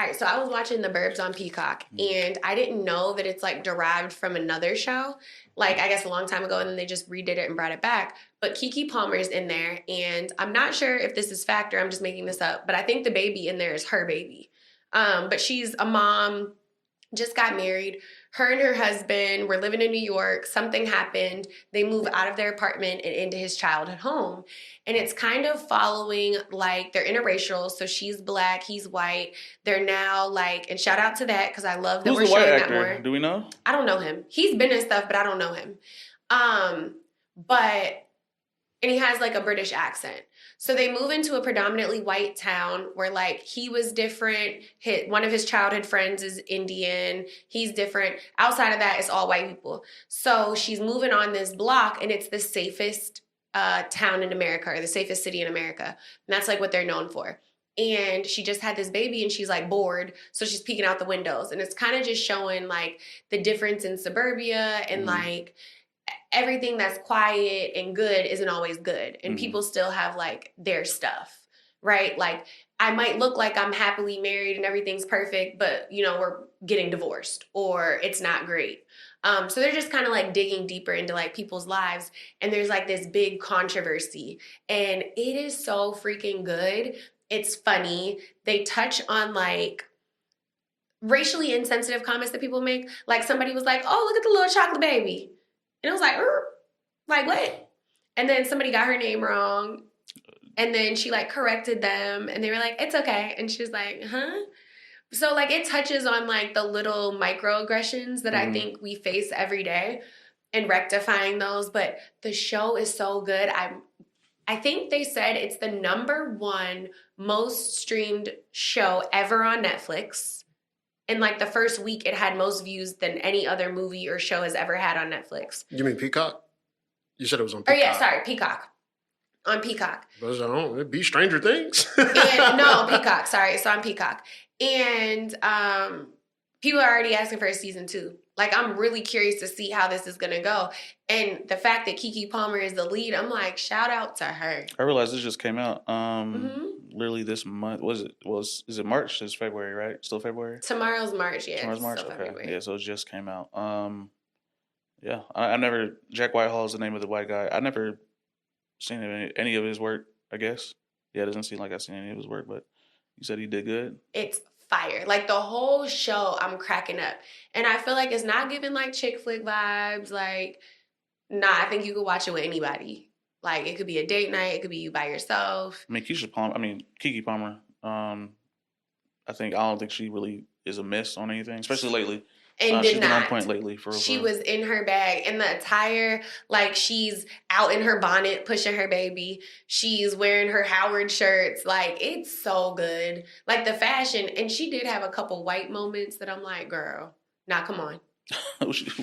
All right, so I was watching The Burbs on Peacock, and I didn't know that it's like derived from another show, like I guess a long time ago, and then they just redid it and brought it back. But Keke Palmer's in there, and I'm not sure if this is fact or I'm just making this up, but I think the baby in there is her baby. But she's a mom, just got married. Her and her husband were living in New York. Something happened. They move out of their apartment and into his childhood home. And it's kind of following, like, they're interracial. So she's black, he's white. They're now, like, and shout out to that because I love that Who's we're the white showing actor? that more. Do we know? I don't know him. He's been in stuff, but I don't know him. And he has, like, a British accent. So they move into a predominantly white town where, like, he was different. One of his childhood friends is Indian. He's different. Outside of that, it's all white people. So she's moving on this block, and it's the safest town in America, or the safest city in America. And that's, like, what they're known for. And she just had this baby, and she's, like, bored. So she's peeking out the windows. And it's kind of just showing, like, the difference in suburbia and, like, everything that's quiet and good isn't always good. And people still have, like, their stuff, right? Like, I might look like I'm happily married and everything's perfect, but, you know, we're getting divorced or it's not great. So they're just kind of, like, digging deeper into, like, people's lives. And there's, like, this big controversy. And it is so freaking good. It's funny. They touch on, like, racially insensitive comments that people make. Like, somebody was like, oh, look at the little chocolate baby. And it was like what? And then somebody got her name wrong. And then she, like, corrected them. And they were like, it's okay. And she was like, huh? So, like, it touches on, like, the little microaggressions that I think we face every day and rectifying those. But the show is so good. I think they said it's the #1 most streamed show ever on Netflix. In, like, the first week, it had most views than any other movie or show has ever had on Netflix. You mean Peacock? You said it was on Peacock. Oh, yeah, sorry, Peacock. On Peacock. But it'd be Stranger Things. No, Peacock, sorry. It's on Peacock. And people are already asking for a season 2. Like, I'm really curious to see how this is going to go. And the fact that Keke Palmer is the lead, I'm like, shout out to her. I realized this just came out literally this month. Is it March? It's February, right? Still February? Tomorrow's March, yeah. Tomorrow's March, okay. February. Yeah, so it just came out. Yeah, I never, Jack Whitehall is the name of the white guy. I never seen any of his work, I guess. Yeah, it doesn't seem like I've seen any of his work, but you said he did good? It's fire. Like, the whole show, I'm cracking up. And I feel like it's not giving, like, chick flick vibes. Like, nah, I think you could watch it with anybody. Like, it could be a date night. It could be you by yourself. I mean, Keke Palmer, I don't think she really is a miss on anything, especially lately. And she's been on point lately. She was in her bag. And the attire, like, she's out in her bonnet pushing her baby. She's wearing her Howard shirts. Like, it's so good. Like, the fashion. And she did have a couple white moments that I'm like, girl, nah, come on.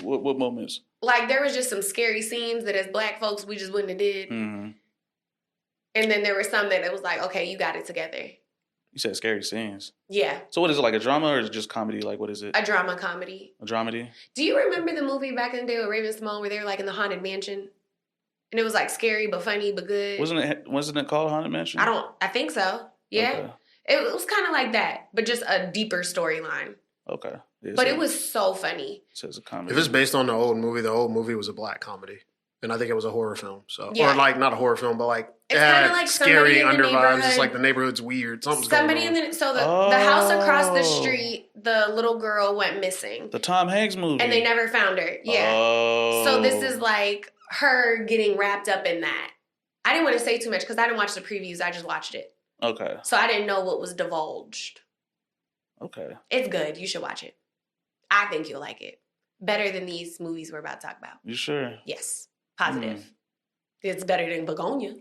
What moments? Like, there was just some scary scenes that as black folks, we just wouldn't have did. Mm-hmm. And then there were some that it was like, okay, you got it together. You said scary scenes. Yeah. So what is it, like a drama or is it just comedy? Like, what is it? A drama comedy. A dramedy? Do you remember the movie back in the day with Raven-Symoné where they were, like, in the Haunted Mansion? And it was, like, scary but funny but good. Wasn't it called Haunted Mansion? I think so. Yeah. Okay. It was kind of like that, but just a deeper storyline. Okay. Yeah, but it was so funny. So it's a comedy. If it's based on the old movie was a black comedy. And I think it was a horror film. So, yeah. Or, like, not a horror film, but, like, it's kind of like scary under vibes. It's like the neighborhood's weird. Something's going on. So the house across the street, the little girl went missing. The Tom Hanks movie. And they never found her. Yeah. Oh. So this is like her getting wrapped up in that. I didn't want to say too much because I didn't watch the previews. I just watched it. Okay. So I didn't know what was divulged. Okay. It's good. You should watch it. I think you'll like it. Better than these movies we're about to talk about. You sure? Yes. Positive. It's better than Begonia.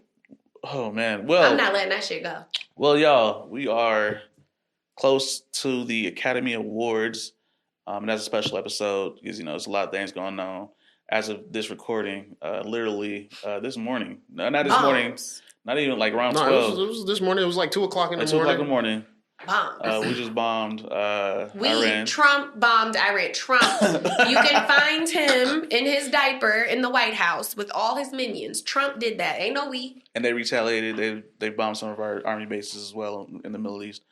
Oh, man. Well, I'm not letting that shit go. Well, y'all, we are close to the Academy Awards. And that's a special episode because, there's a lot of things going on. As of this recording, literally this morning. No, not this morning. Not even like around 12. It was this morning. It was like 2 o'clock in the morning. 2 o'clock in the morning. Bombs. We just bombed Iran. Trump bombed Iran. Trump. You can find him in his diaper in the White House with all his minions. Trump did that. Ain't no we. And they retaliated. They bombed some of our army bases as well in the Middle East.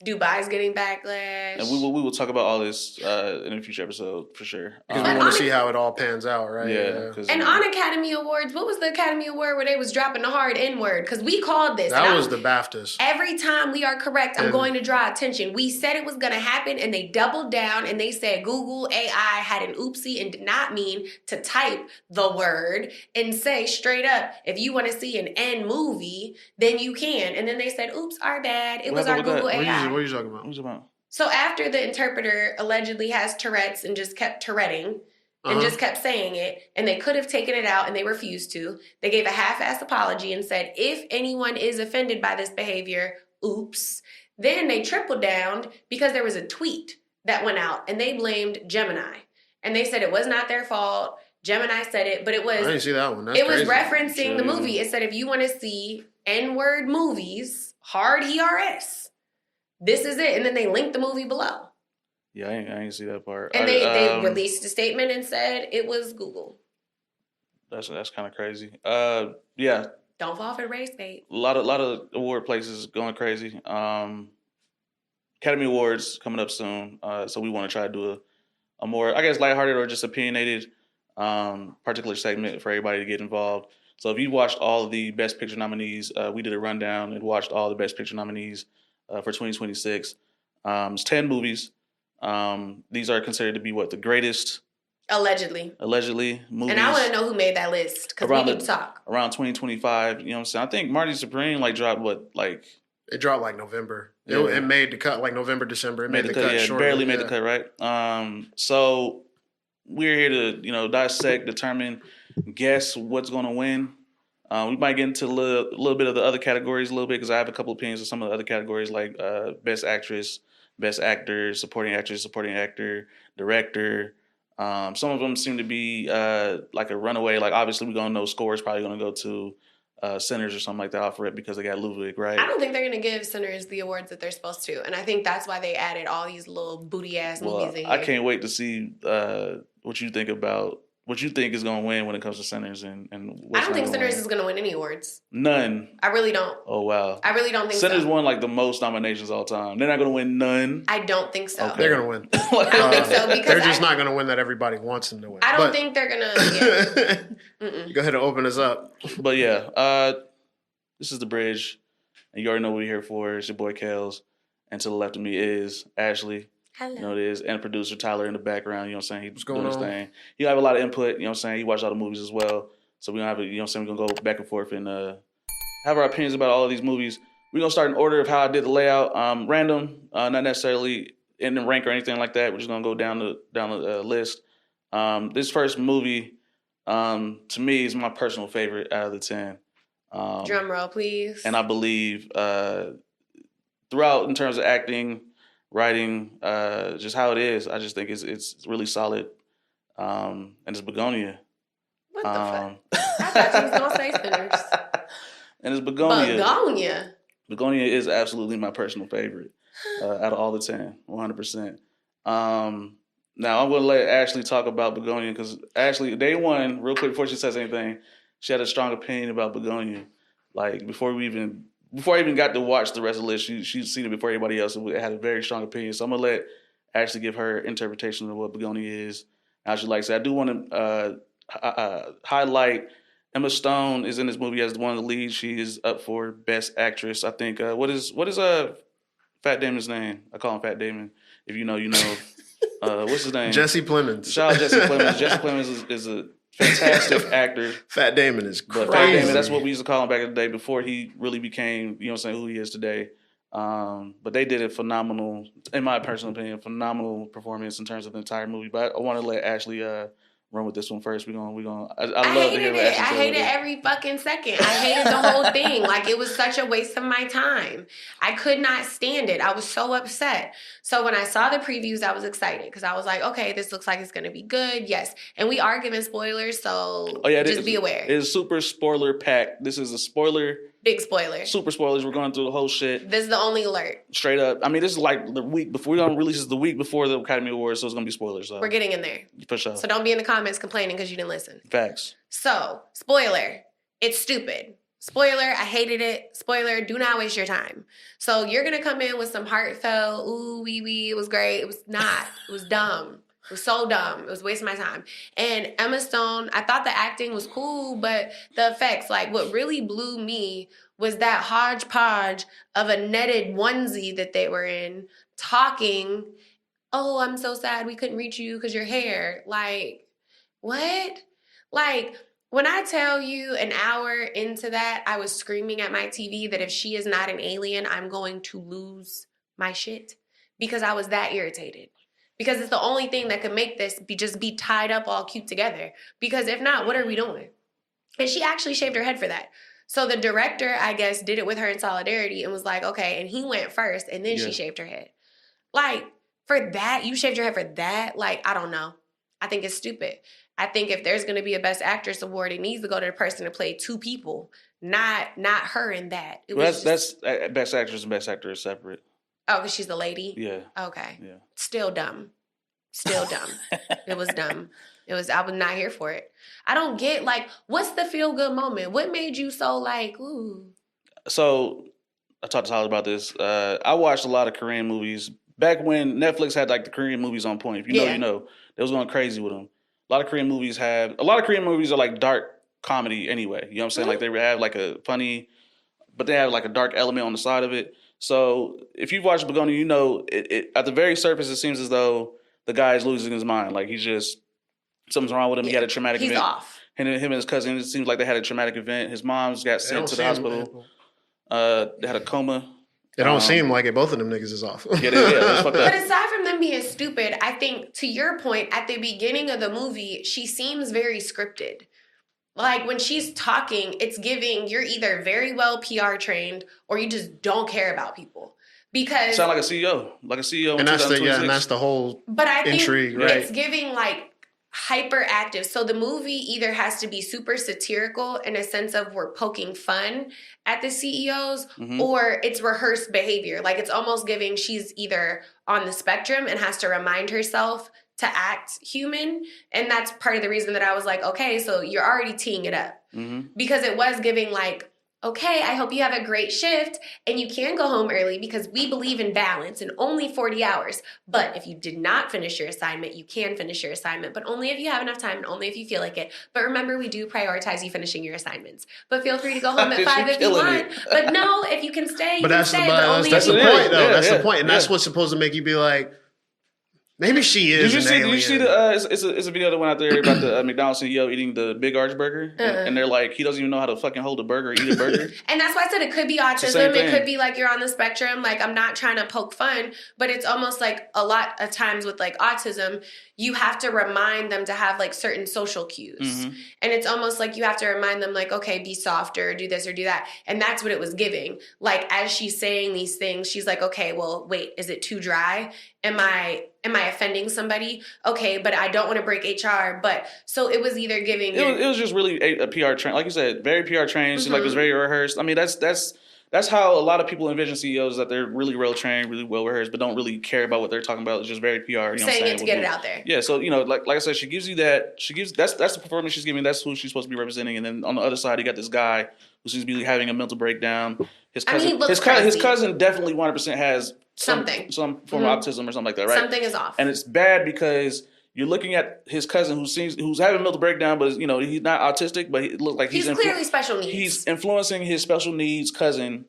Dubai's getting backlash. And we will talk about all this in a future episode for sure. Because we want to see how it all pans out, right? Yeah. And on Academy Awards, what was the Academy Award where they was dropping the hard N-word? Because we called this. That was the BAFTAs. Every time we are correct, I'm going to draw attention. We said it was going to happen, and they doubled down, and they said Google AI had an oopsie and did not mean to type the word and say straight up, if you want to see an N movie, then you can. And then they said, oops, our bad. It was our Google AI. What are you talking about? What are you talking about? So after the interpreter allegedly has Tourette's and just kept Touretting and just kept saying it, and they could have taken it out and they refused to, they gave a half-assed apology and said, if anyone is offended by this behavior, oops. Then they tripled down because there was a tweet that went out and they blamed Gemini. And they said it was not their fault. Gemini said it, but it was... I didn't see that one. That's was crazy. referencing the movie. It said if you want to see N-word movies, hard ERS. This is it. And then they linked the movie below. Yeah, I ain't see that part. And they released a statement and said it was Google. That's kind of crazy. Yeah. Don't fall for the race bait. A lot of award places going crazy. Academy Awards coming up soon. So we want to try to do a more, I guess, lighthearted or just opinionated particular segment for everybody to get involved. So if you watched all of the Best Picture nominees, we did a rundown and watched all the Best Picture nominees for 2026. It's 10 movies. These are considered to be the greatest? Allegedly movies. And I want to know who made that list because we need to talk. Around 2025, you know what I'm saying? I think Marty Supreme dropped It dropped November. Yeah. It made the cut November, December. It made the cut. Yeah, shortly. Barely made the cut, right? So we're here to dissect, determine, guess what's going to win. We might get into a little bit of the other categories a little bit because I have a couple opinions of some of the other categories like Best Actress, Best Actor, Supporting Actress, Supporting Actor, Director. Some of them seem to be like a runaway. Like obviously we're gonna know Score's probably gonna go to Sinners or something like that off for it because they got Ludwig, right? I don't think they're gonna give Sinners the awards that they're supposed to, and I think that's why they added all these little booty ass movies in here. I can't wait to see what you think about. What you think is going to win when it comes to Sinners and I don't think Sinners is going to win any awards. None. I really don't. Oh, wow. I really don't think Sinners won the most nominations all time. They're not going to win none. I don't think so. Okay. They're going to win. I don't think so because they're just not going to win that everybody wants them to win. I don't think they're going to. Yeah. Go ahead and open us up. But yeah, this is The Bridge. And you already know what we're here for. It's your boy Kells. And to the left of me is Ashley. Hello. You know what it is. And producer Tyler in the background, you know what I'm saying? He's doing his on? thing. He have a lot of input, you know what I'm saying? He watched all the movies as well. So we don't have, you know what I'm saying? We're going to go back and forth and have our opinions about all of these movies. We're going to start in order of how I did the layout. Random, not necessarily in the rank or anything like that. We're just going to go down the list. This first movie, to me, is my personal favorite out of the 10. Drum roll, please. And I believe throughout, in terms of acting, writing, just how it is, I just think it's really solid. And it's Begonia. What the fuck? I thought you was going to say Sinners. And it's Begonia. Begonia. Begonia is absolutely my personal favorite out of all the 10, 100%. Now, I'm going to let Ashley talk about Begonia because Ashley, day one, real quick before she says anything, she had a strong opinion about Begonia. Before I even got to watch the rest of the list, she'd seen it before everybody else. It had a very strong opinion. So I'm going to let Ashley give her interpretation of what Begonia is. As she likes it. I do want to highlight Emma Stone is in this movie as one of the leads. She is up for Best Actress. I think, what is Fat Damon's name? I call him Fat Damon. If you know, you know. What's his name? Jesse Plemons. Shout out Jesse Plemons. Jesse Plemons is a fantastic actor. Fat Damon is crazy. But Fat Damon, that's what we used to call him back in the day before he really became, you know what I'm saying, who he is today. But they did a phenomenal, in my personal opinion, phenomenal performance in terms of the entire movie. But I want to let Ashley run with this one first. I love to hear what Ashley said. I hated every fucking second. I hated the whole thing. It was such a waste of my time. I could not stand it. I was so upset. So when I saw the previews, I was excited because I was like, okay, this looks like it's going to be good. Yes. And we are giving spoilers, so just be aware. It's super spoiler packed. This is a spoiler. Big spoiler. Super spoilers. We're going through the whole shit. This is the only alert. Straight up. I mean, this is the week before. We're going to release this the week before the Academy Awards, so it's going to be spoilers. So. We're getting in there. For sure. So don't be in the comments complaining because you didn't listen. Facts. So, spoiler. It's stupid. Spoiler, I hated it. Spoiler, do not waste your time. So you're going to come in with some heartfelt, ooh, wee, wee, it was great. It was not. It was dumb. It was so dumb. It was wasting my time. And Emma Stone, I thought the acting was cool, but the effects, like what really blew me was that hodgepodge of a netted onesie that they were in, talking, oh, I'm so sad we couldn't reach you because your hair. Like, what? Like, when I tell you an hour into that, I was screaming at my TV that if she is not an alien, I'm going to lose my shit because I was that irritated. Because it's the only thing that could make this be tied up all cute together. Because if not, what are we doing? And she actually shaved her head for that. So the director, I guess, did it with her in solidarity and was like, okay, and he went first and then she shaved her head. Like, for that, you shaved your head for that? Like, I don't know. I think it's stupid. I think if there's going to be a Best Actress award, it needs to go to the person to play two people, not her in that. That's Best Actress and Best Actor is separate. Oh, because she's the lady? Yeah. Okay. Yeah. Still dumb. Still dumb. It was dumb. I was not here for it. I don't get, like, what's the feel-good moment? What made you so, like, ooh? So, I talked to Tyler about this. I watched a lot of Korean movies. Back when Netflix had, like, the Korean movies on point. If you know, you know. They was going crazy with them. A lot of Korean movies are, like, dark comedy anyway. You know what I'm saying? Like, they have, like, a funny, but they have, like, a dark element on the side of it. So, if you've watched Begonia, you know, it at the very surface, it seems as though the guy is losing his mind. Like, he's just, something's wrong with him. He had a traumatic event. He's off. Him and his cousin, it seems like they had a traumatic event. His mom's got sent to the hospital. They had a coma. It don't seem like it. Both of them niggas is off. That's fucked up. But aside from them being stupid, I think, to your point, at the beginning of the movie, she seems very scripted. Like, when she's talking, it's giving you're either very well PR trained or you just don't care about people. Because sound like a CEO. And that's the whole but I think intrigue, right? It's giving, like, hyperactive. So the movie either has to be super satirical in a sense of we're poking fun at the CEOs, or it's rehearsed behavior. Like, it's almost giving she's either on the spectrum and has to remind herself to act human. And that's part of the reason that I was like, okay, so you're already teeing it up. Because it was giving, like, okay, I hope you have a great shift and you can go home early because we believe in balance and only 40 hours. But if you did not finish your assignment, you can finish your assignment, but only if you have enough time and only if you feel like it. But remember, we do prioritize you finishing your assignments. But feel free to go home at 5 if you want. But no, if you can stay, you can stay. But only that's if the you point, though. Yeah, that's the point. And that's what's supposed to make you be like, maybe she is an alien. Did you see the? It's a video that went out there about the McDonald's CEO eating the Big Arch burger, and they're like, he doesn't even know how to fucking hold a burger, or eat a burger. And that's why I said it could be autism. It could be like you're on the spectrum. Like, I'm not trying to poke fun, but it's almost like a lot of times with, like, autism, you have to remind them to have, like, certain social cues, and it's almost like you have to remind them, like, okay, be softer, do this or do that, and that's what it was giving. Like, as she's saying these things, she's like, okay, well, wait, is it too dry? Am I offending somebody? Okay, but I don't want to break HR. But so it was either giving. It was just really a PR train, like you said, very PR trained. Like, it was very rehearsed. I mean, that's how a lot of people envision CEOs, that they're really well trained, really well rehearsed, but don't really care about what they're talking about. It's just very PR. You know saying it to get it out there. Yeah, so, you know, like I said, she gives you that. That's the performance she's giving. That's who she's supposed to be representing. And then on the other side, you got this guy who seems to be having a mental breakdown. His cousin definitely 100% has some form of autism or something like that, right? Something is off, and it's bad because you're looking at his cousin who's having a mental breakdown, but, you know, he's not autistic, but he looks like he's clearly special needs. He's influencing his special needs cousin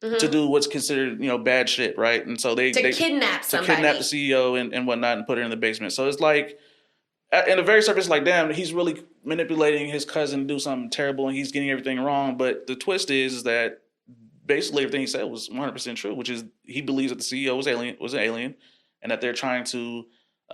to do what's considered, you know, bad shit, right? And so they kidnap somebody, to kidnap the CEO and whatnot, and put her in the basement. So it's like, in the very surface, like, damn, he's really manipulating his cousin to do something terrible, and he's getting everything wrong. But the twist is that basically everything he said was 100% true, which is he believes that the CEO was an alien, and that they're trying to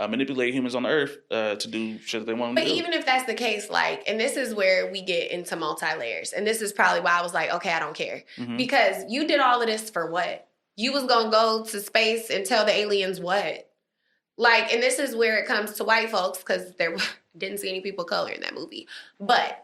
manipulate humans on the earth to do shit that they want them to do. But even if that's the case, like, and this is where we get into multi-layers, and this is probably why I was like, okay, I don't care. Because you did all of this for what? You was going to go to space and tell the aliens what? Like, and this is where it comes to white folks, because there didn't see any people of color in that movie. But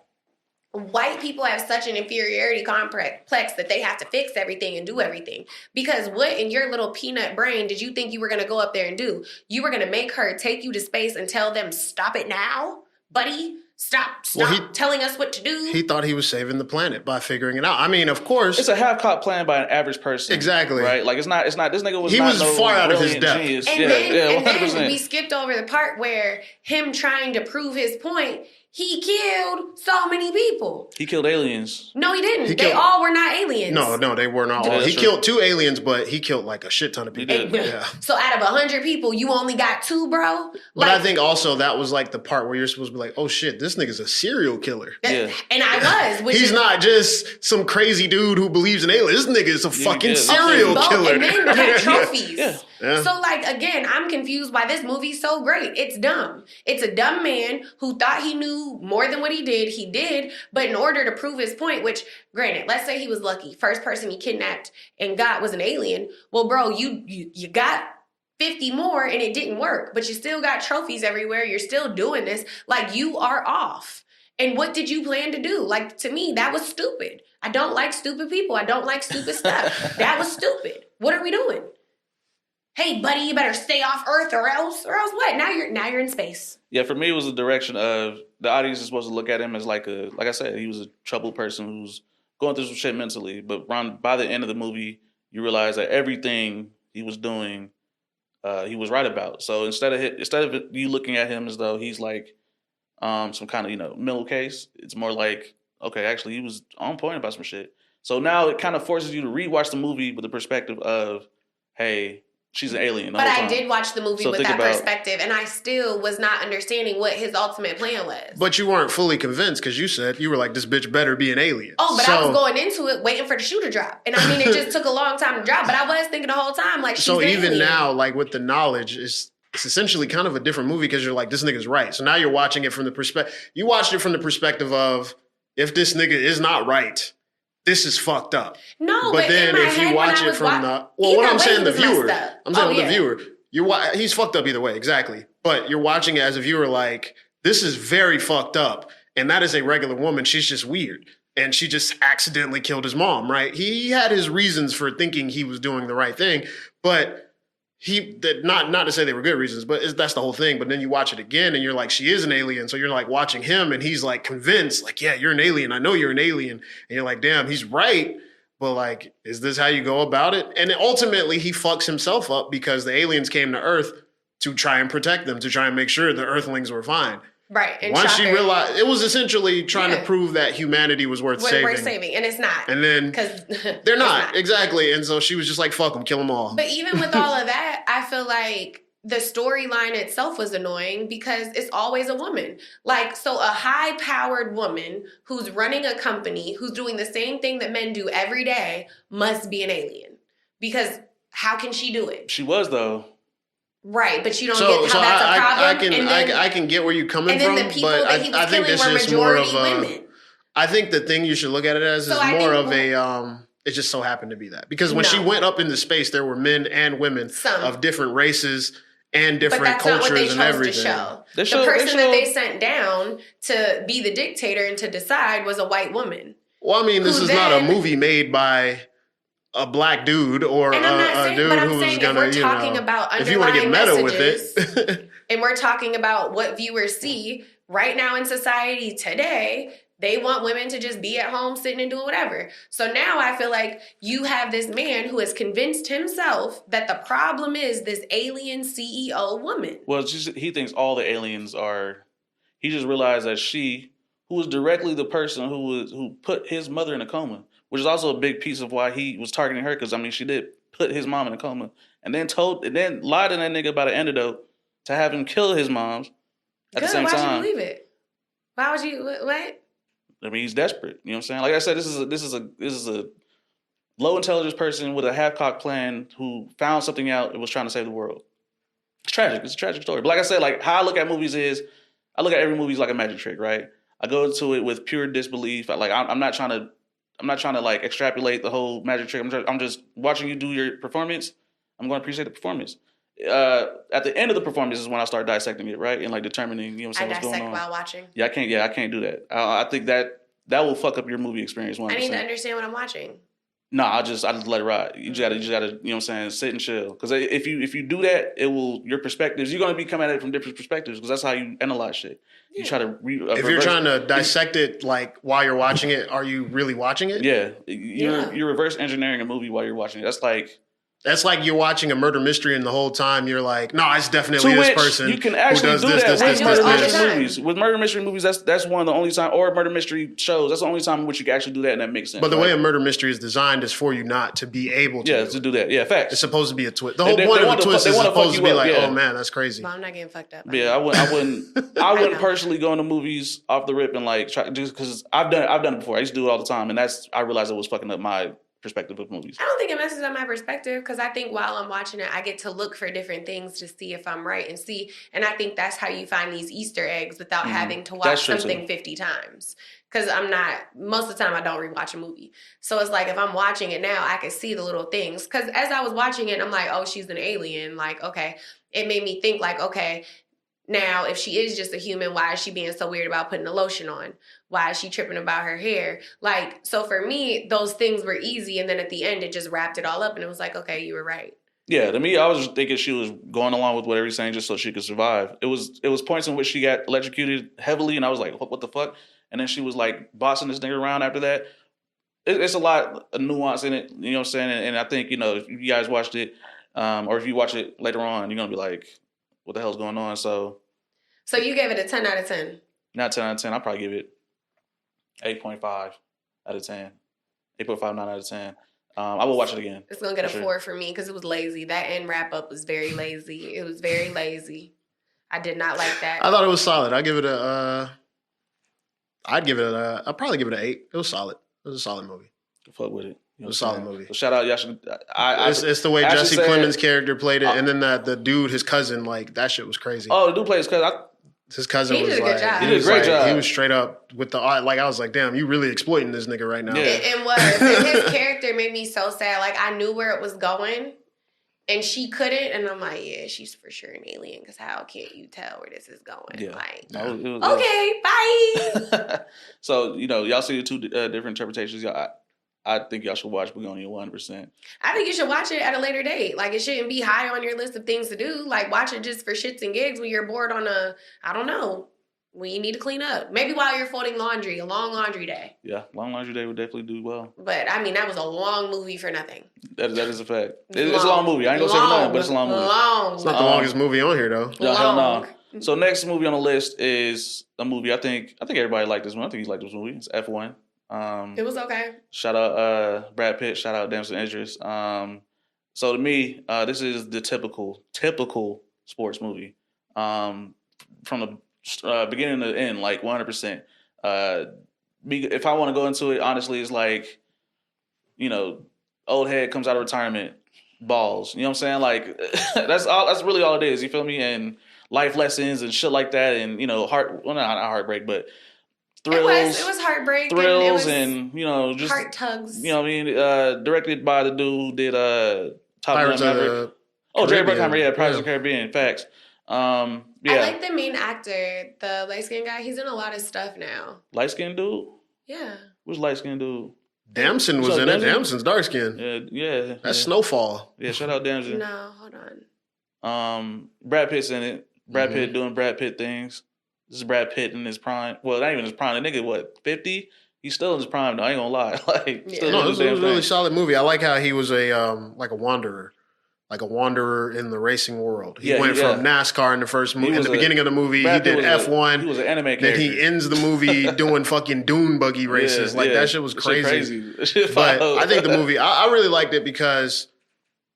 white people have such an inferiority complex that they have to fix everything and do everything. Because what in your little peanut brain did you think you were going to go up there and do? You were going to make her take you to space and tell them, stop it now, buddy? Stop telling us what to do. He thought he was saving the planet by figuring it out. I mean, of course, it's a half-cocked plan by an average person. Exactly. Right? Like, it's not. This nigga was. He not was no far out of his depth. genius. And yeah, 100%. then we skipped over the part where him trying to prove his point. He killed so many people. He killed aliens. No, he didn't. They all were not aliens. No, they were not all. He killed 2 aliens, but he killed like a shit ton of people. Yeah. So out of 100 people, you only got 2, bro? But I think also that was like the part where you're supposed to be like, oh shit, this nigga's a serial killer. And I was. He's not just some crazy dude who believes in aliens. This nigga is a fucking serial killer. And then had trophies. Yeah. So, like, again, I'm confused why this movie's so great. It's dumb. It's a dumb man who thought he knew more than what he did. But in order to prove his point, which, granted, let's say he was lucky. First person he kidnapped and got was an alien. Well, bro, you got 50 more and it didn't work. But you still got trophies everywhere. You're still doing this. Like, you are off. And what did you plan to do? Like, to me, that was stupid. I don't like stupid people. I don't like stupid stuff. That was stupid. What are we doing? Hey, buddy, you better stay off Earth or else what? Now you're in space. Yeah, for me, it was the direction of the audience is supposed to look at him as like I said, he was a troubled person who's going through some shit mentally. But by the end of the movie, you realize that everything he was doing, he was right about. So instead of you looking at him as though he's like some kind of mental case, it's more like, okay, actually he was on point about some shit. So now it kind of forces you to rewatch the movie with the perspective of, hey, she's an alien. But I did watch the movie with that perspective, and I still was not understanding what his ultimate plan was. But you weren't fully convinced because you were like, this bitch better be an alien. Oh, but I was going into it waiting for the shoe to drop. And I mean, it just took a long time to drop, but I was thinking the whole time, like, she's an alien. So even now, like, with the knowledge, it's essentially kind of a different movie because you're like, this nigga's right. So now you're watching it from the perspective, you watched it from the perspective of, if this nigga is not right, this is fucked up. No, but then if you watch it from what I'm saying, the viewer. I'm saying the viewer. He's fucked up either way, exactly. But you're watching it as a viewer like, this is very fucked up. And that is a regular woman. She's just weird. And she just accidentally killed his mom, right? He had his reasons for thinking he was doing the right thing. But not to say they were good reasons, but that's the whole thing. But then you watch it again and you're like, she is an alien. So you're like watching him and he's like convinced, like, yeah, you're an alien. I know you're an alien. And you're like, damn, he's right. But like, is this how you go about it? And ultimately he fucks himself up because the aliens came to Earth to try and protect them, to try and make sure the Earthlings were fine. Right. And once she realized, it was essentially trying to prove that humanity was worth saving. And it's not. And then because they're not. Exactly. And so she was just like, fuck them, kill them all. But even with all of that, I feel like the storyline itself was annoying because it's always a woman. Like, so a high-powered woman who's running a company, who's doing the same thing that men do every day, must be an alien. Because how can she do it? She was, though. Right, but you don't get how that's a problem. I can get where you're coming from, and then the people but that he was I think killing this were is more of majority women. I think the thing you should look at it as is more of a it just so happened to be that. Because when she went up into space, there were men and women of different races and different cultures and everything. The person that they sent down to be the dictator and to decide was a white woman. Well, I mean, this is not a movie made by a black dude or a dude who's gonna, if you want to get meta with it. And we're talking about what viewers see right now in society today. They want women to just be at home sitting and doing whatever. So now I feel like you have this man who has convinced himself that the problem is this alien CEO woman. Well, he thinks all the aliens are. He just realized that she, who was directly the person who put his mother in a coma, which is also a big piece of why he was targeting her. Because I mean, she did put his mom in a coma, and then lied to that nigga about an antidote to have him kill his moms at the same time. Why would you believe it? Why would you? What? I mean, he's desperate. You know what I'm saying? Like I said, this is a low intelligence person with a half-cocked plan who found something out and was trying to save the world. It's tragic. It's a tragic story. But like I said, like how I look at movies is, I look at every movie like a magic trick, right? I go into it with pure disbelief. Like I'm not trying to like extrapolate the whole magic trick. I'm just watching you do your performance. I'm going to appreciate the performance. At the end of the performance is when I start dissecting it, right? And like determining, what's going on. I dissect while watching. Yeah, I can't do that. I think that will fuck up your movie experience. 100%. I need to understand what I'm watching. No, I just let it ride. You just gotta, you know what I'm saying, sit and chill. Because if you do that, your perspectives, you're gonna be coming at it from different perspectives. Because that's how you analyze shit. You try to if you're trying to dissect it, like while you're watching it, are you really watching it? Yeah, you're reverse engineering a movie while you're watching it. That's like you're watching a murder mystery and the whole time you're like, no, it's definitely this person. You can actually do that with murder mystery movies. With murder mystery movies, that's one of the only time, or murder mystery shows, that's the only time in which you can actually do that, and that makes sense. But the way a murder mystery is designed is for you not to be able to. Yeah, to do that. Yeah, facts. It's supposed to be a twist. The whole point of the twist is supposed to be like, oh man, that's crazy. But I'm not getting fucked up. Yeah, I wouldn't personally go into movies off the rip and like try just because I've done it before. I used to do it all the time, and I realized it was fucking up my perspective of movies. I don't think it messes up my perspective because I think while I'm watching it, I get to look for different things to see if I'm right and I think that's how you find these Easter eggs without having to watch something 50 times. Because most of the time I don't rewatch a movie. So it's like if I'm watching it now, I can see the little things. Because as I was watching it, I'm like, oh, she's an alien. Like, okay. It made me think like, okay, now, if she is just a human, why is she being so weird about putting the lotion on? Why is she tripping about her hair? Like, so for me, those things were easy. And then at the end, it just wrapped it all up. And it was like, okay, you were right. Yeah, to me, I was just thinking she was going along with whatever he's saying just so she could survive. It was points in which she got electrocuted heavily. And I was like, what the fuck? And then she was like bossing this nigga around after that. It's a lot of nuance in it. You know what I'm saying? And I think, if you guys watched it, or if you watch it later on, you're going to be like, what the hell's going on? So you gave it a 10 out of 10? Not 10 out of 10. I'll probably give it 8.5 out of 10. 8.59 out of 10. I will watch it again. It's going to get a 4 for me because it was lazy. That end wrap up was very lazy. It was very lazy. I did not like that. I thought it was solid. I'd probably give it an 8. It was solid. It was a solid movie. Fuck with it. It was a solid movie. So shout out, y'all. It's the way Jesse Plemons' character played it, and then the dude, his cousin, like that shit was crazy. Oh, the dude played his cousin. His cousin was like, he did a great job. He was straight up with the like. I was like, damn, you really exploiting this nigga right now. Yeah. It was. And his character made me so sad. Like I knew where it was going, and she couldn't. And I'm like, yeah, she's for sure an alien. Because how can't you tell where this is going? Yeah. Like, was, okay, bye. So y'all see the two different interpretations. I think y'all should watch Begonia 100%. I think you should watch it at a later date. Like, it shouldn't be high on your list of things to do. Like, watch it just for shits and gigs when you're bored on I don't know, when you need to clean up. Maybe while you're folding laundry, a long laundry day. Yeah, long laundry day would definitely do well. But, I mean, that was a long movie for nothing. That is a fact. It's a long movie. I ain't gonna say nothing, but it's a long movie. It's not the longest movie on here, though. No, hell no. So, next movie on the list is a movie I think everybody liked this one. I think he's liked this movie. It's F1. It was okay. Shout out Brad Pitt. Shout out Damson Idris. So to me, this is the typical sports movie. From the beginning to the end, like 100%. If I want to go into it, honestly, it's like, old head comes out of retirement, balls. You know what I'm saying? Like that's really all it is. You feel me? And life lessons and shit like that. And not heartbreak, but thrills. It was heartbreak. Thrills and just heart tugs. You know what I mean? Directed by the dude who did Top Gun Maverick. Jerry Bruckheimer, yeah, Pirates of the Caribbean. Facts. Yeah. I like the main actor, the light-skinned guy. He's in a lot of stuff now. Light-skinned dude? Yeah. Which light-skinned dude? Damson was in it. Damson's dark-skinned. Yeah. That's Snowfall. Yeah, shout out Damson. No, hold on. Brad Pitt's in it. Brad Pitt doing Brad Pitt things. This is Brad Pitt in his prime. Well, not even his prime. The nigga, 50? He's still in his prime, though. I ain't gonna lie. No, it was a really solid movie. I like how he was a wanderer. Like a wanderer in the racing world. He went from NASCAR in the first movie. In the beginning of the movie, he did F1. He was an anime character. Then he ends the movie doing fucking dune buggy races. That shit was crazy. But I think the movie, I really liked it because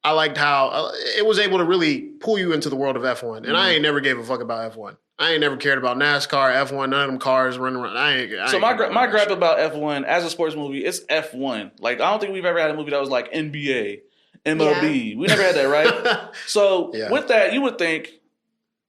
I liked how it was able to really pull you into the world of F1. And I ain't never gave a fuck about F1. I ain't never cared about NASCAR, F1, none of them cars running around. So my gripe about F1 as a sports movie, it's F1. Like, I don't think we've ever had a movie that was like NBA, MLB. Yeah. We never had that, right? So with that, you would think.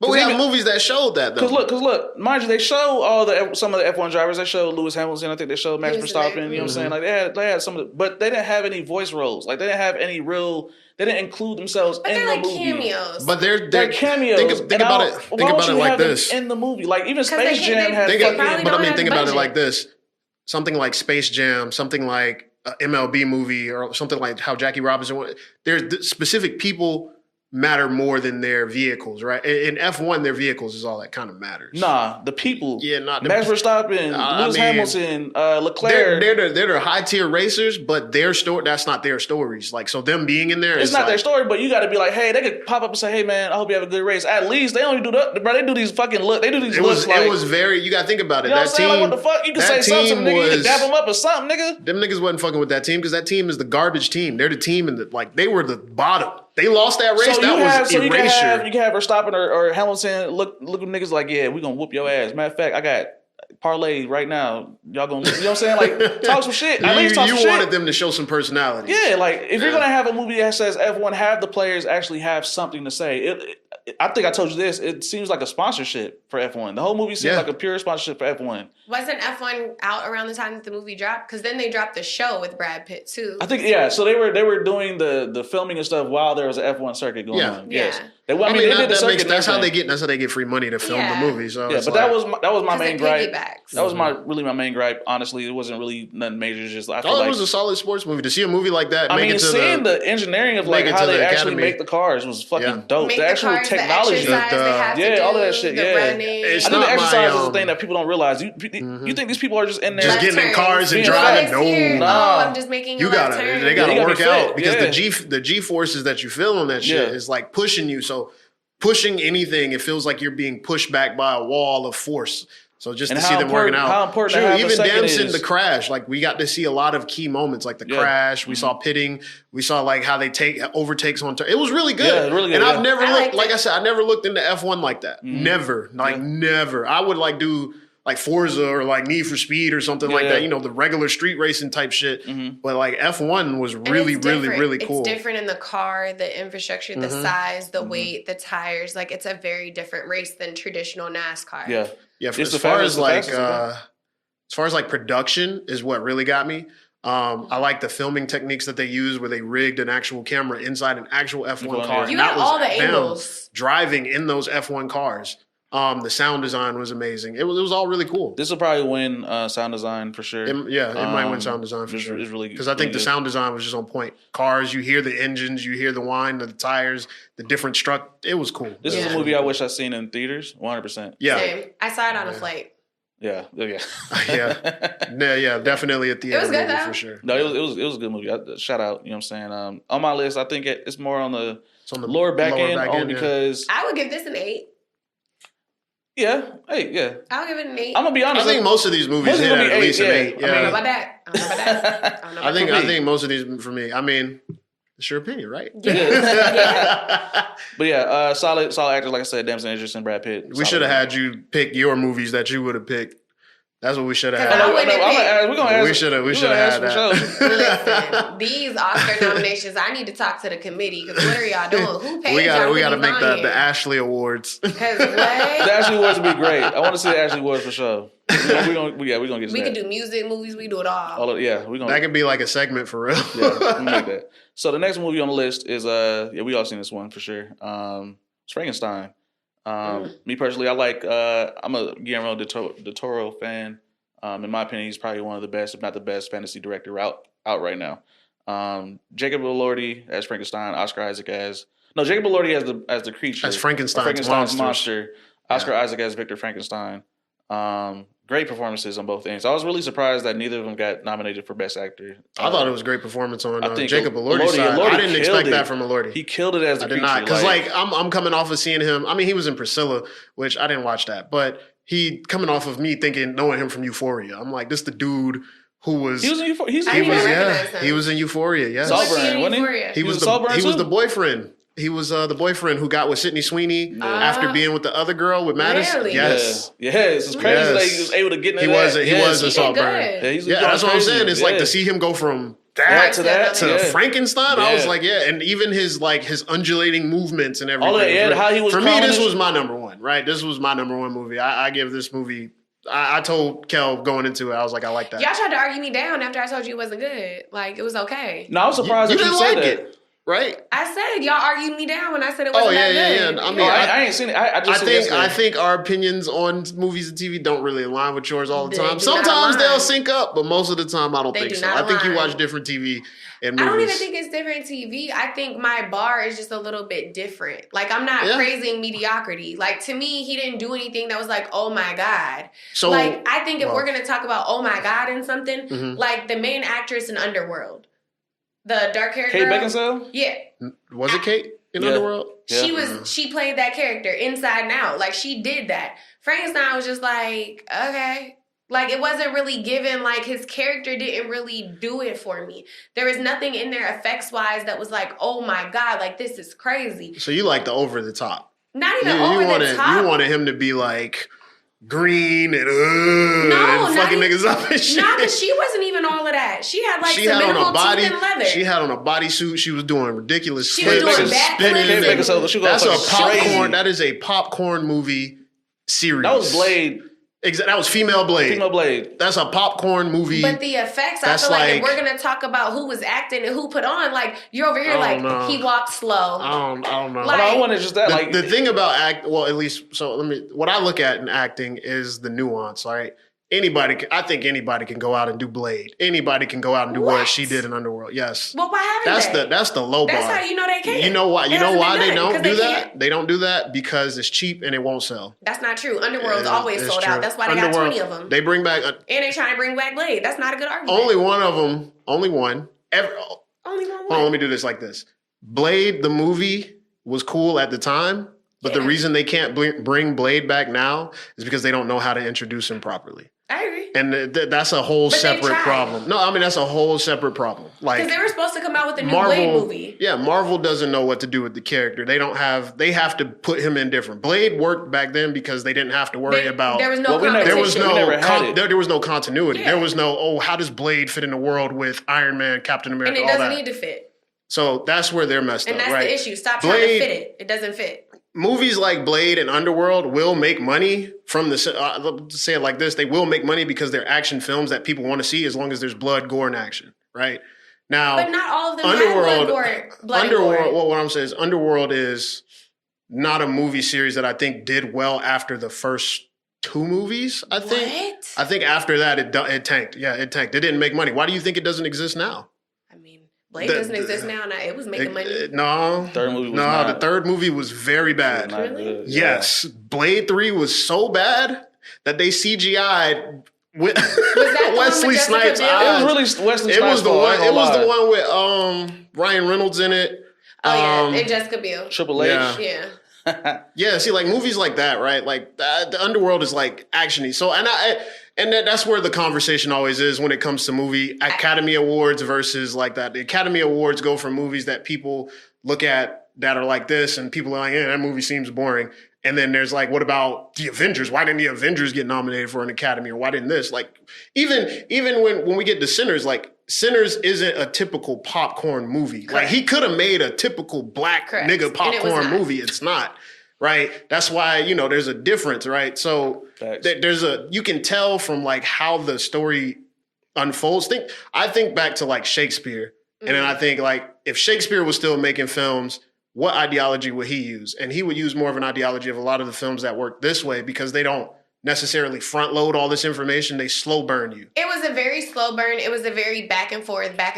But we have movies that showed that, though. Because look, mind you, they show some of the F1 drivers. They showed Lewis Hamilton. I think they showed Max Verstappen. You know what I'm saying? Like they had some of the, but they didn't have any voice roles. Like they didn't have any real. They didn't include themselves in the movie. Cameos. But they're cameos. Think about it like this. In the movie, like even Space Jam had. Think about it like this. Something like Space Jam. Something like MLB movie or something like how Jackie Robinson went. There's specific people matter more than their vehicles, right? In F1, their vehicles is all that kind of matters. Nah, the people. Yeah, not the Max Verstappen, Lewis Hamilton, Leclerc. They're the high tier racers, but their story, that's not their stories. Like, so them being in there, it's not their story, but you got to be like, hey, they could pop up and say, hey man, I hope you have a good race. At least they only do that, bro. They do these fucking look. They do these looks. It was very. You got to think about it. You know what I'm saying? Like, what the fuck? You can say something, nigga. You can dap them up or something, nigga. Them niggas wasn't fucking with that team because that team is the garbage team. They're the team and they were the bottom. They lost that race. You can have Verstappen or Hamilton look at niggas like, yeah, we gonna whoop your ass. Matter of fact, I got parlay right now. Y'all gonna, you know what I'm saying? Like, talk some shit. At least talk some shit. You wanted them to show some personality. Yeah, like if you're gonna have a movie that says F1, have the players actually have something to say. I think I told you this. It seems like a sponsorship for F1. The whole movie seems like a pure sponsorship for F1. Wasn't F1 out around the time that the movie dropped? Because then they dropped the show with Brad Pitt too. I think So they were doing the filming and stuff while there was an F1 circuit going on. Yes. They did the circuit. That's how they get free money to film the movie. So yeah, but that was my main gripe. That was my main gripe. Honestly, it wasn't really nothing major. Just I feel it was a solid sports movie. To see a movie like that, seeing the engineering of like how they actually make the cars was fucking dope. The actual technology, all of that shit. I think the exercise is the thing that people don't realize. You think these people are just in there just getting in cars and driving? No, I'm just making. You gotta. They gotta work out because the G forces that you feel on that shit is like pushing you. So pushing anything, it feels like you're being pushed back by a wall of force. So just to see them working out. How important even Damson, the crash, like we got to see a lot of key moments, like the crash. We saw pitting. We saw like how they overtakes on turn. It was really good. Yeah, really good. And I've never looked, like I said, I never looked into F1 like that. Never. Never. I would like do like Forza or like Need for Speed or something like that, the regular street racing type shit. But like F1 was really, really, really cool. It's different in the car, the infrastructure, the size, the weight, the tires. Like it's a very different race than traditional NASCAR. Yeah. Yeah. As far as like production is what really got me. I like the filming techniques that they use where they rigged an actual camera inside an actual F1 car. You got all the angles. Driving in those F1 cars. The sound design was amazing. It was all really cool. This will probably win sound design for sure. It might win sound design for sure. It's really because I think the sound design was just on point. Cars, you hear the engines, you hear the whine of the tires, the different It was cool. This is a movie I wish I'd seen in theaters. 100%. Yeah, same. I saw it on a flight. Yeah. Definitely a theater movie though. for sure. No, it was a good movie. Shout out, you know what I'm saying? On my list, I think it's more on the lower back end because I would give this an 8. Yeah. I'll give it an 8. I'm gonna be honest. I think most of these movies hit at least an 8. Yeah. I don't know about that. I think most of these for me. I mean, it's your opinion, right? Yeah. But solid actors like I said, Damson Idris and Brad Pitt. We should have had you pick your movies that you would have picked. That's what we should have had. We should have had that. Listen, these Oscar nominations, I need to talk to the committee because what are y'all doing? Who pays? We got to make the Ashley Awards. Because what? The Ashley Awards would be great. I want to see the Ashley Awards for sure. We're gonna get to that. We can do music, movies. We do it all. That could be like a segment for real. Yeah, we make that. So the next movie on the list is we all seen this one for sure. It's Frankenstein. Me personally, I like. I'm a Guillermo del Toro fan. In my opinion, he's probably one of the best, if not the best, fantasy director out right now. Jacob Elordi as Frankenstein, Oscar Isaac as Jacob Elordi as the creature, as Frankenstein's monster. Oscar Isaac as Victor Frankenstein. Great performances on both ends. I was really surprised that neither of them got nominated for Best Actor. I thought it was a great performance on Jacob Elordi's side. I didn't expect that from Elordi. He killed it as the creature. I did not, because I'm coming off of seeing him. I mean, he was in Priscilla, which I didn't watch that, but he coming off of me knowing him from Euphoria. I'm like, this the dude who was. He was in Euphoria. He was in Euphoria. Yes, Saltburn, wasn't he? He was the boyfriend. He was the boyfriend who got with Sydney Sweeney after being with the other girl with Mattis. Really? Yes. It's crazy that he was able to get in He was a Saltburn. That's what I'm saying. It's like to see him go from that to Frankenstein. I was like, and even his undulating movements and everything. All that, how he was. For me, this was my number one. Right, this was my number one movie. I give this movie. I told Kel going into it, I was like, I like that. Y'all tried to argue me down after I told you it wasn't good. Like, it was okay. No, I was surprised that you said that. right? I said y'all argued me down when I said it wasn't that good. Yeah. I mean, I ain't seen it. I think our opinions on movies and TV don't really align with yours all the time. Sometimes they'll sync up, but most of the time I don't think so. I think you watch different TV and movies. I don't even think it's different TV. I think my bar is just a little bit different. Like, I'm not praising mediocrity. Like, to me, he didn't do anything that was like, oh my God. So, like, I think if we're going to talk about oh my God in something, like the main actress in Underworld, the dark hair Kate girl. Beckinsale? Yeah. Was it Kate in Underworld? Yeah. She played that character inside and out. Like, she did that. Frankenstein was just like, okay. Like, it wasn't really given, like, his character didn't really do it for me. There was nothing in there effects-wise that was like, oh my God, like, this is crazy. So you like the over the top. Not even over the top. You wanted him to be like green and fucking niggas up and shit. No, because she wasn't even all of that. She had like some minimal teeth and leather. She had on a bodysuit. She was doing ridiculous She was doing backflips. That's a popcorn. That is a popcorn movie series. That was Blade. That was Female Blade. Female Blade. That's a popcorn movie. But the effects, I feel like if we're going to talk about who was acting and who put on, like, you're over here like, he walked slow. I don't know. Like, I wanted just that. The thing about at least, what I look at in acting is the nuance, all right? I think anybody can go out and do Blade. Anybody can go out and do what she did in Underworld. Yes. Well, why haven't they? That's the low bar. That's how you know they can't. You know why? You know why they don't do that? They don't do that because it's cheap and it won't sell. That's not true. Underworld's always sold out. That's why they got 20 of them. They bring back... and they trying to bring back Blade. That's not a good argument. Only one of them. Only one. Only one. Hold on, let me do this like this. Blade, the movie, was cool at the time, but the reason they can't bring Blade back now is because they don't know how to introduce him properly. I agree. And that's a whole separate problem. No, I mean, that's a whole separate problem. Like, because they were supposed to come out with a new Blade movie. Yeah, Marvel doesn't know what to do with the character. They have to put him in different. Blade worked back then because they didn't have to worry about. There was no competition. There was no continuity. Yeah. There was no, how does Blade fit in the world with Iron Man, Captain America, and it doesn't need to fit. So that's where they're messed up, and that's right? the issue. Stop trying to fit it. It doesn't fit. Movies like Blade and Underworld will make money from the, say it like this, they will make money because they're action films that people want to see as long as there's blood, gore, and action, right? Now, but not all of them have blood, gore. Well, what I'm saying is Underworld is not a movie series that I think did well after the first two movies, I think. What? I think after that, it tanked. Yeah, it tanked. It didn't make money. Why do you think it doesn't exist now? Blade doesn't exist now. It was making money. No. The third movie was very bad. Really? Yes. Blade 3 was so bad that they CGI'd with Wesley Snipes' eyes. It was really Wesley Snipes. It was the one with Ryan Reynolds in it. And Jessica Biel. Triple H. Yeah. Yeah, see, like movies like that, right? Like the Underworld is like actiony. So, and that's where the conversation always is when it comes to movie Academy Awards versus like that. The Academy Awards go for movies that people look at that are like this, and people are like, that movie seems boring. And then there's like, what about the Avengers? Why didn't the Avengers get nominated for an Academy? Or why didn't this? Like, even when we get to Sinners, like Sinners isn't a typical popcorn movie. Correct. Like he could have made a typical black nigga popcorn movie. It's not. Right. That's why, there's a difference. Right. So you can tell from like how the story unfolds. I think back to like Shakespeare. Mm-hmm. And then I think like if Shakespeare was still making films, what ideology would he use? And he would use more of an ideology of a lot of the films that work this way because they don't necessarily front load all this information. They slow burn you. It was a very slow burn. It was a very back and forth. I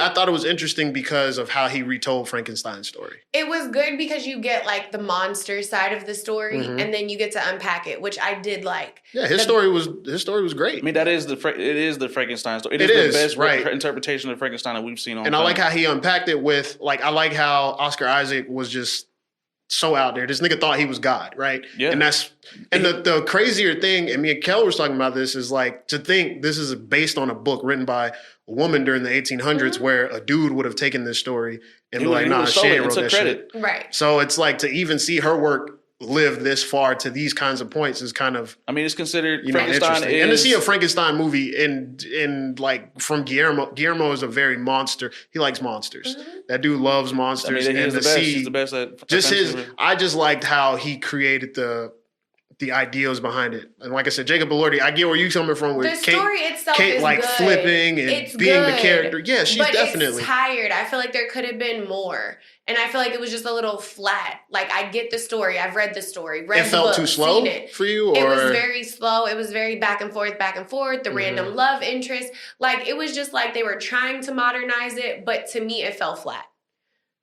thought it was interesting because of how he retold Frankenstein's story. It was good because you get like the monster side of the story, and then you get to unpack it, which I did like. Yeah, his story was great. I mean, it is the Frankenstein story. It is the best interpretation of Frankenstein that we've seen on. And I like how he unpacked it with like I like how Oscar Isaac was just so out there. This nigga thought he was God, right? Yeah. And the crazier thing, and me and Kell was talking about this, is like to think this is based on a book written by a woman during the 1800s where a dude would have taken this story and be like, nah, she ain't wrote that shit. Right. So it's like to even see her work live this far to these kinds of points is kind of, I mean, it's considered Frankenstein is, and to see a Frankenstein movie in like from Guillermo is a very monster. He likes monsters. That dude loves monsters. I mean, he's the best at I just liked how he created the the ideals behind it. And like I said, Jacob Elordi, I get where you're coming from. With the story itself Kate is like good. flipping and it's being good, the character. Yeah, she's but definitely it's tired. I feel like there could have been more. And I feel like it was just a little flat. Like, I get the story. I've read the story. Read it the felt book, too slow for you? Or? It was very slow. It was very back and forth. The random love interest. Like, it was just like they were trying to modernize it, but to me, it fell flat.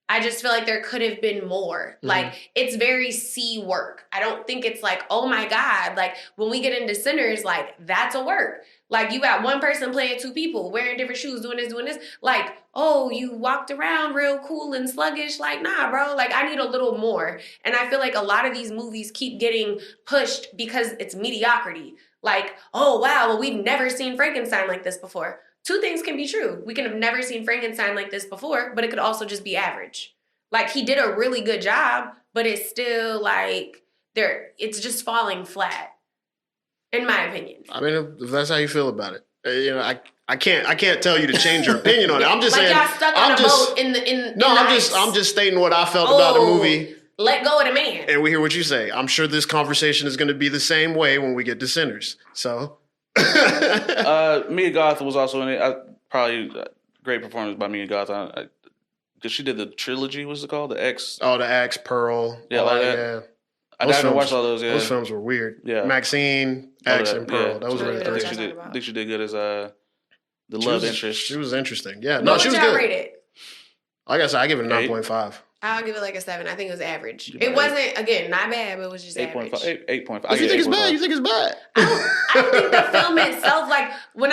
I just feel like there could have been more. Like, it's very C work. I don't think it's like, oh my God. Like, when we get into Sinners, like, that's a work. Like, you got one person playing two people, wearing different shoes, doing this. Like, oh, you walked around real cool and sluggish. Like, nah, bro. Like, I need a little more. And I feel like a lot of these movies keep getting pushed because it's mediocrity. Like, oh, wow, well, we've never seen Frankenstein like this before. Two things can be true. We can have never seen Frankenstein like this before, but it could also just be average. Like, he did a really good job, but it's still like it's just falling flat, in my opinion. I mean, if that's how you feel about it, you know, I can't tell you to change your opinion on it. I'm just like saying. Y'all stuck on a boat I'm just stating what I felt about the movie. Let go of the man. And we hear what you say. I'm sure this conversation is going to be the same way when we get to Sinners. So. Mia Goth was also in it. Probably great performance by Mia Goth. Because she did the trilogy. What's it called? The X. Oh, the X, Pearl. Yeah, like that. Yeah. I haven't watched all those. Yeah, those films were weird. Yeah, Maxine, X, and Pearl. Yeah. That was really I think she did good as the love interest. She was interesting. Yeah, no, she was good. Rate it? Like I said, I give it a 9.5. I'll give it like a 7. I think it was average. It wasn't, again, not bad, but it was just 8.5, average. 8.5. If you think it's bad, you think it's bad. I don't think the film itself, like, when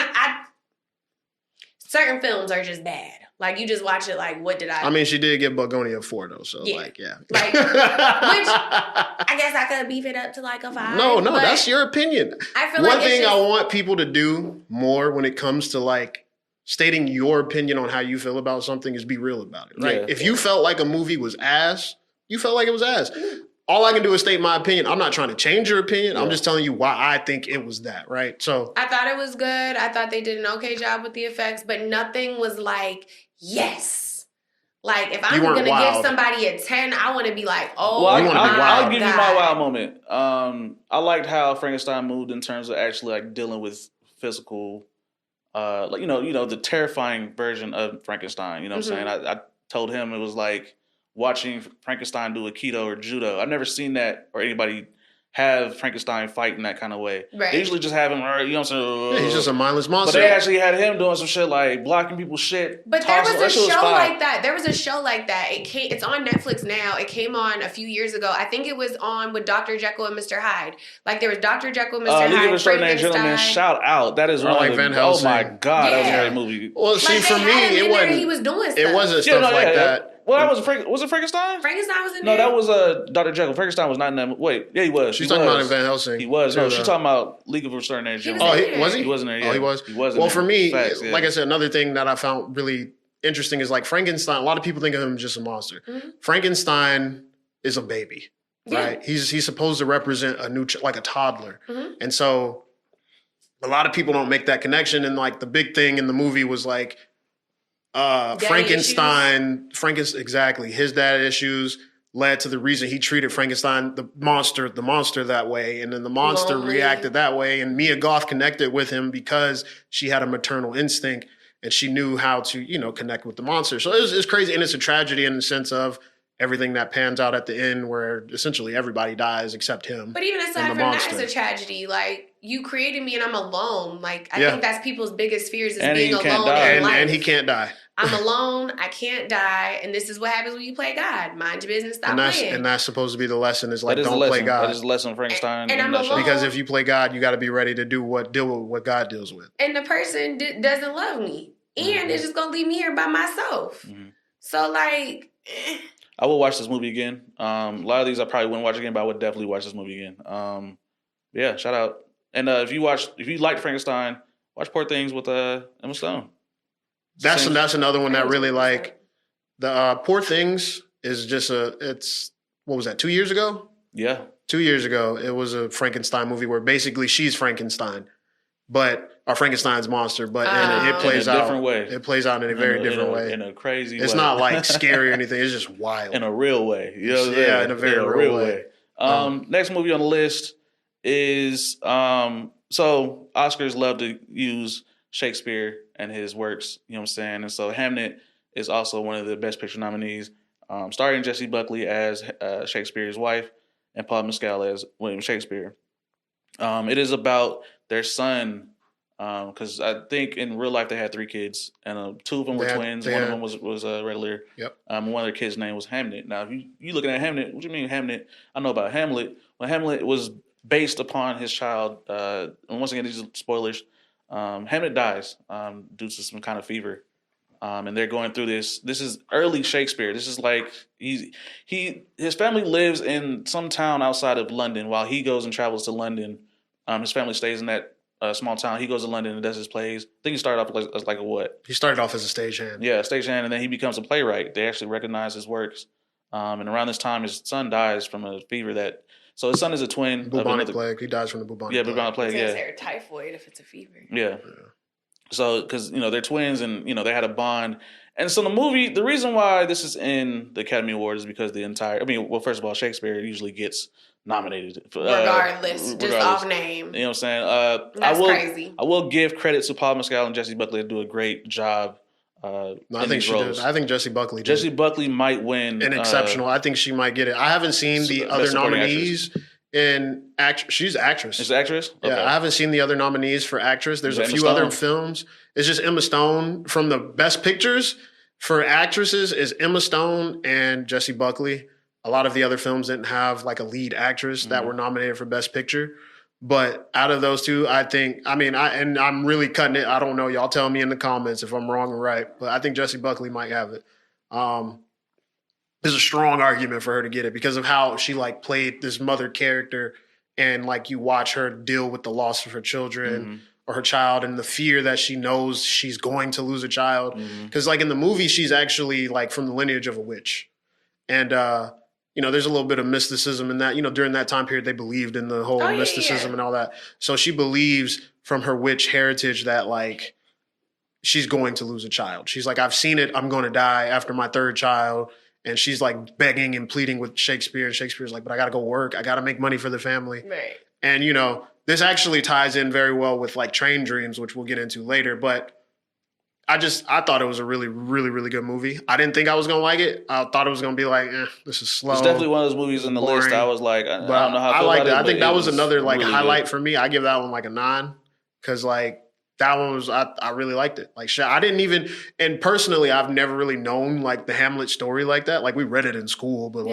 certain films are just bad. Like, you just watch it like, what did I mean, she did get Bugonia 4, though, so, yeah. Like, which, I guess I could beef it up to like a 5. No, that's your opinion. I feel One thing I want people to do more when it comes to, like, stating your opinion on how you feel about something is be real about it, right? Yeah. If you felt like a movie was ass, you felt like it was ass. All I can do is state my opinion. I'm not trying to change your opinion. Yeah. I'm just telling you why I think it was that, right? So I thought it was good. I thought they did an okay job with the effects, but nothing was like, yes. Like, if I'm going to give somebody a 10, I want to be like, oh, well, I'll give you my wild moment. I liked how Frankenstein moved in terms of actually like dealing with physical like you know the terrifying version of Frankenstein. You know what I'm saying? I told him it was like watching Frankenstein do Aikido or judo. I've never seen that or anybody have Frankenstein fight in that kind of way. Right. They usually just have him, you know what I'm saying? Yeah, he's just a mindless monster. But they actually had him doing some shit like blocking people's shit. But there was a show like that. There was a show like that. It's on Netflix now. It came on a few years ago. I think it was on with Dr. Jekyll and Mr. Hyde. Like, there was Dr. Jekyll and Mr. Hyde, League of Extraordinary Gentlemen, shout out. That is one like Van Helsing. Oh my God, that was a great movie. Well, see, for me, it wasn't. He was doing stuff. It wasn't stuff like that. Well, that was it Frankenstein? Frankenstein was in there? No, that was Dr. Jekyll. Frankenstein was not in that. Wait, yeah, he was. She's talking about Van Helsing. He was. No, she's talking about League of Extraordinary Gentlemen. Oh, was he? He wasn't there. Yeah. Oh, he was? He was. Well, for me, like I said, another thing that I found really interesting is like Frankenstein. A lot of people think of him as just a monster. Mm-hmm. Frankenstein is a baby, right? He's supposed to represent a new, like a toddler. Mm-hmm. And so a lot of people don't make that connection. And like the big thing in the movie was like, Frankenstein, exactly. His dad issues led to the reason he treated Frankenstein, the monster that way. And then the monster reacted that way. And Mia Goth connected with him because she had a maternal instinct and she knew how to, connect with the monster. So it's crazy. And it's a tragedy in the sense of everything that pans out at the end where essentially everybody dies except him. But even aside from that, it's a tragedy. Like, you created me and I'm alone. Like, I think that's people's biggest fears is being alone in life. And he can't die. I'm alone. I can't die. And this is what happens when you play God. Mind your business. Stop playing. And that's supposed to be the lesson is like, don't play God. That is the lesson of Frankenstein. And I'm alone. Because if you play God, you got to be ready to deal with what God deals with. And the person doesn't love me. And it's just going to leave me here by myself. Mm-hmm. So like... I will watch this movie again. A lot of these I probably wouldn't watch again, but I would definitely watch this movie again. Yeah, shout out. And if you liked Frankenstein, watch Poor Things with Emma Stone. That's another one that really like the Poor Things is just what was that, 2 years ago? Yeah. 2 years ago, it was a Frankenstein movie where basically she's Frankenstein, or Frankenstein's monster, but it plays out in a different way. It plays out in a very different way. In a crazy way. It's not like scary or anything. It's just wild. In a real way. You know what I'm saying? Yeah, in a very real way. Next movie on the list is so Oscars love to use Shakespeare and his works, you know what I'm saying? And so Hamnet is also one of the Best Picture nominees, starring Jessie Buckley as Shakespeare's wife and Paul Mescal as William Shakespeare. It is about their son, because I think in real life they had 3 kids, and 2 of them were twins. One of them was regular. Yep. One of their kids' name was Hamnet. Now, if you looking at Hamnet, what do you mean Hamnet? I know about Hamlet. Well, Hamlet was based upon his child. And once again, these are spoilers. Hamlet dies due to some kind of fever. And they're going through this. This is early Shakespeare. This is like his family lives in some town outside of London while he goes and travels to London. His family stays in that small town. He goes to London and does his plays. I think he started off as like a what? He started off as a stagehand. Yeah, stagehand, and then he becomes a playwright. They actually recognize his works. And around this time, his son dies from a fever that. So his son is a twin. Bubonic plague. He dies from the bubonic plague. Yeah, bubonic plague. Yeah. Or typhoid if it's a fever. Yeah. So, because, they're twins and, they had a bond. And so the movie, the reason why this is in the Academy Awards is because first of all, Shakespeare usually gets nominated. Regardless, just off name. You know what I'm saying? That's crazy. I will give credit to Paul Mescal and Jessie Buckley to do a great job. I think she did. I think Jessie Buckley did. Jessie Buckley might win. An exceptional. I think she might get it. I haven't seen the other nominees. She's actress. She's actress? Okay. Yeah, I haven't seen the other nominees for actress. There's a few other films. It's just Emma Stone from the Best Pictures. For actresses is Emma Stone and Jessie Buckley. A lot of the other films didn't have like a lead actress that were nominated for Best Picture. But out of those two, I'm really cutting it. I don't know. Y'all tell me in the comments if I'm wrong or right. But I think Jessie Buckley might have it. There's a strong argument for her to get it because of how she like played this mother character, and like you watch her deal with the loss of her children or her child and the fear that she knows she's going to lose a child. Because like in the movie, she's actually like from the lineage of a witch, and there's a little bit of mysticism in that. During that time period, they believed in the whole mysticism and all that. So she believes from her witch heritage that like she's going to lose a child. She's like, I've seen it. I'm going to die after my 3rd child. And she's like begging and pleading with Shakespeare. And Shakespeare's like, but I got to go work. I got to make money for the family. Right. And, this actually ties in very well with like Train Dreams, which we'll get into later. But I thought it was a really, really, really good movie. I didn't think I was going to like it. I thought it was going to be like, this is slow. It's definitely one of those movies in the list. I was like, I don't know how I feel liked about it. I think that was another like really highlight good for me. I give that one like a 9 because like that one was, I really liked it. Like I didn't even, and personally, I've never really known like the Hamlet story like that. Like we read it in school, but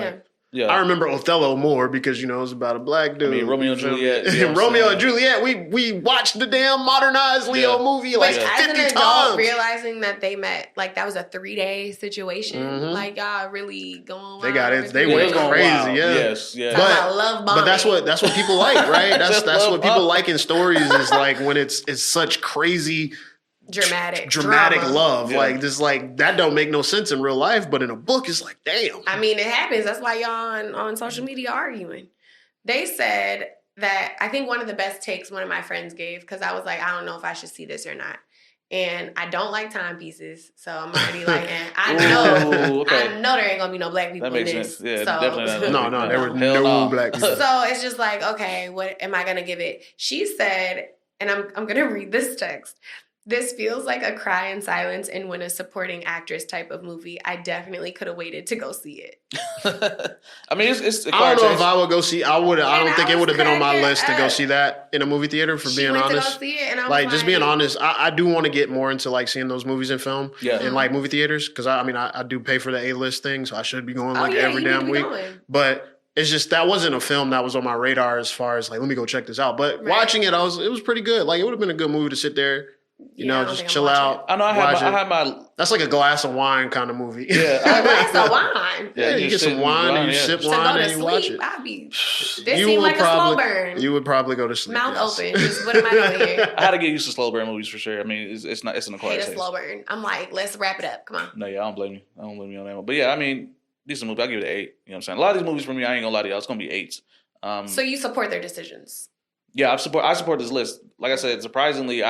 I remember Othello more because, it was about a black dude. I mean, Romeo and Juliet. Romeo and Juliet. We watched the damn modernized Leo movie like 50 as an adult, times. Realizing that they met, like that was a 3-day situation. Like y'all really going wild. They got it. They went crazy. Wild. Yeah. Yes. Yeah. But that's what people like, right? That's what people like in stories is like when it's such crazy dramatic love. Like this, like that don't make no sense in real life, but in a book, it's like, damn. I mean, it happens. That's why y'all on social media arguing. They said that I think one of the best takes one of my friends gave, because I was like, I don't know if I should see this or not. And I don't like timepieces, so I'm already like, I know there ain't gonna be no black people in this. That makes sense. Yeah, definitely not. No, there were no black people. So it's just like, okay, what am I gonna give it? She said, and I'm gonna read this text. This feels like a cry in silence and when a supporting actress type of movie. I definitely could have waited to go see it. I mean, it's I don't know if I would go see. I don't think it would have been on my list to go see that in a movie theater. For being honest, to go see it and I was like just being honest, I do want to get more into like seeing those movies in film in like movie theaters because I do pay for the A-list thing, so I should be going every damn week. But it's just that wasn't a film that was on my radar as far as like let me go check this out. But watching it, it was pretty good. Like it would have been a good movie to sit there. Just chill out. I know. I had my. That's like a glass of wine kind of movie. Yeah, a glass of wine. Yeah, you get some wine and you sip wine and you watch it. This seemed like a slow burn. You would probably go to sleep. Mouth open. Just, what am I doing here? I had to get used to slow burn movies for sure. I mean, it's an acquired taste. Slow burn. I'm like, let's wrap it up. Come on. No, I don't blame you. I don't blame you on that one. But yeah, I mean, decent movie. I'll give it an 8. You know what I'm saying? A lot of these movies for me, I ain't gonna lie to y'all, it's gonna be 8s. So you support their decisions? Yeah, I support this list. Like I said, surprisingly,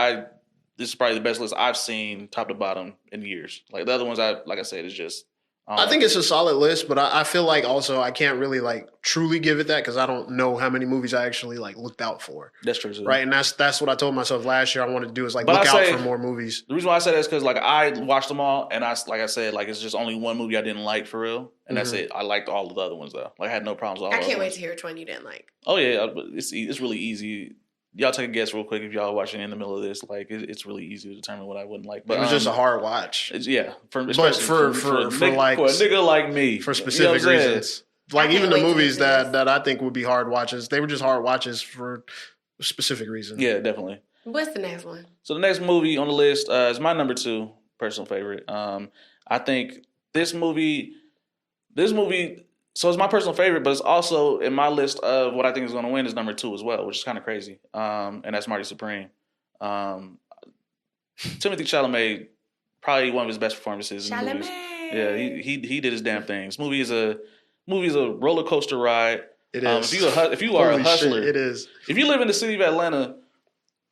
this is probably the best list I've seen top to bottom in years. Like the other ones, like I said, is just I think it's a solid list, but I feel like also I can't really like truly give it that because I don't know how many movies I actually like looked out for. That's true too. Right, and that's what I told myself last year I wanted to do is like look out for more movies. The reason why I say that is because like I watched them all, and like I said, like it's just only one movie I didn't like for real, and that's it. I liked all of the other ones though. Like I had no problems with all. I can't wait to hear which one you didn't like. Oh yeah, it's really easy. Y'all take a guess real quick if y'all watching in the middle of this. Like it's really easy to determine what I wouldn't like. But it was just a hard watch. For a nigga like me, for specific reasons. Like even the movies that I think would be hard watches, they were just hard watches for specific reasons. Yeah, definitely. What's the next one? So the next movie on the list is my number 2 personal favorite. I think this movie. So it's my personal favorite, but it's also in my list of what I think is going to win is number 2 as well, which is kind of crazy. And that's Marty Supreme. Timothée Chalamet, probably one of his best performances in movies. Yeah, he did his damn thing. This movie is a roller coaster ride. It is. If you are a hustler, it is. If you live in the city of Atlanta,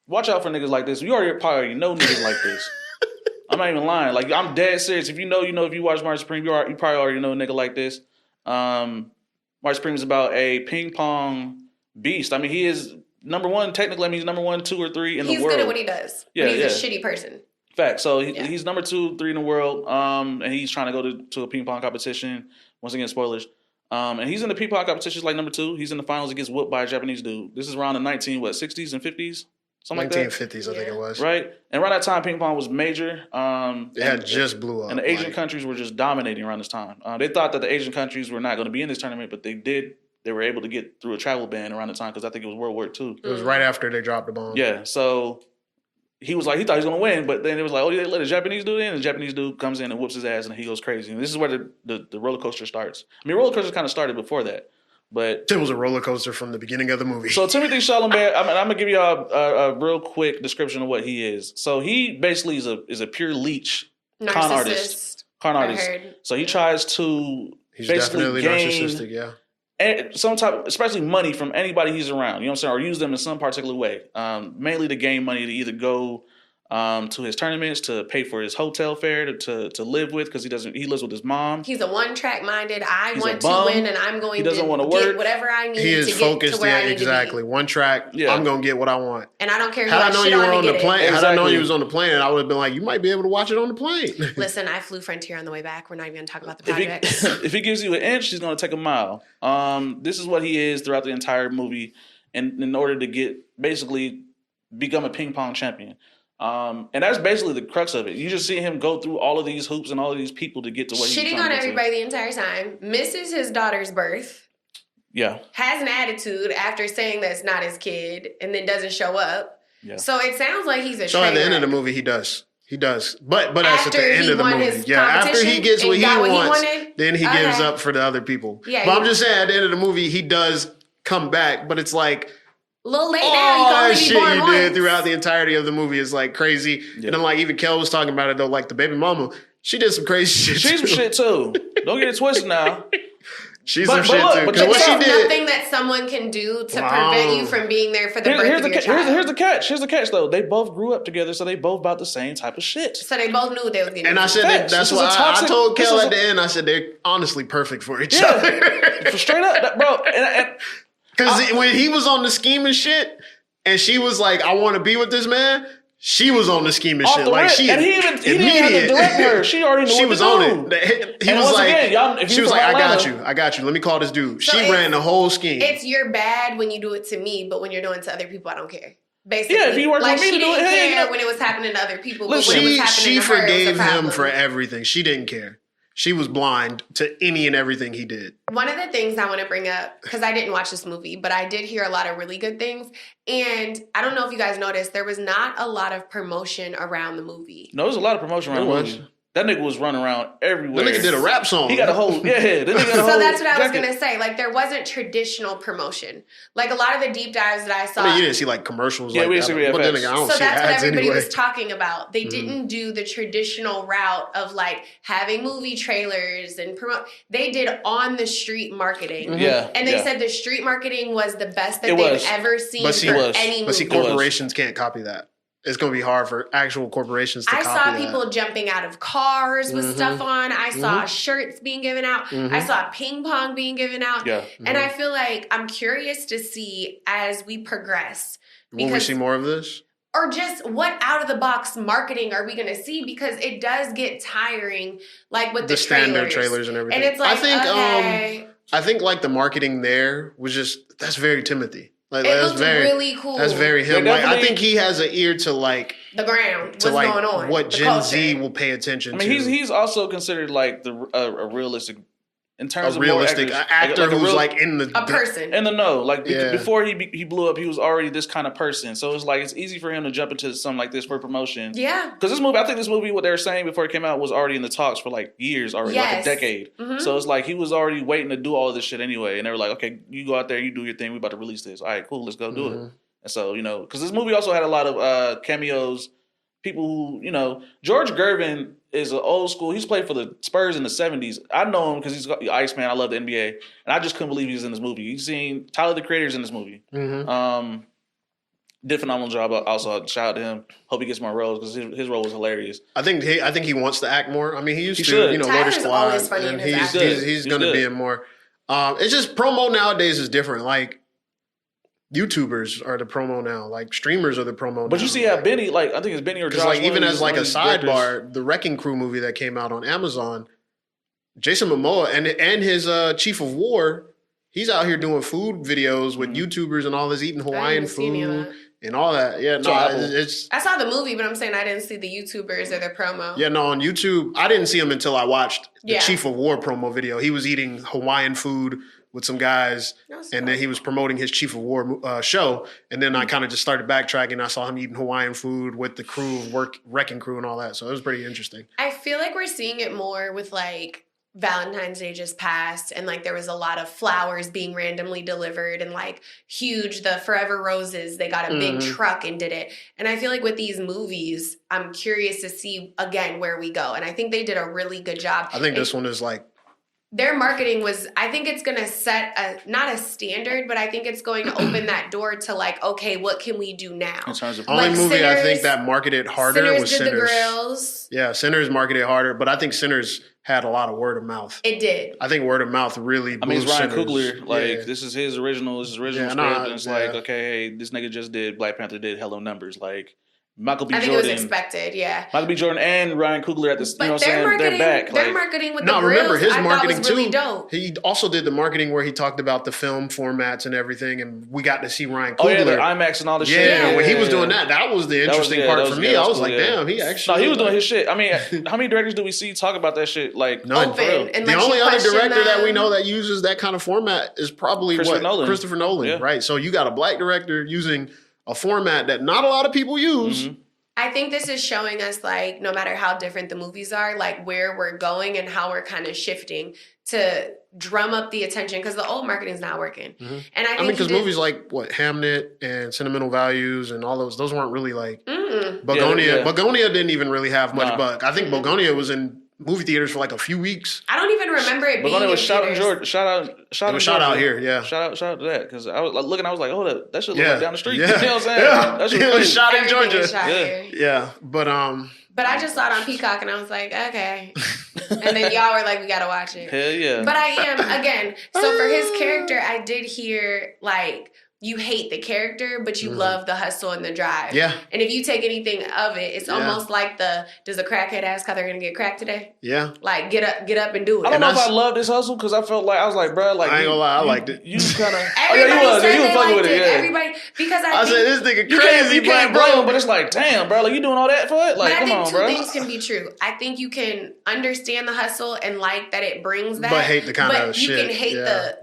watch out for niggas like this. You probably know niggas like this. I'm not even lying. Like I'm dead serious. If you know, if you watch Marty Supreme, you probably already know a nigga like this. Marty Supreme is about a ping pong beast. I mean, he is number 1. Technically, I mean, he's number 1, 2, or 3 in the world. He's good at what he does. Yeah, but he's a shitty person. Fact. So he's number 2, 3 in the world. And he's trying to go to a ping pong competition. Once again, spoilers. And he's in the ping pong competitions like number 2. He's in the finals. He gets whooped by a Japanese dude. This is around the 60s and 50s. Something like that. 1950s, I think it was. Right? And around that time, ping pong was major. It had just blew up. And the Asian countries were just dominating around this time. They thought that the Asian countries were not going to be in this tournament, but they did. They were able to get through a travel ban around the time because I think it was World War II. It was right after they dropped the bomb. Yeah, so he was like, he thought he was going to win, but then it was like, oh, they let a Japanese dude in, and the Japanese dude comes in and whoops his ass, and he goes crazy. And this is where the roller coaster starts. I mean, roller coaster kind of started before that. But it was a roller coaster from the beginning of the movie. So Timothée Chalamet, I'm gonna give you a real quick description of what he is. So he basically is a pure leech con artist. So he tries to he's definitely narcissistic, yeah. And some type, especially money from anybody he's around. You know what I'm saying, or use them in some particular way. Mainly to gain money to either go to his tournaments, to pay for his hotel fare, to live with, because he lives with his mom. He's a one-track minded. I want to win, and I'm going to get whatever I need. He is to focused. Get to where I need exactly. To be. One track. Yeah. I'm going to get what I want, and I don't care. Had I known you were on the plane, had I known you was on the plane, I would have been like, you might be able to watch it on the plane. Listen, I flew Frontier on the way back. We're not even going to talk about the project. If he gives you an inch, he's going to take a mile. This is what he is throughout the entire movie, and in order to basically become a ping pong champion. And that's basically the crux of it. You just see him go through all of these hoops and all of these people to get to what he's shitting on everybody the entire time. Misses his daughter's birth. Yeah. Has an attitude after saying that's not his kid, and then doesn't show up. Yeah. So it sounds like he's a. So at the end of the movie, he does. But that's at the end of the movie. Yeah, after he gets what he wants, then he gives up for the other people. Yeah, but I'm just saying, at the end of the movie, he does come back, but it's like. A little late now. All that shit you did throughout the entirety of the movie is like crazy. Yeah. And then like even Kell was talking about it though, like the baby mama, she did some crazy shit. She's some shit too. Don't get it twisted now. She's some shit too. Because what she did, nothing that someone can do to prevent you from being there for the birth of your child. Here's the catch. Here's the catch though. They both grew up together, so they both about the same type of shit. So they both knew what they was getting. And I said that's why I told Kell at the end. I said they're honestly perfect for each other. Straight up, bro. Because when he was on the scheme and shit. And she was like, I want to be with this man. She was on the scheme and shit. Like she and he didn't have to direct her. She already knew she what was to on do. It. He was like, she was like, I got you. Let me call this dude. So she ran the whole scheme. It's you're bad when you do it to me, but when you're doing it to other people, I don't care. Basically, yeah, if you work with me to do it, she didn't care when it was happening to other people. But when it was happening she to her, forgave him for everything. She didn't care. She was blind to any and everything he did. One of the things I want to bring up, because I didn't watch this movie, but I did hear a lot of really good things. And I don't know if you guys noticed, there was not a lot of promotion around the movie. No, there was a lot of promotion around the movie. That nigga was running around everywhere. That nigga did a rap song. He got a whole, So that's what I was going to say. Like, there wasn't traditional promotion. Like, a lot of the deep dives that I saw. I mean, you didn't see, like, commercials like that. But then again, I don't see that's what everybody anyway. was talking about. They didn't do the traditional route of, like, having movie trailers and promote. They did on-the-street marketing. Mm-hmm. Yeah. And they said the street marketing was the best that they've ever seen for any movie. But see, corporations can't copy that. it's going to be hard for actual corporations to copy that. I saw people jumping out of cars with stuff on. I saw shirts being given out. I saw ping pong being given out. Yeah. And I feel like I'm curious to see as we progress. Will we see more of this? Or just what out of the box marketing are we going to see? Because it does get tiring, like with the standard trailers and everything. And it's like, I think like the marketing there was just, that's very Timothy. Like, it looked really cool. That's very him. Like, I think he has an ear to like the ground. What's like going on? What Gen Z will pay attention to. I mean, he's also considered like a realistic. In terms of realistic actor who's like in the a person in the know. Like before he blew up, he was already this kind of person. So it's like it's easy for him to jump into something like this for promotion. Yeah, because this movie, I think this movie, what they were saying before it came out, was already in the talks for like years already, like a decade. So it's like he was already waiting to do all of this shit anyway, and they were like, okay, you go out there, you do your thing. We about to release this. All right, cool, let's go do it. And so because this movie also had a lot of cameos. People who, George Gervin is an old school. He's played for the Spurs in the 70s. I know him because he's got the Iceman. I love the NBA. And I just couldn't believe he was in this movie. You've seen Tyler, the Creator's in this movie. Did a phenomenal job. Also, shout out to him. Hope he gets more roles because his role was hilarious. I think he wants to act more. I mean, he used to, Tyler's Loader Squad. Always funny and he's going to be in more. It's just promo nowadays is different. Like, YouTubers are the promo now. Like streamers are the promo now. But you see how Benny, like I think it's Benny or Josh. Like even as like a sidebar, the Wrecking Crew movie that came out on Amazon, Jason Momoa and his Chief of War, he's out here doing food videos with YouTubers and all this eating Hawaiian food and all that. Yeah, no, it's. I saw the movie, but I'm saying I didn't see the YouTubers or the promo. Yeah, no, on YouTube, I didn't see him until I watched the Chief of War promo video. He was eating Hawaiian food with some guys, and then he was promoting his Chief of War show. And then I kind of just started backtracking. I saw him eating Hawaiian food with the crew, Wrecking Crew and all that. So it was pretty interesting. I feel like we're seeing it more with like Valentine's Day just passed and like there was a lot of flowers being randomly delivered and like huge, the Forever Roses, they got a big truck and did it. And I feel like with these movies, I'm curious to see again where we go. And I think they did a really good job. I think this one is like, their marketing was, I think it's going to set not a standard, but I think it's going to open that door to like, okay, what can we do now? In terms of only movie I think that marketed harder was Sinners. Did the Grills. Yeah, Sinners marketed harder, but I think Sinners had a lot of word of mouth. It did. I think word of mouth really. I mean, it's Ryan Coogler. Like this is his original script, and it's like, okay, hey, this nigga just did Black Panther, did Hello Numbers, like. Michael B. Jordan. I think it was expected, yeah. Michael B. Jordan and Ryan Coogler at this, you know what I'm saying? They're back. Their marketing with the Grills, remember his marketing was really dope. He also did the marketing where he talked about the film formats and everything, and we got to see Ryan Coogler. Oh, yeah, the IMAX and all the shit. Yeah, when he was doing that was the interesting part for me. I was like, damn, he actually... No, he was doing his shit. I mean, how many directors do we see talk about that shit? Like, none. The only other director that we know that uses that kind of format is probably Christopher Nolan, right? So you got a black director using a format that not a lot of people use. I think this is showing us, like, no matter how different the movies are, like, where we're going and how we're kind of shifting to drum up the attention because the old marketing's not working. And I think because movies like, Hamnet and Sentimental Values and all those weren't really, like, Begonia. Begonia didn't even really have much buzz. I think Begonia was in movie theaters for, like, a few weeks. I don't even remember it being in theaters. Shout out here, yeah. Shout out to that because I was looking, I was like, oh, that should look like down the street. Yeah. You know what I'm saying? Yeah. That shit was shot in Georgia. Yeah, but I just saw it on Peacock and I was like, okay. And then y'all were like, we gotta watch it. Hell yeah. But I am again. So for his character, I did hear like. You hate the character, but you love the hustle and the drive. Yeah. And if you take anything of it, it's almost like does a crackhead ask how they're going to get cracked today? Yeah. Like, get up and do it. I don't know if I love this hustle because I felt like, I was like, bro, like. I ain't gonna lie, I liked it. You kind of. You was fucking with it, yeah. Everybody, because I said, this nigga crazy, you can't bro, but it's like, damn, bro, like, you doing all that for it? Like, come on, bro. I think two things can be true. I think you can understand the hustle and like that it brings that. But hate the kind of shit. But you can hate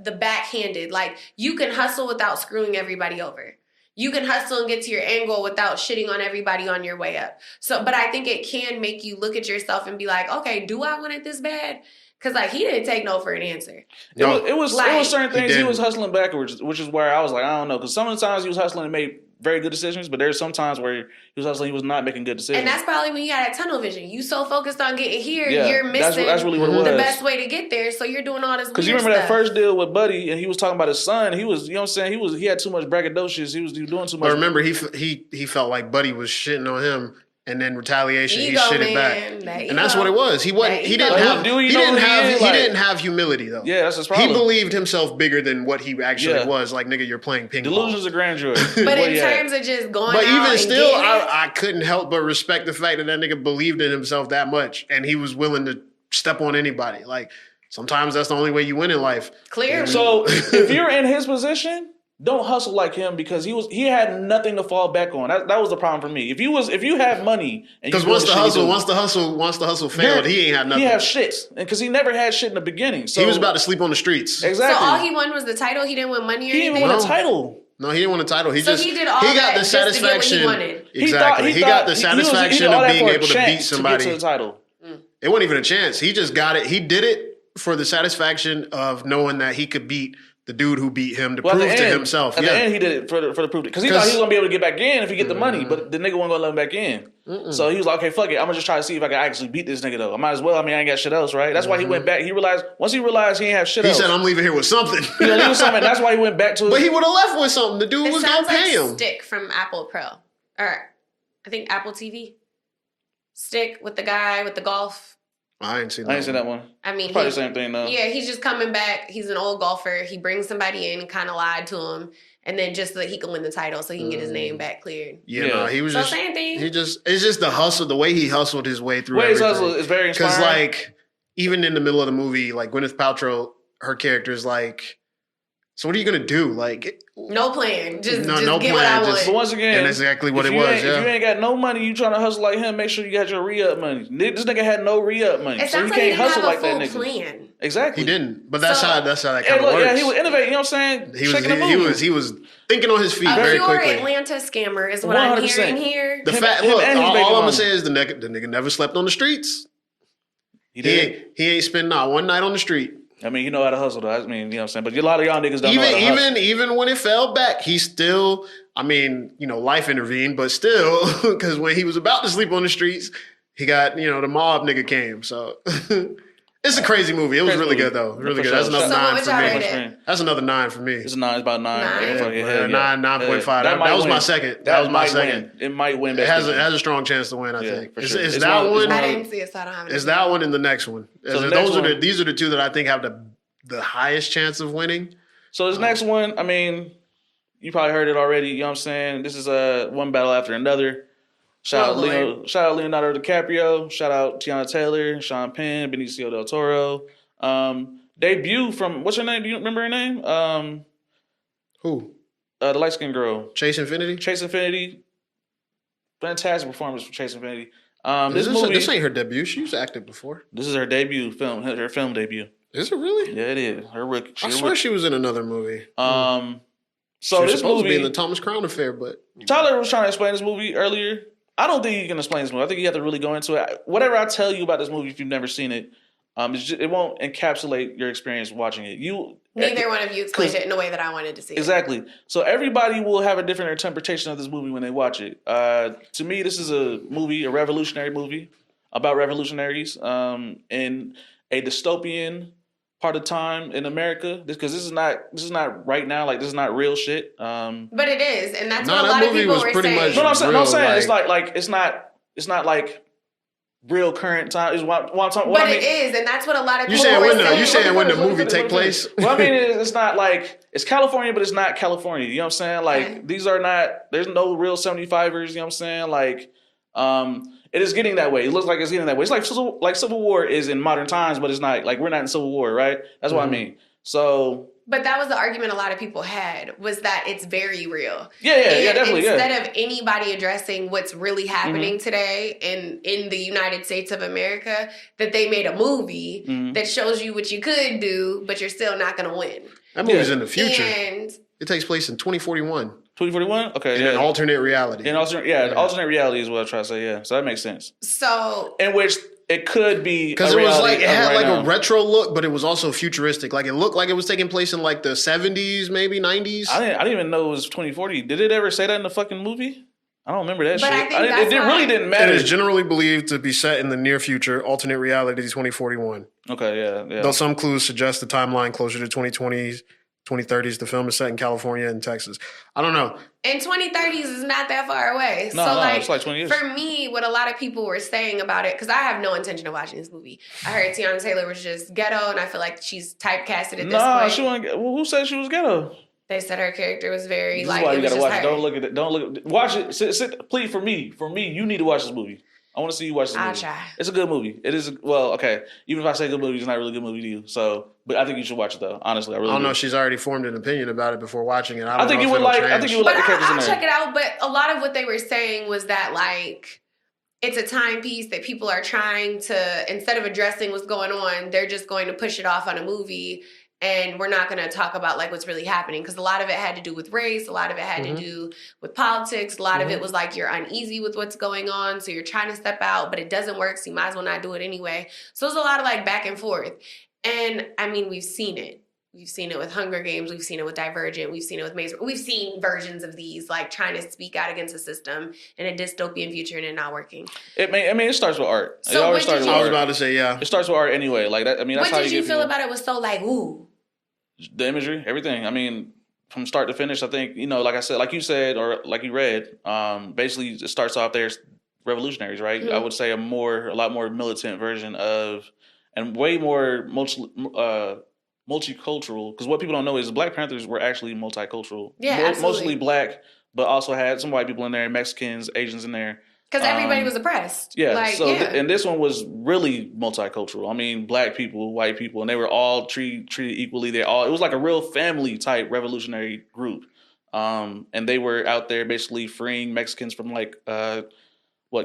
the backhanded. Like, you can hustle without screwing everybody over. You can hustle and get to your end goal without shitting on everybody on your way up. So, but I think it can make you look at yourself and be like, okay, do I want it this bad? Because, like, he didn't take no for an answer. It was certain things he was hustling backwards, which is where I was like, I don't know. Because some of the times he was hustling and made very good decisions, but there's some times where he was hustling, he was not making good decisions. And that's probably when you got that tunnel vision. You so focused on getting here, you're missing that's really what it was. the best way to get there. So you're doing all this weird stuff. Because you remember that first deal with Buddy, and he was talking about his son. He was, you know what I'm saying? He had too much braggadocious. He was doing too much. But remember, he felt like Buddy was shitting on him. And then retaliation, he shitted back, and that's what it was. He didn't have humility though. Yeah, that's his problem. He believed himself bigger than what he actually was. Like, nigga, you're playing ping pong. Delusions of grandeur. But in terms of just going, but out even still, and I couldn't help but respect the fact that nigga believed in himself that much, and he was willing to step on anybody. Like, sometimes that's the only way you win in life. Clearly. So if you're in his position, don't hustle like him because he had nothing to fall back on. That was the problem for me. If you had money, because once the hustle failed, he ain't had nothing. He had shit, because he never had shit in the beginning. So he was about to sleep on the streets. Exactly. So all he won was the title. He didn't win money or anything. He didn't win a title. No, he didn't win a title. He did all that the satisfaction. To get what he wanted. Exactly. He got the satisfaction of being able to beat somebody. To get to the title. It wasn't even a chance. He just got it. He did it for the satisfaction of knowing that he could beat the dude who beat him to prove to himself. At the end, he did it for the proof. Because he thought he was going to be able to get back in if he get the money, but the nigga wasn't going to let him back in. So he was like, okay, fuck it. I'm going to just try to see if I can actually beat this nigga, though. I might as well. I mean, I ain't got shit else, right? That's why he went back. Once he realized he ain't have shit else. He said, I'm leaving here with something. He was leaving something. That's why he went back to it. But he would have left with something. The dude was going to pay him. Stick from Apple Pro. Or, I think Apple TV. Stick with the guy with the golf. I ain't seen that one. I mean, probably the same thing though. Yeah, he's just coming back. He's an old golfer. He brings somebody in, kind of lied to him, and then just so that he can win the title, so he can get his name back cleared. Yeah, no, he was so just same thing. It's just the hustle, the way he hustled his way through. His hustle is very inspiring. Because like even in the middle of the movie, like Gwyneth Paltrow, her character is like, so what are you gonna do? Like, no plan. Just get plan. What I want. But once again, and that's exactly what it was. If you ain't got no money, you trying to hustle like him. Make sure you got your re-up money. This nigga had no re-up money, so you can't hustle like that nigga. Plan. Exactly, he didn't. But that's how that kind of works. Yeah, he was innovating. You know what I'm saying? He was thinking on his feet very quickly. A pure Atlanta scammer is what 100%. I'm hearing here. The fact, look, all I'm gonna say is the nigga never slept on the streets. He ain't spent not one night on the street. I mean, you know how to hustle, though. I mean, you know what I'm saying? But a lot of y'all niggas don't know how to hustle. Even when it fell back, he still, I mean, life intervened, but still, because when he was about to sleep on the streets, he got, the mob nigga came. So it's a crazy movie. It was really good, though. Really good. That's another 9 for me. That's another 9 for me. It's a 9. It's about 9. 9.5. That was my second. That was my second. It might win. It has a strong chance to win, I think. Is that one? I didn't see it, so I don't have it. Is that one and the next one? These are the two that I think have the highest chance of winning. So this next one, I mean, you probably heard it already. You know what I'm saying? This is one battle after another. Shout out Leonardo DiCaprio. Shout out Tiana Taylor, Sean Penn, Benicio del Toro. Debut from, what's her name? Do you remember her name? Who? The light skinned girl. Chase Infinity. Fantastic performance from Chase Infinity. This ain't her debut. She's acted before. This is her debut film. Her film debut. Is it really? Yeah, it is. Her rookie. I swear she was in another movie. So she was this supposed movie to be in the Thomas Crown Affair, but Tyler was trying to explain this movie earlier. I don't think you can explain this movie. I think you have to really go into it. Whatever I tell you about this movie, if you've never seen it, it won't encapsulate your experience watching it. Neither one of you explained it in a way that I wanted to see. Exactly. So everybody will have a different interpretation of this movie when they watch it. To me, this is a revolutionary movie about revolutionaries in a dystopian part of time in America, because this is not right now. Like, this is not real shit. But it is, and that's what a lot of people were saying. No, I'm saying it's like it's not like real current time is what I'm talking. But it is, and that's what a lot of people were saying. You saying when the movie take place? Well, I mean, it's not like it's California, but it's not California. You know what I'm saying? Like, these are not. There's no real 75ers. You know what I'm saying? Like, it is getting that way. It looks like it's getting that way. It's like Civil War is in modern times, but it's not. Like, we're not in Civil War, right? That's what I mean. So. But that was the argument a lot of people had, was that it's very real. Yeah, definitely. Instead of anybody addressing what's really happening today in the United States of America, that they made a movie that shows you what you could do, but you're still not going to win. That movie's in the future. And it takes place in 2041. 2041? Okay, in an alternate reality. Alternate reality is what I try to say, yeah. So that makes sense. So... In which it could be because it was like it had like a retro look, but it was also futuristic. Like it looked like it was taking place in like the 70s, maybe 90s. I didn't even know it was 2040. Did it ever say that in the fucking movie? I don't remember that but shit. It really didn't matter. It is generally believed to be set in the near future, alternate reality 2041. Okay, yeah. Though some clues suggest the timeline closer to 2020s, 2030s. The film is set in California and Texas. I don't know. And 2030s is not that far away. No, it's like 20 years. For me, what a lot of people were saying about it, because I have no intention of watching this movie. I heard Tiana Taylor was just ghetto, and I feel like she's typecasted at this point. No, she wasn't. Well, who said she was ghetto? They said her character was very this like. Is why you gotta watch her. it. Don't look at it. Don't look. Watch it. Sit. Please, for me, you need to watch this movie. I want to see you watch this movie. I'll try. It's a good movie. It is. Well, okay. Even if I say good movie, it's not really a good movie to you. So, but I think you should watch it though. Honestly, I don't know. She's already formed an opinion about it before watching it. I think you would like. I think you would like the characters in there. I'll check it out. But a lot of what they were saying was that like. It's a timepiece that people are trying to, instead of addressing what's going on, they're just going to push it off on a movie. And we're not going to talk about like what's really happening, because a lot of it had to do with race. A lot of it had to do with politics. A lot of it was like you're uneasy with what's going on. So you're trying to step out, but it doesn't work. So you might as well not do it anyway. So there's a lot of like back and forth. And I mean, we've seen it. We've seen it with Hunger Games. We've seen it with Divergent. We've seen it with Maze. We've seen versions of these, like trying to speak out against the system in a dystopian future and it not working. It starts with art. So it always starts with art. I was about to say, yeah. It starts with art anyway. Like that. I mean, that's what how did you feel people. about it? Was so like, ooh. The imagery, everything. I mean, from start to finish, I think, like I said, like you said, or like you read, basically it starts off there, revolutionaries, right? Mm-hmm. I would say a lot more militant version of, and way more multicultural, because what people don't know is Black Panthers were actually multicultural. Yeah, mostly Black, but also had some white people in there, Mexicans, Asians in there. Because everybody was oppressed. Yeah, and this one was really multicultural. I mean, Black people, white people, and they were all treated equally. It was like a real family type revolutionary group. And they were out there basically freeing Mexicans from like,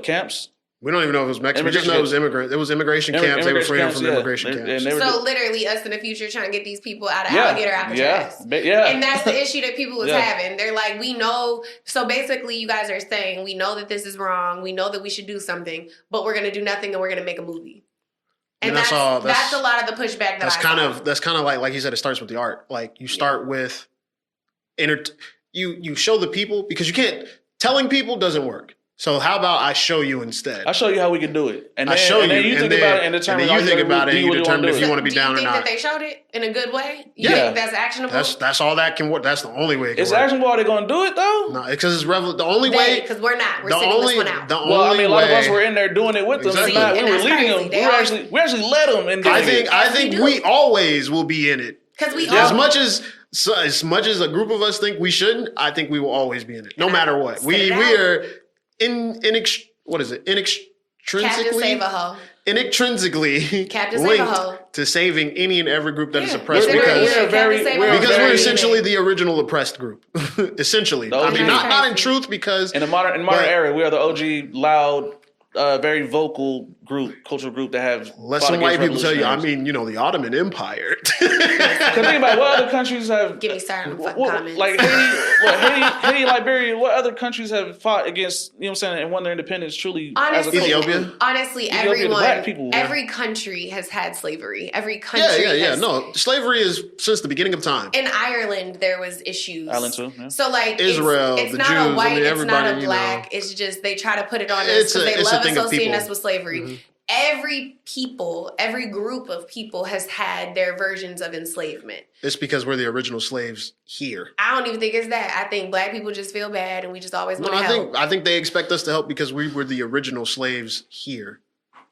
camps? We don't even know if it was Mexican. We just know it was immigrant. It was immigration camps. They were freeing from immigration camps. So literally us in the future trying to get these people out of alligator Alcatraz. Yeah. And that's the issue that people was having. They're like, we know. So basically you guys are saying, we know that this is wrong. We know that we should do something, but we're going to do nothing and we're going to make a movie. And that's a lot of the pushback that that's kind of like you said, it starts with the art. Like you start with, you show the people, because you can't, telling people doesn't work. So how about I show you instead? I show you how we can do it, and then, you think about it and determine. And then you think about it and you determine if you want to be down or not. Do you think that they showed it in a good way? You think that's actionable? That's all that can work. That's the only way it can work. It's actionable. Are they going to do it though? No, because it's the only way. Because we're not. We're sitting this one out. A lot of us were in there doing it with them. Exactly. We were leading them. We actually led them. And I think we always will be in it. Because we as much as a group of us think we shouldn't, I think we will always be in it, no matter what. We are intrinsically linked to saving any and every group that is oppressed, because we're essentially the original oppressed group. Essentially, I mean, not in truth, because in the modern era, we are the OG loud, very vocal cultural group that have. Let some white people tell you. I mean, the Ottoman Empire. Because think about what other countries have. Get me started on the fucking comments. Like Haiti, Liberia. What other countries have fought against? You know what I'm saying? And won their independence truly. Honestly, Ethiopia. Honestly, every country has had slavery. Every country. Yeah. No, slavery is since the beginning of time. In Ireland, there was issues. Ireland too. Yeah. So like Israel, it's the not Jews, a white, it's not a everybody, black. It's just they try to put it on us because they love associating us with slavery. Mm-hmm. Every group of people has had their versions of enslavement. It's because we're the original slaves here. I don't even think it's that. I think Black people just feel bad and we just always want to help. I think they expect us to help because we were the original slaves here.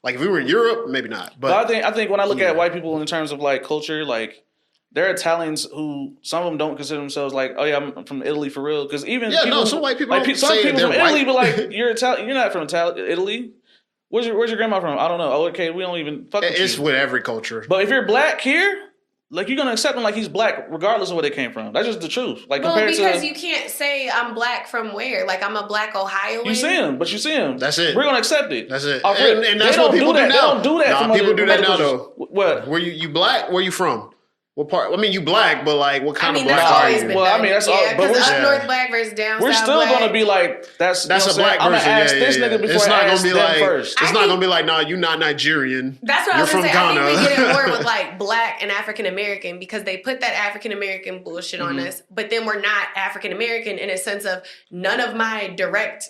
Like if we were in Europe, maybe not. But I think when I look at white people in terms of like culture, like there are Italians who some of them don't consider themselves like, oh yeah, I'm from Italy for real. Because even some white people like some people from Italy, but like you're Italian, you're not from Italy. Where's your grandma from? I don't know. Oh, okay, we don't even fuck with It's with every culture. But if you're Black here, like you're gonna accept them like he's Black regardless of where they came from. That's just the truth. Like because you can't say I'm Black from where. Like I'm a Black Ohioan. You see him. That's it. We're gonna accept it. That's it. And that's what people do now. They don't do that. People do that now though. What? Where you Black? Where you from? What part? I mean, you black, but like, what kind of black that's are always you? been Well, done. I mean, that's all. Yeah, But because up north black versus down we're south still black. gonna be like, that's a black I'm person. gonna ask this nigga before it's I not ask gonna be them like, first. It's not gonna be like, nah, you not Nigerian. That's what I was You're gonna say. from Ghana. I think we get it more with like black and African American because they put that African American bullshit on us, but then we're not African American in a sense of none of my direct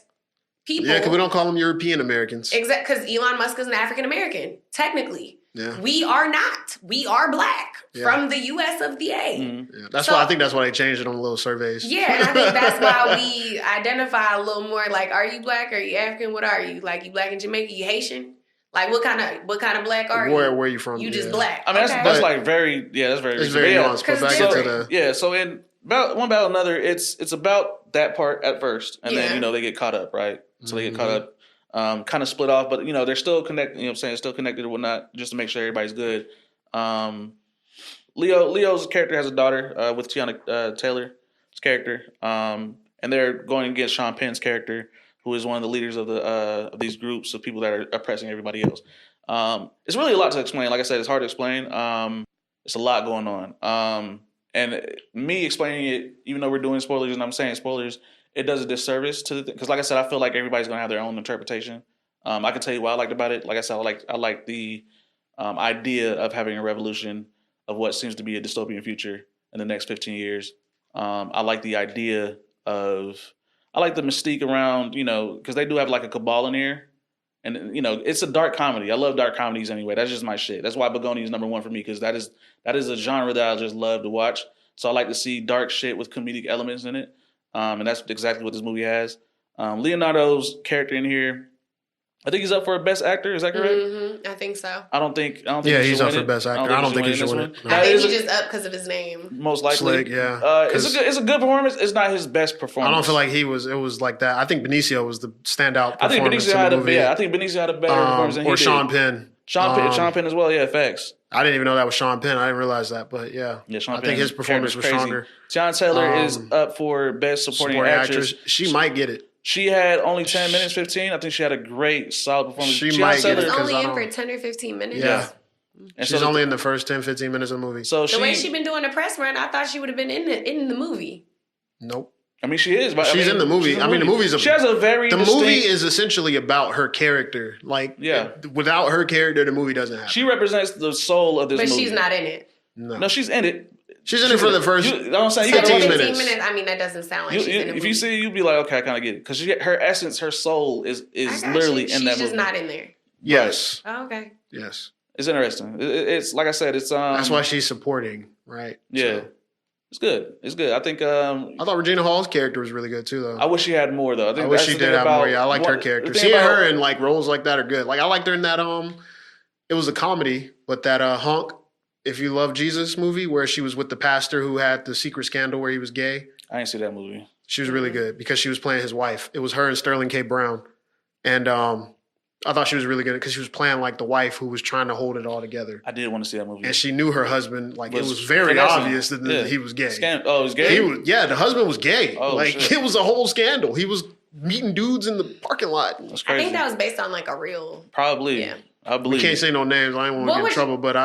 people. Yeah, because we don't call them European Americans. Exactly, because Elon Musk is an African American, technically. Yeah. We are not. We are black from the U.S. of the A. Yeah, that's why I think that's why they changed it on the little surveys. Yeah, and I think that's why we identify a little more like, are you black? Are you African? What are you? Like, you black in Jamaica? You Haitian? Like, what kind of black are you? Where are you from? You just black. I mean, that's like very, that's very. It's very nuanced. But back into the so in one about another, it's about that part at first, and then they get caught up, right? So they get caught up. Kind of split off, but they're still connected. You know what I'm saying? Still connected or whatnot, just to make sure everybody's good. Leo's character has a daughter with Tiana Taylor's character, and they're going against Sean Penn's character, who is one of the leaders of these groups of people that are oppressing everybody else. It's really a lot to explain. Like I said, it's hard to explain. It's a lot going on, and me explaining it, even though we're doing spoilers and I'm saying spoilers, it does a disservice to the thing. Because like I said, I feel like everybody's going to have their own interpretation. I can tell you what I liked about it. Like I said, I like the idea of having a revolution of what seems to be a dystopian future in the next 15 years. I like the idea I like the mystique around, because they do have like a cabal in here. And, it's a dark comedy. I love dark comedies anyway. That's just my shit. That's why Begonia is number one for me, because that is a genre that I just love to watch. So I like to see dark shit with comedic elements in it. And that's exactly what this movie has. Leonardo's character in here, I think he's up for a Best Actor. Is that correct? Mm-hmm. I think so. I don't think. Yeah, he's up for Best Actor. I don't think he should win it. I think he's just up because of his name. Most likely. Slick, yeah. It's a good performance. It's not his best performance. I don't feel like it was like that. I think Benicio was the standout performance. I think Benicio had a better performance than he did. Or Sean Penn. Sean Penn as well. Yeah, facts. I didn't even know that was Sean Penn. I didn't realize that, but yeah. Sean I think his performance was stronger. Tiana Taylor is up for Best Supporting Actress. She might get it. She had only 10 minutes, 15. I think she had a great, solid performance. She might get it. She's only in for 10 or 15 minutes. Yeah. And she's only in the first 10, 15 minutes of the movie. So the way she's been doing the press run, I thought she would have been in the movie. Nope. I mean, she is. But she's in the movie. The movie's she has a very movie is essentially about her character. Like, without her character, the movie doesn't happen. She represents the soul of this movie. But she's not in it. No, she's in it. She's in it for the first 15 minutes. I mean, that doesn't sound like she's in the movie. If you see it, you'd be like, okay, I kind of get it. Because her essence, her soul is literally in that movie. She's just not in there. Yes. Oh, okay. Yes. It's interesting. It's like I said, it's that's why she's supporting, right? Yeah. So. It's good. It's good. I think. I thought Regina Hall's character was really good too, though. I wish she had more, though. I wish she did have more. Yeah, I liked her character. Seeing her in like roles like that are good. Like I liked her in that. It was a comedy, but that Honk, If You Love Jesus movie where she was with the pastor who had the secret scandal where he was gay. I didn't see that movie. She was really good because she was playing his wife. It was her and Sterling K. Brown, and I thought she was really good because she was playing like the wife who was trying to hold it all together. I did want to see that movie. And she knew her husband. Like it was very obvious that he was gay. He was gay? The husband was gay. Oh, shit. It was a whole scandal. He was meeting dudes in the parking lot. That's crazy. I think that was based on like a real. Probably. Yeah. I believe. We can't say no names. I ain't want to get in trouble, but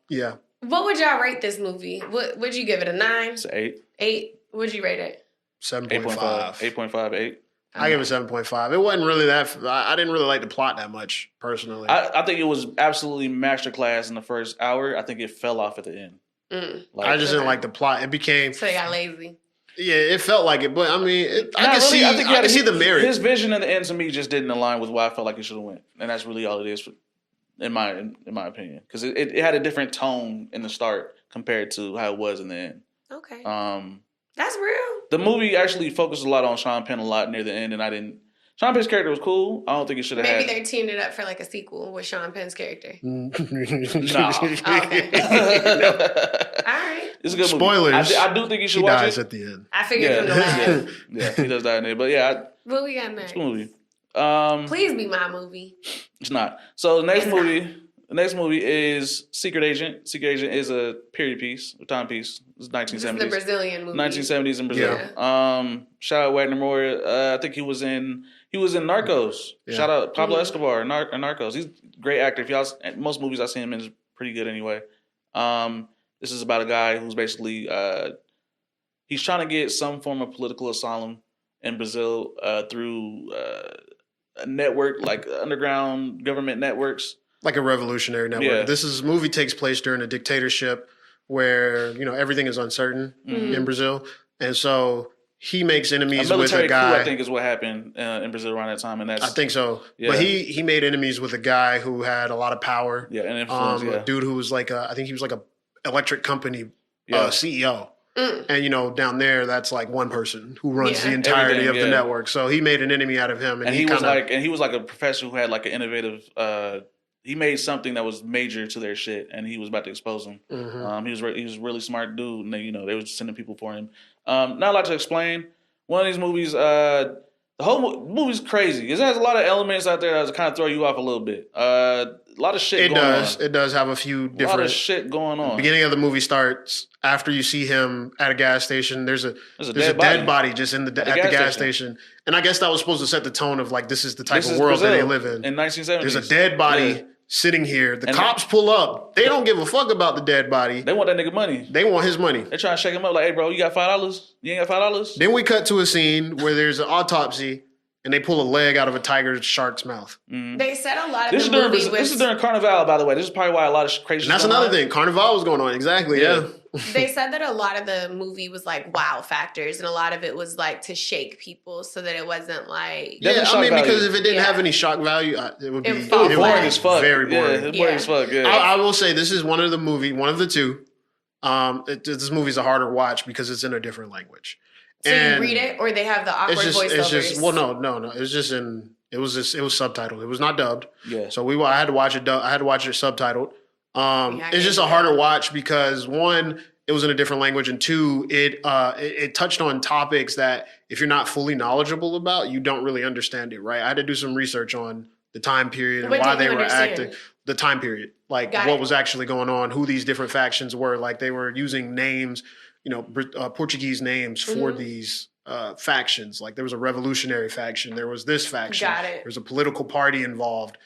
yeah. What would y'all rate this movie? Would you give it a 9? It's an 8. 8? Would you rate it? 7.5. 8.5, 8. I give it 7.5. It wasn't really that. I didn't really like the plot that much, personally. I think it was absolutely masterclass in the first hour. I think it fell off at the end. I just didn't like the plot. It became. So they got lazy. Yeah, it felt like it, but I mean, I can see the merit. His vision in the end to me just didn't align with what I felt like it should have went, and that's really all it is, in my opinion, because it had a different tone in the start compared to how it was in the end. Okay. That's real. The movie actually focused a lot on Sean Penn a lot near the end, and I didn't. Sean Penn's character was cool. I don't think it should have had. Maybe they're teaming it up for like a sequel with Sean Penn's character. Nah. Okay. All right. It's a good Spoilers. movie. I do think you should watch it. He dies at the end. I figured from the last. Yeah, he does die in there. But yeah. What we got next? It's a good movie. Please be my movie. It's not. So the next movie is Secret Agent. Secret Agent is a period piece, a timepiece. It's 1970s. This is the Brazilian movie. 1970s in Brazil. Yeah. Shout out Wagner Moore. I think he was in Narcos. Yeah. Shout out Pablo Escobar, Narcos. He's a great actor. Most movies I've seen him in is pretty good anyway. This is about a guy who's basically he's trying to get some form of political asylum in Brazil through a network, like underground government networks. Like a revolutionary network. Yeah. This movie takes place during a dictatorship where, everything is uncertain in Brazil. And so he makes enemies with a guy. Coup, I think, is what happened in Brazil around that time. And I think so. Yeah. But he made enemies with a guy who had a lot of power. Yeah, and influence, a dude who was I think he was like a electric company CEO. And down there, that's like one person who runs the entirety of the network. So he made an enemy out of him, and he was like a professor who had like an innovative. He made something that was major to their shit, and he was about to expose him. Mm-hmm. He was a really smart dude, and they were sending people for him. Not a lot to explain. One of these movies, the whole movie's crazy. It has a lot of elements out there that kind of throw you off a little bit. A lot of shit going on. It does have a few different... A lot of shit going on. The beginning of the movie starts after you see him at a gas station. There's a dead body just at the gas station. And I guess that was supposed to set the tone of like, this is the type of world that they live in. In 1970s. There's a dead body sitting here. The cops pull up. They don't give a fuck about the dead body. They want that nigga money. They want his money. They trying to shake him up like, hey, bro, you got $5? You ain't got $5? Then we cut to a scene where there's an autopsy and they pull a leg out of a tiger shark's mouth. Mm-hmm. They said a lot of the movie This is during Carnival, by the way. This is probably why a lot of crazy shit. That's another thing. Carnival was going on. Exactly, yeah. They said that a lot of the movie was like wow factors, and a lot of it was like to shake people so that it wasn't like... Yeah, I mean, because if it didn't have any shock value, it would be boring as fuck. Very boring. Boring as fuck, yeah. I will say this is one of the two. This movie's a harder watch because it's in a different language. So you read it, or they have the awkward voiceovers? No. It was just it was subtitled. It was not dubbed. Yeah. So I had to watch it. I had to watch it subtitled. It's just a harder watch because one, it was in a different language, and two, it touched on topics that if you're not fully knowledgeable about, you don't really understand it. Right. I had to do some research on the time period and why they were acting. The time period, like what was actually going on, who these different factions were. Like they were using names. Portuguese names for these factions. Like there was a revolutionary faction. There was this faction. Got it. There's a political party involved.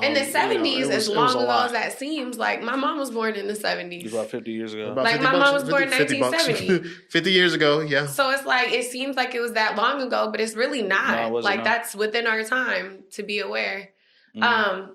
In the 70s, as long ago as that seems, like my mom was born in the 70s. About 50 years ago. Like my mom was born in 1970. 50 years ago, yeah. So it's like, it seems like it was that long ago, but it's really not. No, that's within our time to be aware. Mm-hmm.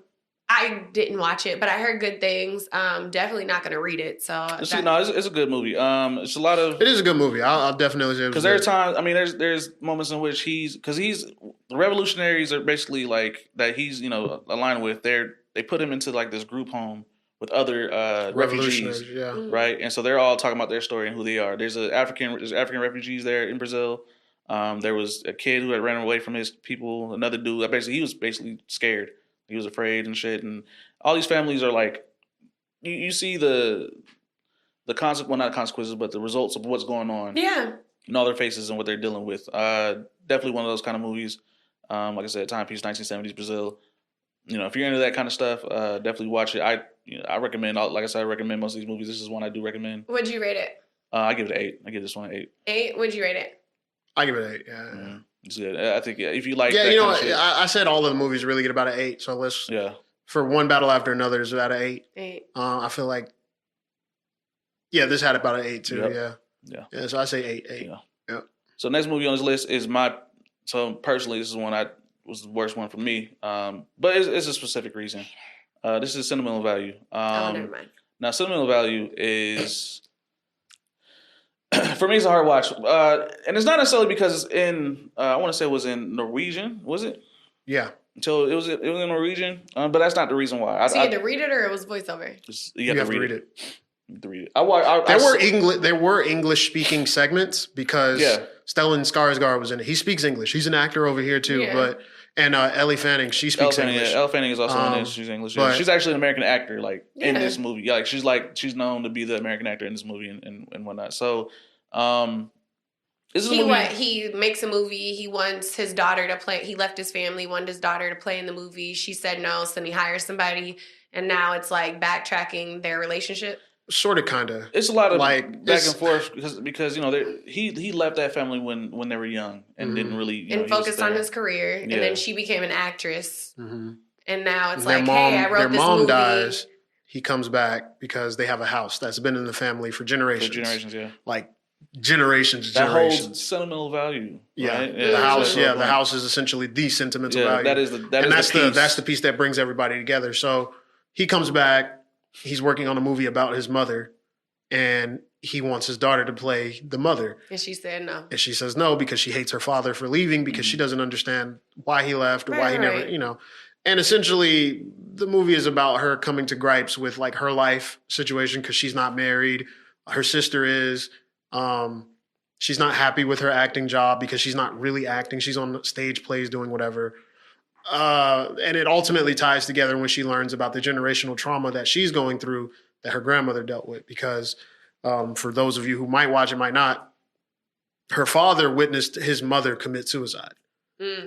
I didn't watch it, but I heard good things. Definitely not going to read it. So it's a good movie. It's a lot of. It is a good movie. I'll definitely say. Because there's times. I mean, there's moments in which the revolutionaries are basically like that. He's aligned with. They put him into like this group home with other refugees, right? And so they're all talking about their story and who they are. There's African refugees there in Brazil. There was a kid who had ran away from his people. Another dude. He was basically scared. He was afraid and shit, and all these families are like, you see the consequences, well, not consequences, but the results of what's going on. Yeah. In all their faces and what they're dealing with. Definitely one of those kind of movies. Like I said, timepiece, 1970s Brazil. If you're into that kind of stuff, definitely watch it. I recommend, like I said, I recommend most of these movies. This is one I do recommend. Would you rate it? I give it an 8. I give this one an 8. 8? Would you rate it? I give it an 8, yeah. Mm-hmm. It's good. I think if you like, I said all of the movies really get about an 8. So let's for One Battle After Another is about an 8. 8. I feel like this had about an 8 too. Yep. Yeah. So I say 8. Yeah. So next movie on this list is personally this is one was the worst one for me. But it's a specific reason. This is sentimental value. Never mind. Now sentimental value is. For me, it's a hard watch, and it's not necessarily because it's in. I want to say it was in Norwegian. Was it? Yeah. Until it was in Norwegian, but that's not the reason why. So you had to read it, or it was voiceover. You have to read it. You have to read it. There were English speaking segments because Stellan Skarsgård was in it. He speaks English. He's an actor over here too, and Ellie Fanning, she speaks English. Elle Fanning is also in this. She's English. She's actually an American actor, in this movie. Yeah, she's known to be the American actor in this movie and whatnot. So, this is a movie. He makes a movie. He wants his daughter to play. He left his family, wanted his daughter to play in the movie. She said no, so then he hires somebody, and now it's like backtracking their relationship. Sort of, kind of. It's a lot of back and forth because he left that family when they were young and didn't really and focused on his career, and then she became an actress, and now it's I wrote this movie. Dies. he comes back because they have a house that's been in the family for generations. Yeah. Like generations. That holds sentimental value. Yeah. Right? The house. Yeah. The house is essentially the sentimental value. That's the piece that brings everybody together. So he comes back. He's working on a movie about his mother, and he wants his daughter to play the mother. And she said no. And she says no because she hates her father for leaving because she doesn't understand why he left or why he never, And essentially, the movie is about her coming to gripes with like her life situation because she's not married. Her sister is. She's not happy with her acting job because she's not really acting. She's on stage plays doing whatever. And it ultimately ties together when she learns about the generational trauma that she's going through that her grandmother dealt with. Because for those of you who might watch it, might not, her father witnessed his mother commit suicide.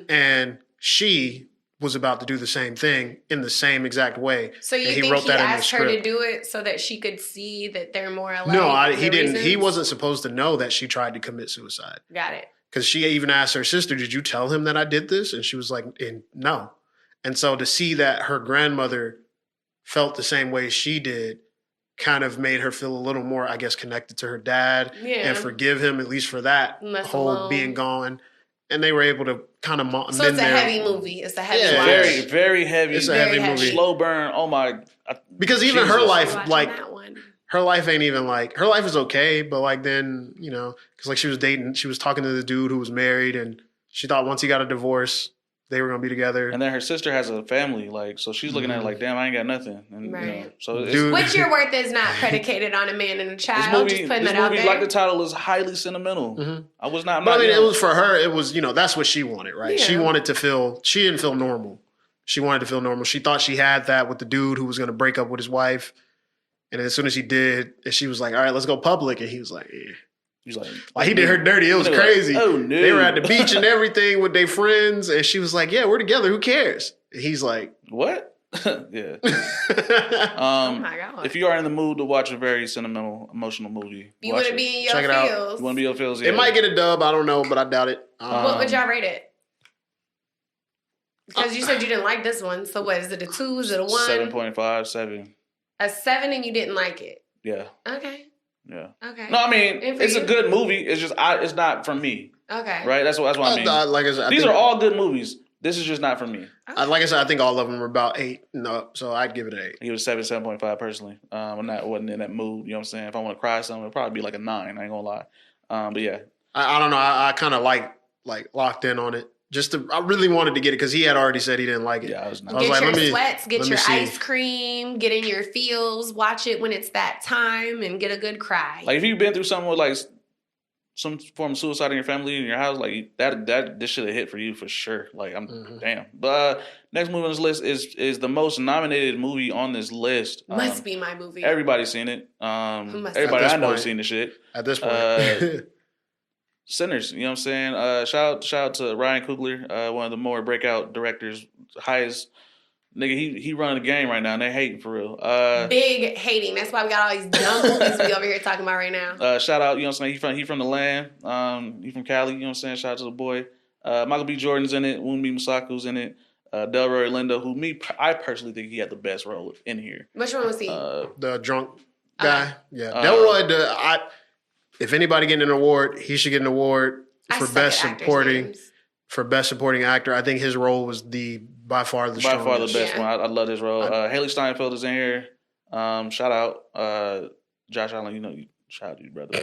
And she was about to do the same thing in the same exact way. So you think he asked her to do it so that she could see that they're more alike? No, he didn't. He wasn't supposed to know that she tried to commit suicide. Got it. Because she even asked her sister, did you tell him that I did this? And she was like, no. And so to see that her grandmother felt the same way she did kind of made her feel a little more, I guess, connected to her dad and forgive him, at least for that whole being gone. And they were able to kind of So it's a heavy movie. It's a heavy watch. Very, very heavy. It's a heavy movie. Slow burn. Oh my. Because even her life, like, her life ain't even like, her life is okay, but like then, because like she was talking to the dude who was married and she thought once he got a divorce, they were going to be together. And then her sister has a family, like, so she's looking at it like, damn, I ain't got nothing. And, so which your worth is not predicated on a man and a child. Just putting that out there. Like the title is highly sentimental. I was not. But I mean, it was for her. It was, that's what she wanted, right? Yeah. She wanted to feel. She didn't feel normal. She wanted to feel normal. She thought she had that with the dude who was going to break up with his wife. And as soon as he did, she was like, "All right, let's go public." And he was like, "Yeah." He's like he did her dirty. It was crazy. Like, oh no! They were at the beach and everything with their friends, and she was like, "Yeah, we're together. Who cares?" And he's like, "What?" Yeah. Oh my god! If you are in the mood to watch a very sentimental, emotional movie, you want to be in your feels. You want to be in your feels. Yeah. It might get a dub. I don't know, but I doubt it. What would y'all rate it? Because you said you didn't like this one. So what is it? A 2? Is it a 1? 7.5, 7. A 7, and you didn't like it. Yeah. Okay. Yeah. Okay. No, I mean it's a good movie. It's just it's not for me. Okay. Right. That's what I mean. Like I said, these are all good movies. This is just not for me. Okay. Like I said, I think all of them were about 8. No, so I'd give it an 8. I give it a 7.5 personally. Wasn't in that mood. You know what I'm saying? If I want to cry something, it'll probably be like a 9. I ain't gonna lie. But yeah. I don't know. I kind of like locked in on it. I really wanted to get it because he had already said he didn't like it. Yeah, I was not. Get your sweats, get your ice cream, get in your feels, watch it when it's that time, and get a good cry. Like if you've been through something with like some form of suicide in your family in your house, like that this should have hit for you for sure. Like damn. But next movie on this list is the most nominated movie on this list. Must be my movie. Everybody's seen it. Everybody I know has seen the shit. At this point. Sinners, you know what I'm saying? Shout out to Ryan Coogler, one of the more breakout directors, highest nigga. He running the game right now, and they hating for real. Big hating. That's why we got all these dumb movies we over here talking about right now. Shout out, you know what I'm saying? He from the land. He from Cali, you know what I'm saying? Shout out to the boy. Michael B. Jordan's in it. Wunmi Masaku's in it. Delroy Lindo, I personally think he had the best role in here. Which one was he? The drunk guy. Yeah, Delroy. If anybody getting an award, he should get an award for best supporting. For best supporting actor, I think his role was by far the strongest. By far the best one. I love his role. Haley Steinfeld is in here. Shout out Josh Allen. Shout out to you, brother.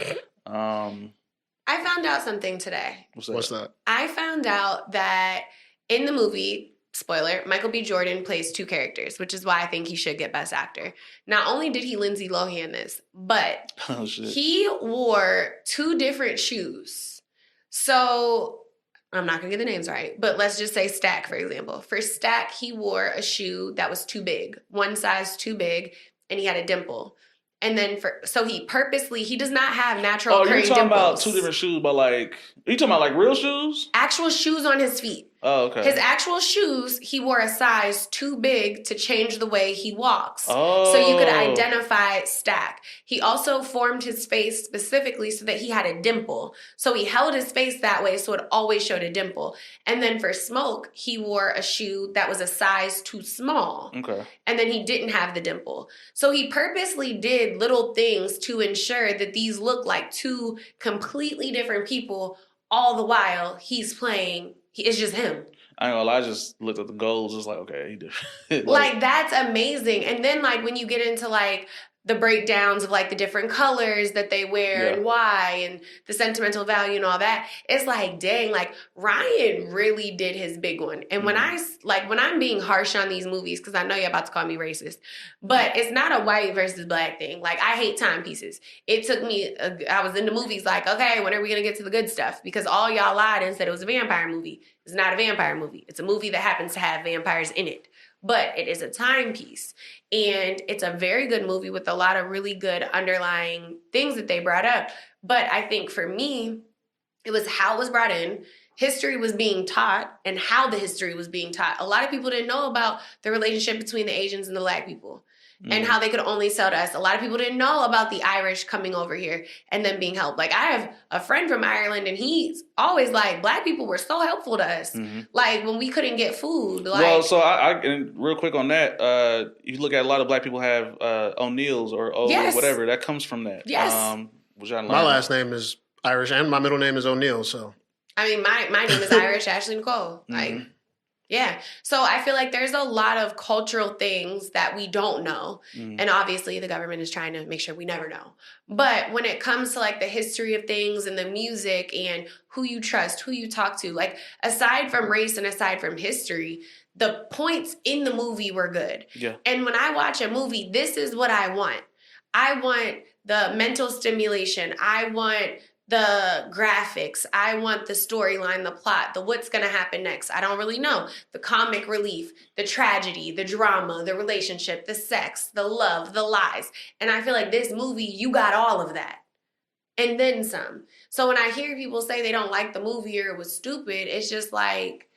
I found out something today. What's that? I found out that in the movie, spoiler, Michael B. Jordan plays 2 characters, which is why I think he should get Best Actor. Not only did he Lindsay Lohan this, but he wore 2 different shoes. So I'm not going to get the names right, but let's just say Stack, for example. For Stack, he wore a shoe that was too big, one size too big, and he had a dimple. And then he does not have natural occurring dimples. You're talking about 2 different shoes, but are you talking about like real shoes? Actual shoes on his feet. Oh, okay. His actual shoes, he wore a size too big to change the way he walks. Oh. So you could identify Stack. He also formed his face specifically so that he had a dimple. So he held his face that way so it always showed a dimple. And then for Smoke, he wore a shoe that was a size too small. Okay. And then he didn't have the dimple. So he purposely did little things to ensure that these look like two completely different people, all the while he's playing. It's just him. I ain't gonna lie, I just looked at the goals. It's like, okay, he did. like that's amazing. And then like when you get into like the breakdowns of like the different colors that they wear and why and the sentimental value and all that, it's like, dang, like Ryan really did his big one. And when I'm being harsh on these movies, because I know you're about to call me racist, but it's not a white versus black thing. Like I hate timepieces. It took me, I was in the movies like, okay, when are we going to get to the good stuff? Because all y'all lied and said it was a vampire movie. It's not a vampire movie. It's a movie that happens to have vampires in it. But it is a timepiece. And it's a very good movie with a lot of really good underlying things that they brought up. But I think for me, it was how it was brought in. History was being taught and how the history was being taught. A lot of people didn't know about the relationship between the Asians and the black people. And how they could only sell to us. A lot of people didn't know about the Irish coming over here and then being helped. Like, I have a friend from Ireland, and he's always like, black people were so helpful to us. Like, when we couldn't get food. Like, well, so I and real quick on that, you look at a lot of black people have O'Neills or whatever. That comes from that. Yes. Which I learned. My last name is Irish, and my middle name is O'Neill, so. I mean, my name is Irish, Ashley Nicole. Like, yeah. So I feel like there's a lot of cultural things that we don't know. And obviously the government is trying to make sure we never know. But when it comes to like the history of things and the music and who you trust, who you talk to, like aside from race and aside from history, the points in the movie were good. Yeah. And when I watch a movie, this is what I want. I want the mental stimulation. I want the graphics. I want the storyline, the plot, the what's going to happen next. I don't really know. The comic relief, the tragedy, the drama, the relationship, the sex, the love, the lies. And I feel like this movie, you got all of that. And then some. So when I hear people say they don't like the movie or it was stupid, it's just like,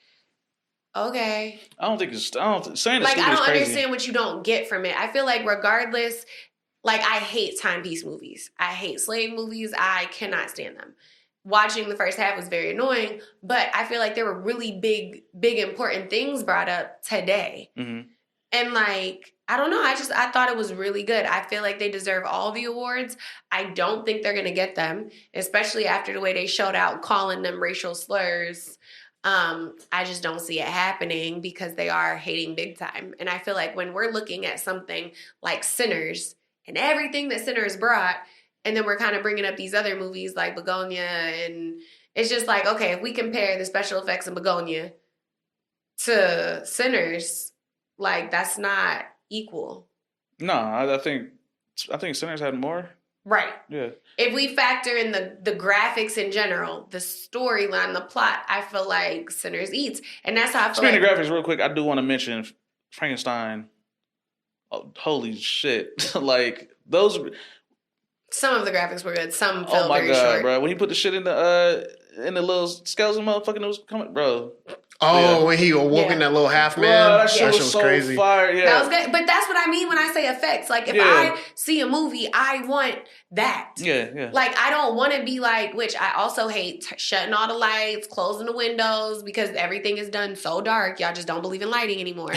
okay. I don't think it's, saying it's like, stupid I is don't crazy. understand what you don't get from it. I feel like regardless, like, I hate timepiece movies. I hate slave movies. I cannot stand them. Watching the first half was very annoying, but I feel like there were really big, important things brought up today. And, like, I don't know. I thought it was really good. I feel like they deserve all the awards. I don't think they're going to get them, especially after the way they showed out calling them racial slurs. I just don't see it happening because they are hating big time. And I feel like when we're looking at something like Sinners, and everything that Sinners brought, and then we're kind of bringing up these other movies like Begonia, and it's just like, okay, if we compare the special effects in Begonia to Sinners, like, that's not equal. No, I think Sinners had more. Right. Yeah. If we factor in the graphics in general, the storyline, the plot, I feel like Sinners eats. And that's how I feel Speaking of graphics, real quick, I do want to mention Frankenstein. Oh, holy shit. Like, those... Some of the graphics were good. Some felt oh my very God, short. Bro. When he put the shit in the little skeleton motherfucking, it was coming, bro. Oh, when he awoke in that little half man. Bro, that shit was was so crazy. fire. Yeah. That was good. But that's what I mean when I say effects. Like, if I see a movie, I want that. Yeah. Like, I don't want to be like, which I also hate shutting all the lights, closing the windows, because everything is done so dark. Y'all just don't believe in lighting anymore.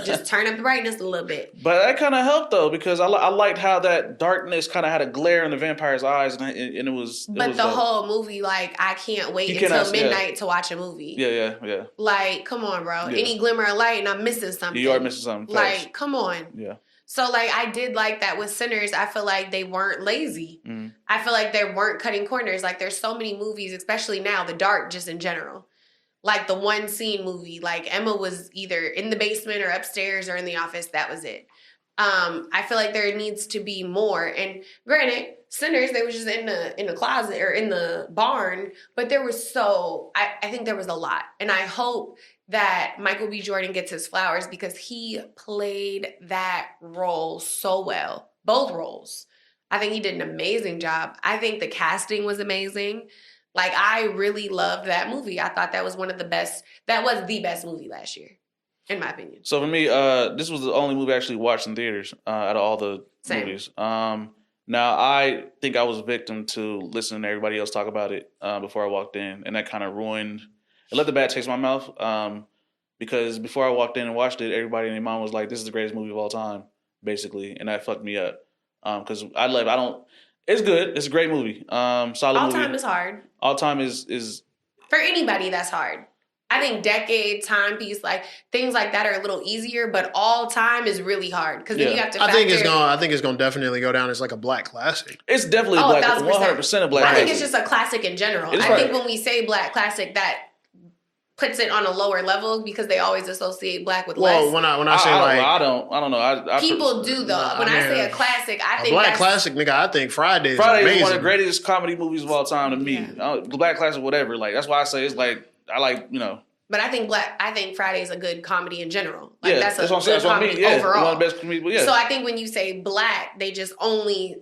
Just turn up the brightness a little bit. But that kind of helped, though, because I liked how that darkness kind of had a glare in the vampire's eyes, and it was... But the whole movie, like, I can't wait until midnight to watch a movie. Yeah. Like, come on, bro. Yeah. Any glimmer of light and I'm missing something. You are missing something. Like, come on. Yeah. So, like, I did like that with Sinners. I feel like they weren't lazy. I feel like they weren't cutting corners. Like, there's so many movies, especially now, The Dark, just in general. Like, the one scene movie. Like, Emma was either in the basement or upstairs or in the office. That was it. I feel like there needs to be more. And granted, Sinners, they were just in the closet or in the barn. But there was I think there was a lot. And I hope that Michael B. Jordan gets his flowers because he played that role so well. Both roles. I think he did an amazing job. I think the casting was amazing. Like, I really loved that movie. I thought that was the best movie last year, in my opinion. So for me, this was the only movie I actually watched in theaters out of all the movies. Now, I think I was a victim to listening to everybody else talk about it before I walked in, and that kind of ruined, it left a bad taste in my mouth because before I walked in and watched it, everybody and their mom was like, this is the greatest movie of all time, basically, and that fucked me up because it's good. It's a great movie. Solid movie. All time is hard. All time is for anybody, that's hard. I think decade, timepiece, like things like that are a little easier, but all time is really hard because then you have to. I think it's gonna definitely go down as like a black classic. It's definitely a black, 100% a black. I think it's just a classic in general. I think when we say black classic, that puts it on a lower level because they always associate black with less. Well, when I say I don't know. People do though. When I say a classic, I think black classic, nigga. I think Friday is one of the greatest comedy movies of all time to me. Black classic, whatever. Like that's why I say it's like I like But I think Friday is a good comedy in general. Like that's a good comedy overall. One of the best comedies. So I think when you say black, they just only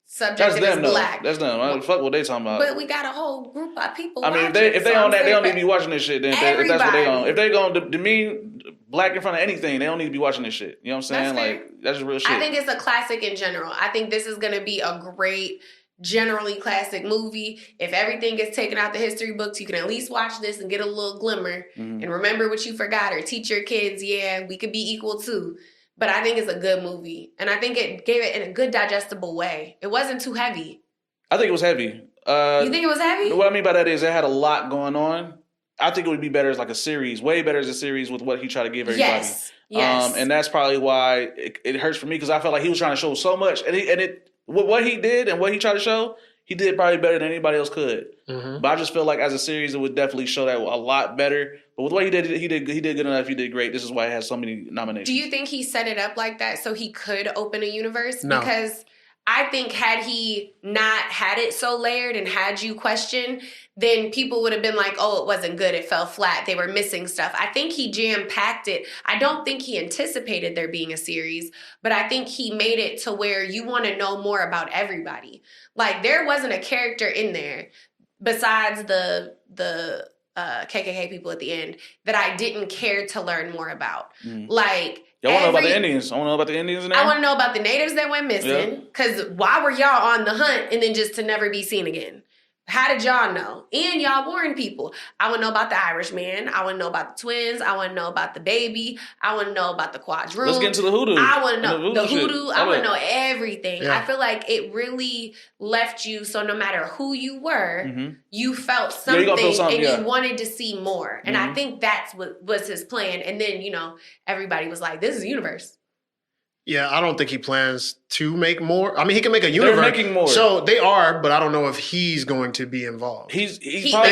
subject it as black. That's them. Fuck what they talking about. But we got a whole group of people. I mean, if they on that, they don't need to be watching this shit. Then if that's what they on. If they going to demean black in front of anything, they don't need to be watching this shit. You know what I'm saying? That's just real shit. I think it's a classic in general. I think this is going to be a great, generally classic movie. If everything gets taken out the history books, you can at least watch this and get a little glimmer and remember what you forgot, or teach your kids, we could be equal too. But I think it's a good movie. And I think it gave it in a good digestible way. It wasn't too heavy. I think it was heavy. You think it was heavy? What I mean by that is it had a lot going on. I think it would be better as like a series, way better as a series with what he tried to give everybody. Yes. And that's probably why it hurts for me because I felt like he was trying to show so much. And what he did and what he tried to show, he did probably better than anybody else could. But I just feel like as a series, it would definitely show that a lot better. But with what he did good enough. He did great. This is why it has so many nominations. Do you think he set it up like that so he could open a universe? No. Because I think had he not had it so layered and had you question, then people would have been like, oh, it wasn't good. It fell flat. They were missing stuff. I think he jam-packed it. I don't think he anticipated there being a series, but I think he made it to where you want to know more about everybody. Like, there wasn't a character in there besides the KKK people at the end that I didn't care to learn more about. Like, y'all want to know about the Indians? I want to know about the Indians in there? I want to know about the natives that went missing. Because why were y'all on the hunt and then just to never be seen again? How did y'all know? And y'all warned people. I want to know about the Irishman. I want to know about the twins. I want to know about the baby. I want to know about the quadroon. Let's get into the hoodoo. I want to know the hoodoo. I want to know everything. Yeah. I feel like it really left you so no matter who you were, you felt something, you wanted to see more. And I think that's what was his plan. And then, everybody was like, this is a universe. Yeah, I don't think he plans to make more. I mean, he can make a universe. They're making more. So they are, but I don't know if he's going to be involved. He's probably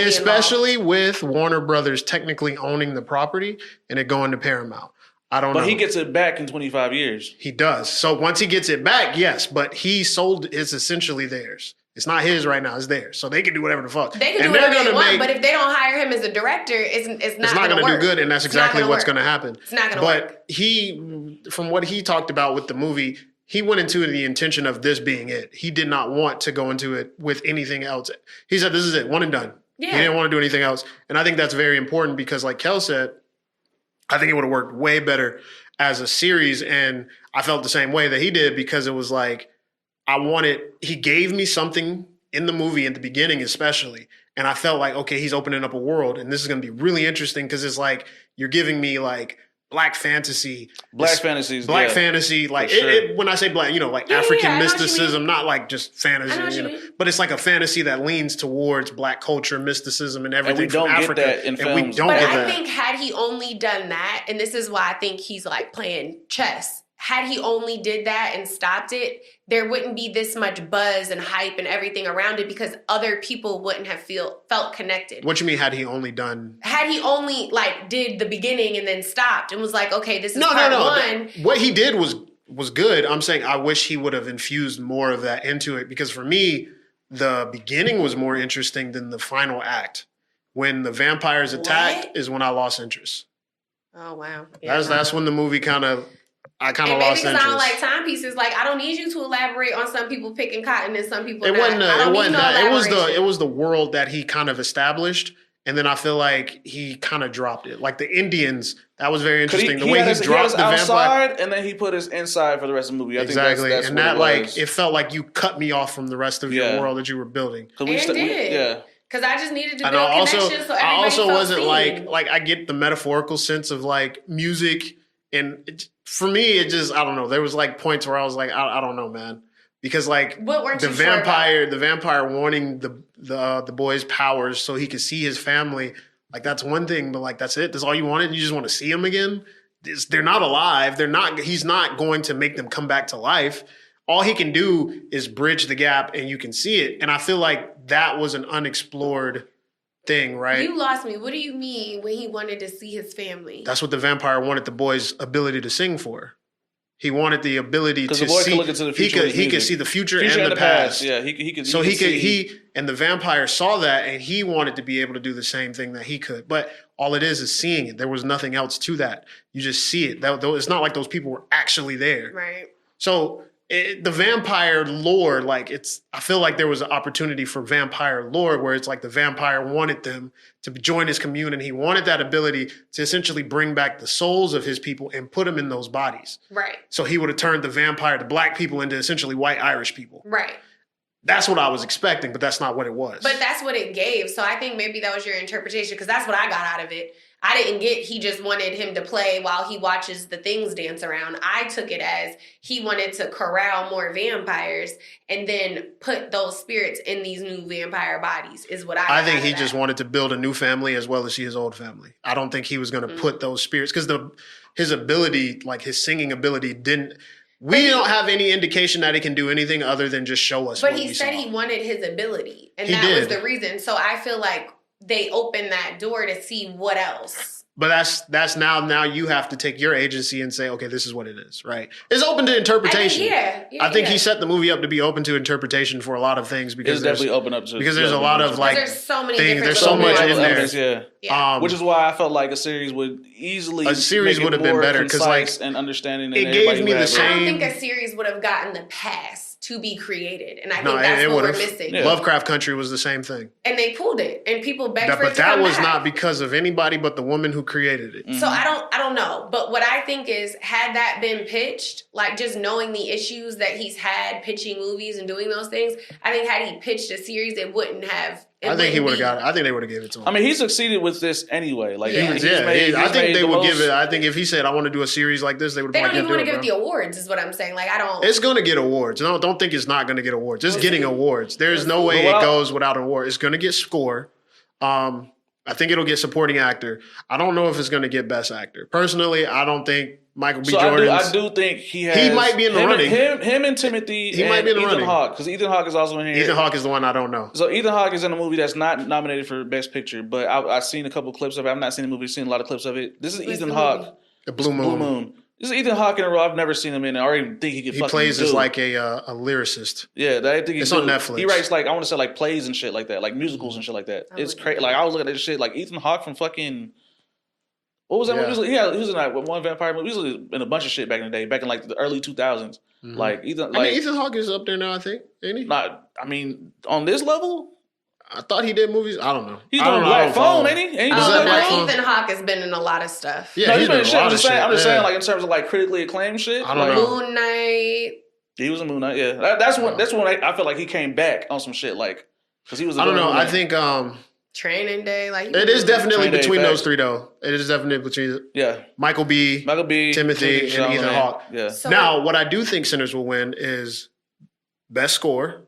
especially with Warner Brothers technically owning the property and it going to Paramount. I don't know. But he gets it back in 25 years. He does. So once he gets it back, yes, but he sold it's essentially theirs. It's not his right now. It's theirs. So they can do whatever the fuck. They can do whatever they want, but if they don't hire him as a director, it's not going to do good, and that's exactly what's going to happen. It's not going to work. But from what he talked about with the movie, he went into the intention of this being it. He did not want to go into it with anything else. He said, this is it, one and done. Yeah. He didn't want to do anything else. And I think that's very important because like Kell said, I think it would have worked way better as a series. And I felt the same way that he did because it was like, he gave me something in the movie at the beginning especially, and I felt like, okay, he's opening up a world, and this is going to be really interesting because it's like you're giving me like black fantasy. Like when I say black, like African mysticism, not like just fantasy, but it's like a fantasy that leans towards black culture, mysticism, and everything from Africa. Get that in films. We don't get that. I think had he only done that, and this is why I think he's like playing chess. Had he only did that and stopped it, there wouldn't be this much buzz and hype and everything around it because other people wouldn't have felt connected. What you mean had he only done? Had he only did the beginning and then stopped and was like, okay, this is part one. What he did was good. I'm saying I wish he would have infused more of that into it because for me, the beginning was more interesting than the final act. When the vampires attacked is when I lost interest. Oh, wow. Yeah. That's when the movie kind of... I kind of lost interest. Because I don't like timepieces. Like, I don't need you to elaborate on some people picking cotton and some people it not. Wasn't that. Elaboration. It was the world that he kind of established, and then I feel like he kind of dropped it. Like the Indians, that was very interesting. The way he dropped the outside, vampire, and then he put his inside for the rest of the movie. Exactly, that's and that like it felt like you cut me off from the rest of your world that you were building. And did. Because I just needed to build connections so everybody I also wasn't seen. like I get the metaphorical sense of like music, and for me it just I don't know. There was like points where I was like I don't know, man, because like the vampire wanting the boy's powers so he could see his family, like that's one thing, but like that's it. That's all you wanted. You just want to see him again. They're not alive. He's not going to make them come back to life. All he can do is bridge the gap and you can see it. And I feel like that was an unexplored thing, right? You lost me. What do you mean when he wanted to see his family? That's what the vampire wanted the boy's ability to sing for. He wanted the ability to see. Because the boy could look into the future. He could see the future and the past. Yeah, he could. So he and the vampire saw that, and he wanted to be able to do the same thing that he could. But all it is seeing it. There was nothing else to that. You just see it. It's not like those people were actually there. Right. So the vampire lore, like I feel like there was an opportunity for vampire lore where it's like the vampire wanted them to join his commune, and he wanted that ability to essentially bring back the souls of his people and put them in those bodies. Right. So he would have turned the black people into essentially white Irish people. Right. That's what I was expecting, but that's not what it was. But that's what it gave. So I think maybe that was your interpretation, because that's what I got out of it. I didn't get he just wanted him to play while he watches the things dance around. I took it as he wanted to corral more vampires and then put those spirits in these new vampire bodies is what I think he just wanted to build a new family as well as see his old family. I don't think he was going to put those spirits, because his ability, like his singing ability we don't have any indication that he can do anything other than just show us. But he said he wanted his ability, and that was the reason. So I feel like they opened that door to see what else. But that's now you have to take your agency and say, okay, this is what it is, right? It's open to interpretation. I think he set the movie up to be open to interpretation for a lot of things, because it's definitely open up to, because there's a lot of like there's so many things. There's so much in there. Yeah. Which is why I felt like a series would easily would have been better, because like and understanding. It gave me the same. I don't think a series would have gotten the pass to be created, and I think that's what we're missing. Yeah. Lovecraft Country was the same thing, and they pulled it, and people begged for it to But that was not because of anybody but the woman who created it. Mm-hmm. So I don't know, but what I think is, had that been pitched, like just knowing the issues that he's had pitching movies and doing those things, I think had he pitched a series, it wouldn't have. I think he would have got it. I think they would have given it to him. I mean, he succeeded with this anyway. Like, I think they would give it. I think if he said, "I want to do a series like this," they would. They don't even want to give it the awards. Is what I'm saying. Like, I don't. It's going to get awards. No, don't think it's not going to get awards. It's getting awards. There's no way it goes without an award. It's going to get score. I think it'll get supporting actor. I don't know if it's going to get best actor. Personally, I don't think Michael B. Jordan. I do think he might be in the running. Him and Timothy. He might be in the running. Ethan Hawke, because Ethan Hawke is also in here. Ethan Hawke is the one I don't know. So Ethan Hawke is in a movie that's not nominated for Best Picture, but I've seen a couple clips of it. I've not seen the movie. I've seen a lot of clips of it. This is Ethan Hawke. The Blue Moon. This is Ethan Hawke in a role I've never seen him in. I already think he could. He plays as like a lyricist. Yeah, I think it's on Netflix. He writes like, I want to say like plays and shit like that, like musicals and shit like that. It's crazy. Like I was looking at this shit like Ethan Hawke from fucking. What was that movie? He was in like one vampire movie. He was in a bunch of shit back in the day, back in like the early 2000s. Mm-hmm. Like Ethan. Ethan Hawke is up there now. I think, ain't he? On this level. I thought he did movies. I don't know. He's doing Black Phone, ain't he? Ethan Hawke has been in a lot of stuff. Yeah, he's been in a lot of shit. I'm just saying, like in terms of like critically acclaimed shit. I don't know. Moon Knight. He was in Moon Knight. Yeah, that's when I feel like he came back on some shit, like because he was. I don't know. I think Training Day, like it is definitely between those three though. It is definitely between Michael B, Timothy, and Ethan Hawke. Yeah. So, now, what I do think Sinners will win is best score,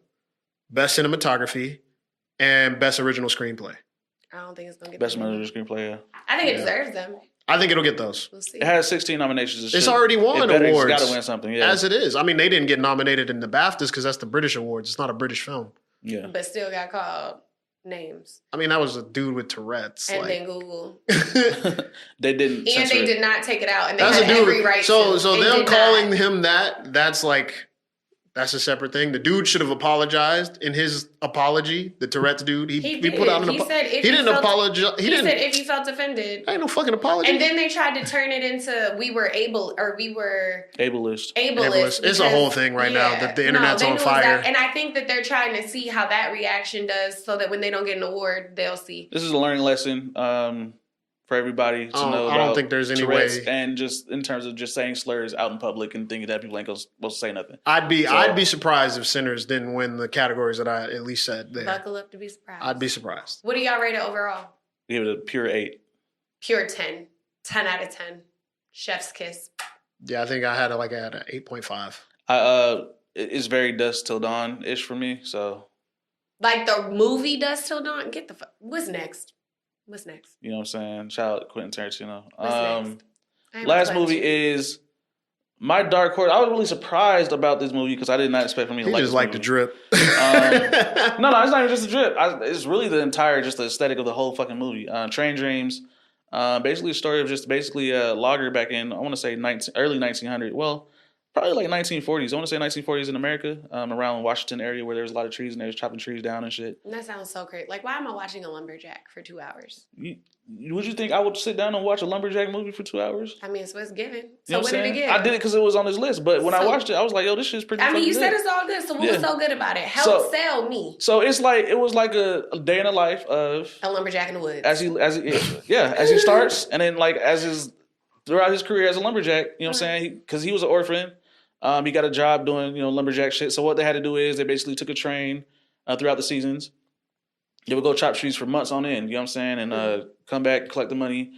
best cinematography, and best original screenplay. I don't think it's gonna get best original screenplay. Yeah, I think it deserves them. I think it'll get those. We'll see. It has 16 nominations. It's already won awards. It's got to win something. Yeah, as it is. I mean, they didn't get nominated in the BAFTAs because that's the British awards. It's not a British film. Yeah, but still got called names. I mean, that was a dude with Tourette's. And then Google. They didn't. And they did not take it out. And they that's had every right so to. So them calling him that's like That's a separate thing. The dude should have apologized in his apology. The Tourette's dude, he put out an apology. He didn't apologize. He said if he felt offended. Ain't no fucking apology. And then they tried to turn it into we were ableist. It's a whole thing right now that the internet's on fire. And I think that they're trying to see how that reaction does, so that when they don't get an award, they'll see. This is a learning lesson. For everybody to know. I don't think there's any Tourette's way. And just in terms of just saying slurs out in public and thinking that people ain't supposed to say nothing. I'd be surprised if Sinners didn't win the categories that I at least said there. Buckle up to be surprised. I'd be surprised. What do y'all rate it overall? Give it a pure 8. Pure 10. 10 out of 10. Chef's kiss. Yeah, I think I had an 8.5. It's very Dusk Till Dawn-ish for me, so. Like the movie Dusk Till Dawn? Get the fuck. What's next? You know what I'm saying? Shout out Quentin Tarantino. What's next? Last movie is my dark horse. I was really surprised about this movie because I did not expect for me to like this movie. The drip. No, it's not even just the drip. It's really the entire, just the aesthetic of the whole fucking movie. Train Dreams. Basically a story of just basically a logger back in, I want to say early 1900. Well, probably like 1940s. I want to say 1940s in America, around Washington area where there's a lot of trees and they was chopping trees down and shit. That sounds so great. Like, why am I watching a lumberjack for 2 hours? Would you think I would sit down and watch a lumberjack movie for 2 hours? I mean, it's what's given. So when did it give? I did it because it was on his list, but when I watched it, I was like, yo, this shit's pretty fucking good. You said it's all good, so what was so good about it? Help sell me. So it was like a day in the life of a lumberjack in the woods. As he starts, and then like throughout his career as a lumberjack, you know what I'm saying? Because he was an orphan. He got a job doing, lumberjack shit. So what they had to do is they basically took a train throughout the seasons. They would go chop trees for months on end, you know what I'm saying? And come back, collect the money,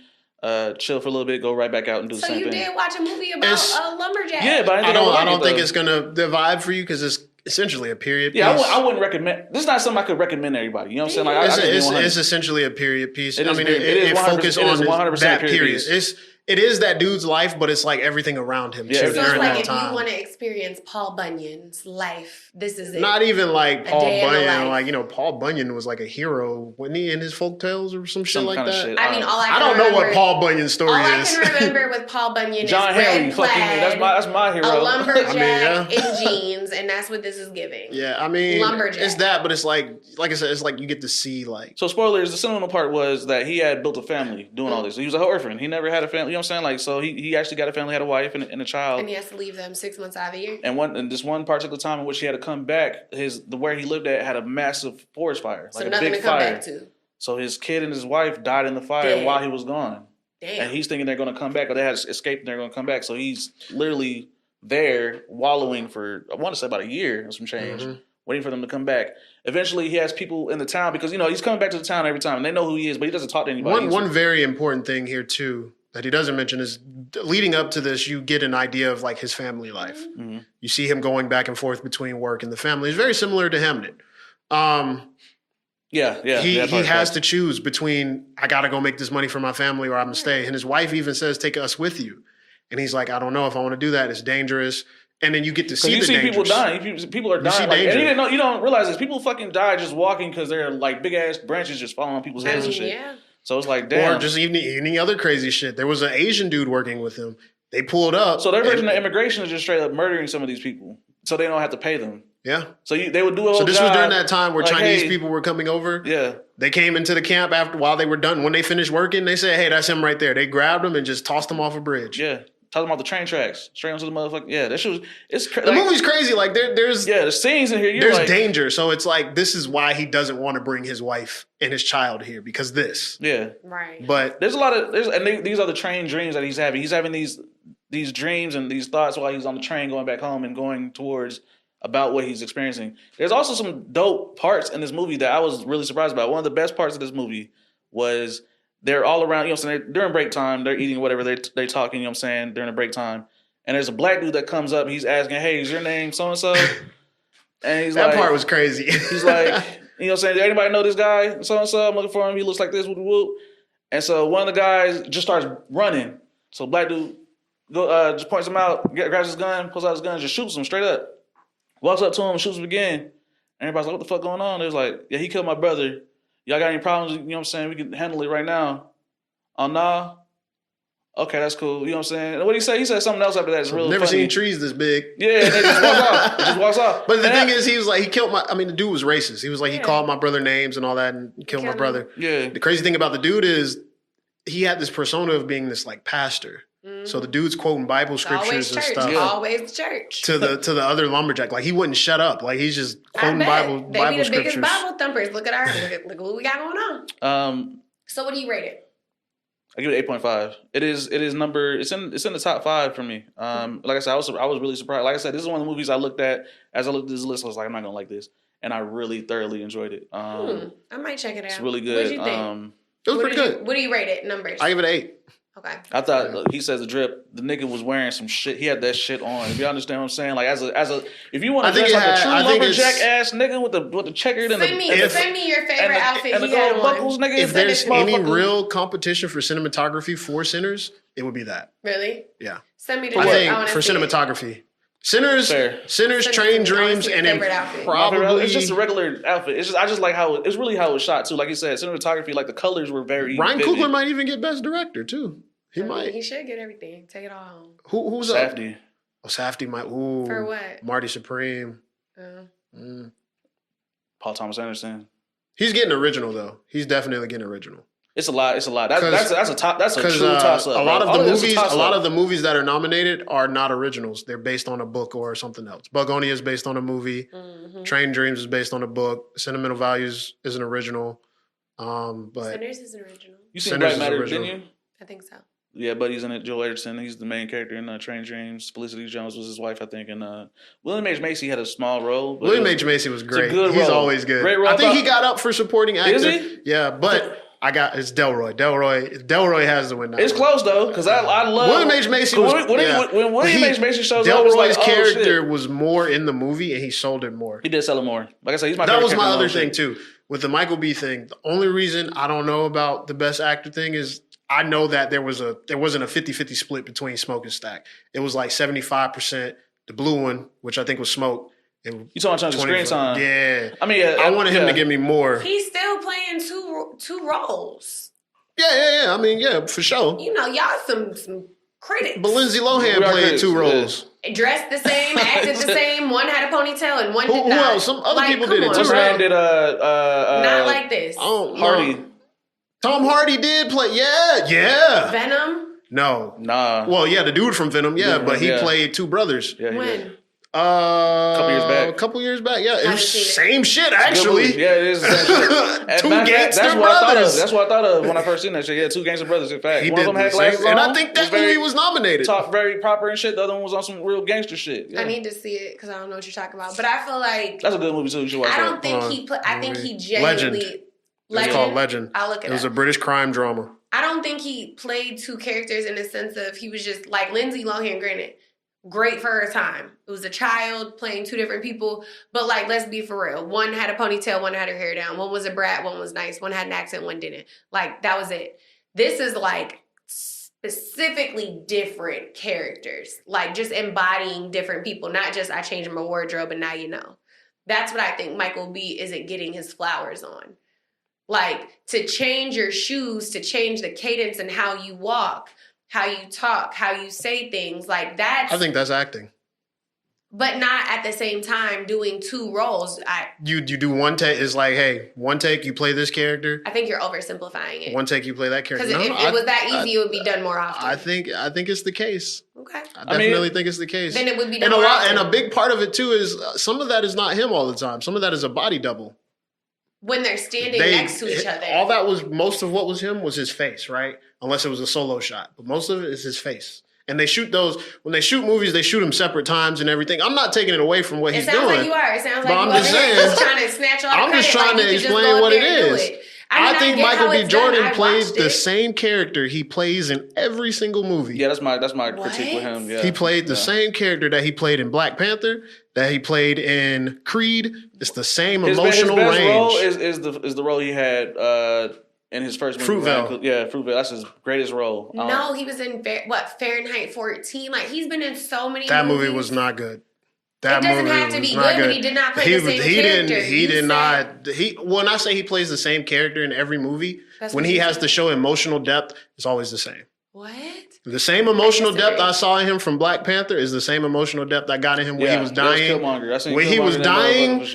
chill for a little bit, go right back out and do the same thing. So you did watch a movie about a lumberjack? Yeah, but I don't think it's going to the vibe for you because it's essentially a period piece. Yeah, I wouldn't recommend. This is not something I could recommend to everybody. You know what I'm saying? Like, it's essentially a period piece. It focuses on 100% that period. It is that dude's life, but it's like everything around him. Yeah, too, so it's like if you want to experience Paul Bunyan's life, this is it. Not even like Paul Bunyan. Like, Paul Bunyan was like a hero, wasn't he, in his folk tales or some shit like that? Shit. I mean, I don't know what Paul Bunyan's story is. All I can remember with Paul Bunyan John is Henry, red plaid, that's my hero. A lumberjack in jeans, and that's what this is giving. Yeah, I mean, lumberjack. It's that, but it's like I said, it's like you get to see like. So spoilers, the sentimental part was that he had built a family doing all this. So he was an orphan. He never had a family. You know what I'm saying? Like, so he actually got a family, had a wife and a child. And he has to leave them 6 months out of the year. And this one particular time in which he had to come back, where he lived at had a massive forest fire. So nothing to come back to. So his kid and his wife died in the fire while he was gone. Damn. And he's thinking they're going to come back, or they had escaped and they're going to come back. So he's literally there wallowing for, I want to say about a year or some change, waiting for them to come back. Eventually he has people in the town because, he's coming back to the town every time and they know who he is, but he doesn't talk to anybody. One very important thing here too that he doesn't mention is leading up to this, you get an idea of like his family life. Mm-hmm. You see him going back and forth between work and the family. It's very similar to Hamnet. He has to choose between, I got to go make this money for my family or I'm going to stay. And his wife even says, take us with you. And he's like, I don't know if I want to do that. It's dangerous. And then you get to see the dangers. People dying. People are dying. And you don't realize this. People fucking die just walking because they're like big ass branches just falling on people's heads and shit. Yeah. So it's like, damn. Or just any other crazy shit. There was an Asian dude working with him. They pulled up. So their version of immigration is just straight up murdering some of these people so they don't have to pay them. Yeah. So they would do a whole So this job, was during that time where like, Chinese people were coming over. Yeah. They came into the camp while they were done. When they finished working, they said, hey, that's him right there. They grabbed him and just tossed him off a bridge. Yeah. Talking about the train tracks. Straight onto the motherfucker. Yeah, that shit was... It's the movie's crazy. Like, there's... Yeah, the scenes in here, there's danger. So it's like, this is why he doesn't want to bring his wife and his child here. Because this. Yeah. Right. But... There's a lot of... these are the train dreams that he's having. He's having these dreams and these thoughts while he's on the train going back home and going towards about what he's experiencing. There's also some dope parts in this movie that I was really surprised about. One of the best parts of this movie was... They're all around, you know what I'm saying? During break time, they're eating whatever they're talking, you know what I'm saying, during the break time. And there's a black dude that comes up, he's asking, hey, is your name so-and-so? And he's that part was crazy. He's like, you know what I'm saying, does anybody know this guy? So-and-so, I'm looking for him, he looks like this, whoop, whoop. And so one of the guys just starts running. So black dude just points him out, grabs his gun, pulls out his gun, and just shoots him straight up. Walks up to him, shoots him again. And everybody's like, what the fuck going on? There's like, yeah, he killed my brother. Y'all got any problems? You know what I'm saying? We can handle it right now. Oh, nah. Okay, that's cool. You know what I'm saying? What did he say? He said something else after that. It's real Never funny. seen trees this big. Yeah, and they just walks off. He just walks off. But the thing is, he was like, he killed my. I mean, the dude was racist. He was like, he called my brother names and all that, and killed my brother. Yeah. The crazy thing about the dude is, he had this persona of being this like pastor. Mm-hmm. So the dude's quoting Bible scriptures and stuff. Always church. To the other lumberjack, like he wouldn't shut up. Like he's just quoting Bible they be the scriptures. Biggest Bible thumpers. Look at our look what we got going on. So what do you rate it? I give it 8.5. It is number. It's in the top 5 for me. Like I said, I was really surprised. Like I said, this is one of the movies I looked at as I looked at this list. I was like, I'm not gonna like this, and I really thoroughly enjoyed it. I might check it out. It's really good. What did you think? It was pretty good. What do you rate it? Numbers? I give it 8. Okay. I thought he says the drip. The nigga was wearing some shit. He had that shit on. If you understand what I'm saying, like as a, if you want to dress like a true lumberjack ass nigga with the checkered and send me your favorite outfit and he had on. Buckles, nigga, if there's any real competition for cinematography for Sinners, it would be that. Really? Yeah. Send me the. I think for cinematography. Sinners, Train Dreams, and then probably it's just a regular outfit. It's just I just like how it's really how it was shot too. Like you said, cinematography, like the colors were very. Ryan Coogler might even get best director too. He might. He should get everything. Take it all home. Who's Safdie? Up? Oh, Safdie might. Ooh. For what? Marty Supreme. Paul Thomas Anderson. He's getting original though. He's definitely getting original. It's a lot. That's a top. That's a true toss up. A lot of the movies that are nominated are not originals. They're based on a book or something else. Bugonia is based on a movie. Mm-hmm. Train Dreams is based on a book. Sentimental Values is an original. But Sinners is an original. You seen Black Matter, didn't you? I think so. Yeah, Buddy's in it. Joel Edgerton, he's the main character in Train Dreams. Felicity Jones was his wife, I think. And William H. Macy had a small role. William H. Macy was great. He's always good. Great role. I think he got up for supporting actor. Is he? Yeah, but it's Delroy. Delroy has the win. It's close though, because I love William H. Macy. When William H. Macy shows up, Delroy's character was more in the movie, and he sold it more. He did sell it more. Like I said, he's my. That was my other thing too with the Michael B. thing. The only reason I don't know about the best actor thing is I know that there wasn't a 50-50 split between Smoke and Stack. It was like 75% the blue one, which I think was Smoke. You talking about screen time? Yeah. I mean, I wanted him to give me more. He's still playing two roles. Yeah. I mean, yeah, for sure. You know, y'all some critics. But Lindsay Lohan played 2 roles. Dressed the same, acted the same. One had a ponytail and one did not. Who else? Some other people did it too. What's her name? Did not like this. Hardy. Tom Hardy did play. Yeah. Venom? No. Nah. Well, yeah, the dude from Venom. Yeah, but he played 2 brothers. Yeah, when? A couple years back. Yeah, it was same shit actually. Yeah, it is the same shit. 2 gangster brothers. That's what I thought of when I first seen that shit. Yeah, 2 gangster brothers. In fact, one of them had glasses on, and I think that movie was nominated. Talk very proper and shit. The other one was on some real gangster shit. Yeah. I need to see it because I don't know what you're talking about. But I feel like that's a good movie too. You should watch I don't think he. I think he genuinely. Legend. It's called Legend. I'll look it up. It was a British crime drama. I don't think he played 2 characters in the sense of he was just like Lindsay Lohan, granted, great for her time. It was a child playing 2 different people, but like, let's be for real. One had a ponytail, one had her hair down. One was a brat, one was nice. One had an accent, one didn't. Like, that was it. This is like specifically different characters, like just embodying different people, not just I changed my wardrobe and now you know. That's what I think Michael B. isn't getting his flowers on. Like, to change your shoes, to change the cadence and how you walk, how you talk, how you say things, like that's... I think that's acting. But not at the same time doing 2 roles. You do one take, it's like, hey, one take you play this character. I think you're oversimplifying it. One take you play that character. Because if it was that easy, it would be done more often. I think it's the case. Okay. I definitely think it's the case. Then it would be done more often. And a big part of it too is some of that is not him all the time. Some of that is a body double. When they're standing next to each other. All that was, most of what was him was his face, right? Unless it was a solo shot. But most of it is his face. And they shoot those, when they shoot movies, they shoot them separate times and everying. I'm not taking it away from what he's doing. It sounds like you are. It sounds like I'm just saying, just trying to snatch all the I'm just trying to explain what it is. I think Michael B. Jordan plays the same character he plays in every single movie. Yeah, that's my critique with him. Yeah. He played the same character that he played in Black Panther, that he played in Creed. It's the same emotional range. His best role is the role he had in his first movie. Fruitvale. Yeah, Fruitvale. That's his greatest role. No, he was in Fahrenheit 14. Like, he's been in so many movies. That movie was not good. It doesn't have to be good, but he did not play the same character. He did not. When I say he plays the same character in every movie, when he has to show emotional depth, it's always the same. What? The same emotional depth I saw in him from Black Panther is the same emotional depth I got in him when he was dying. When he was dying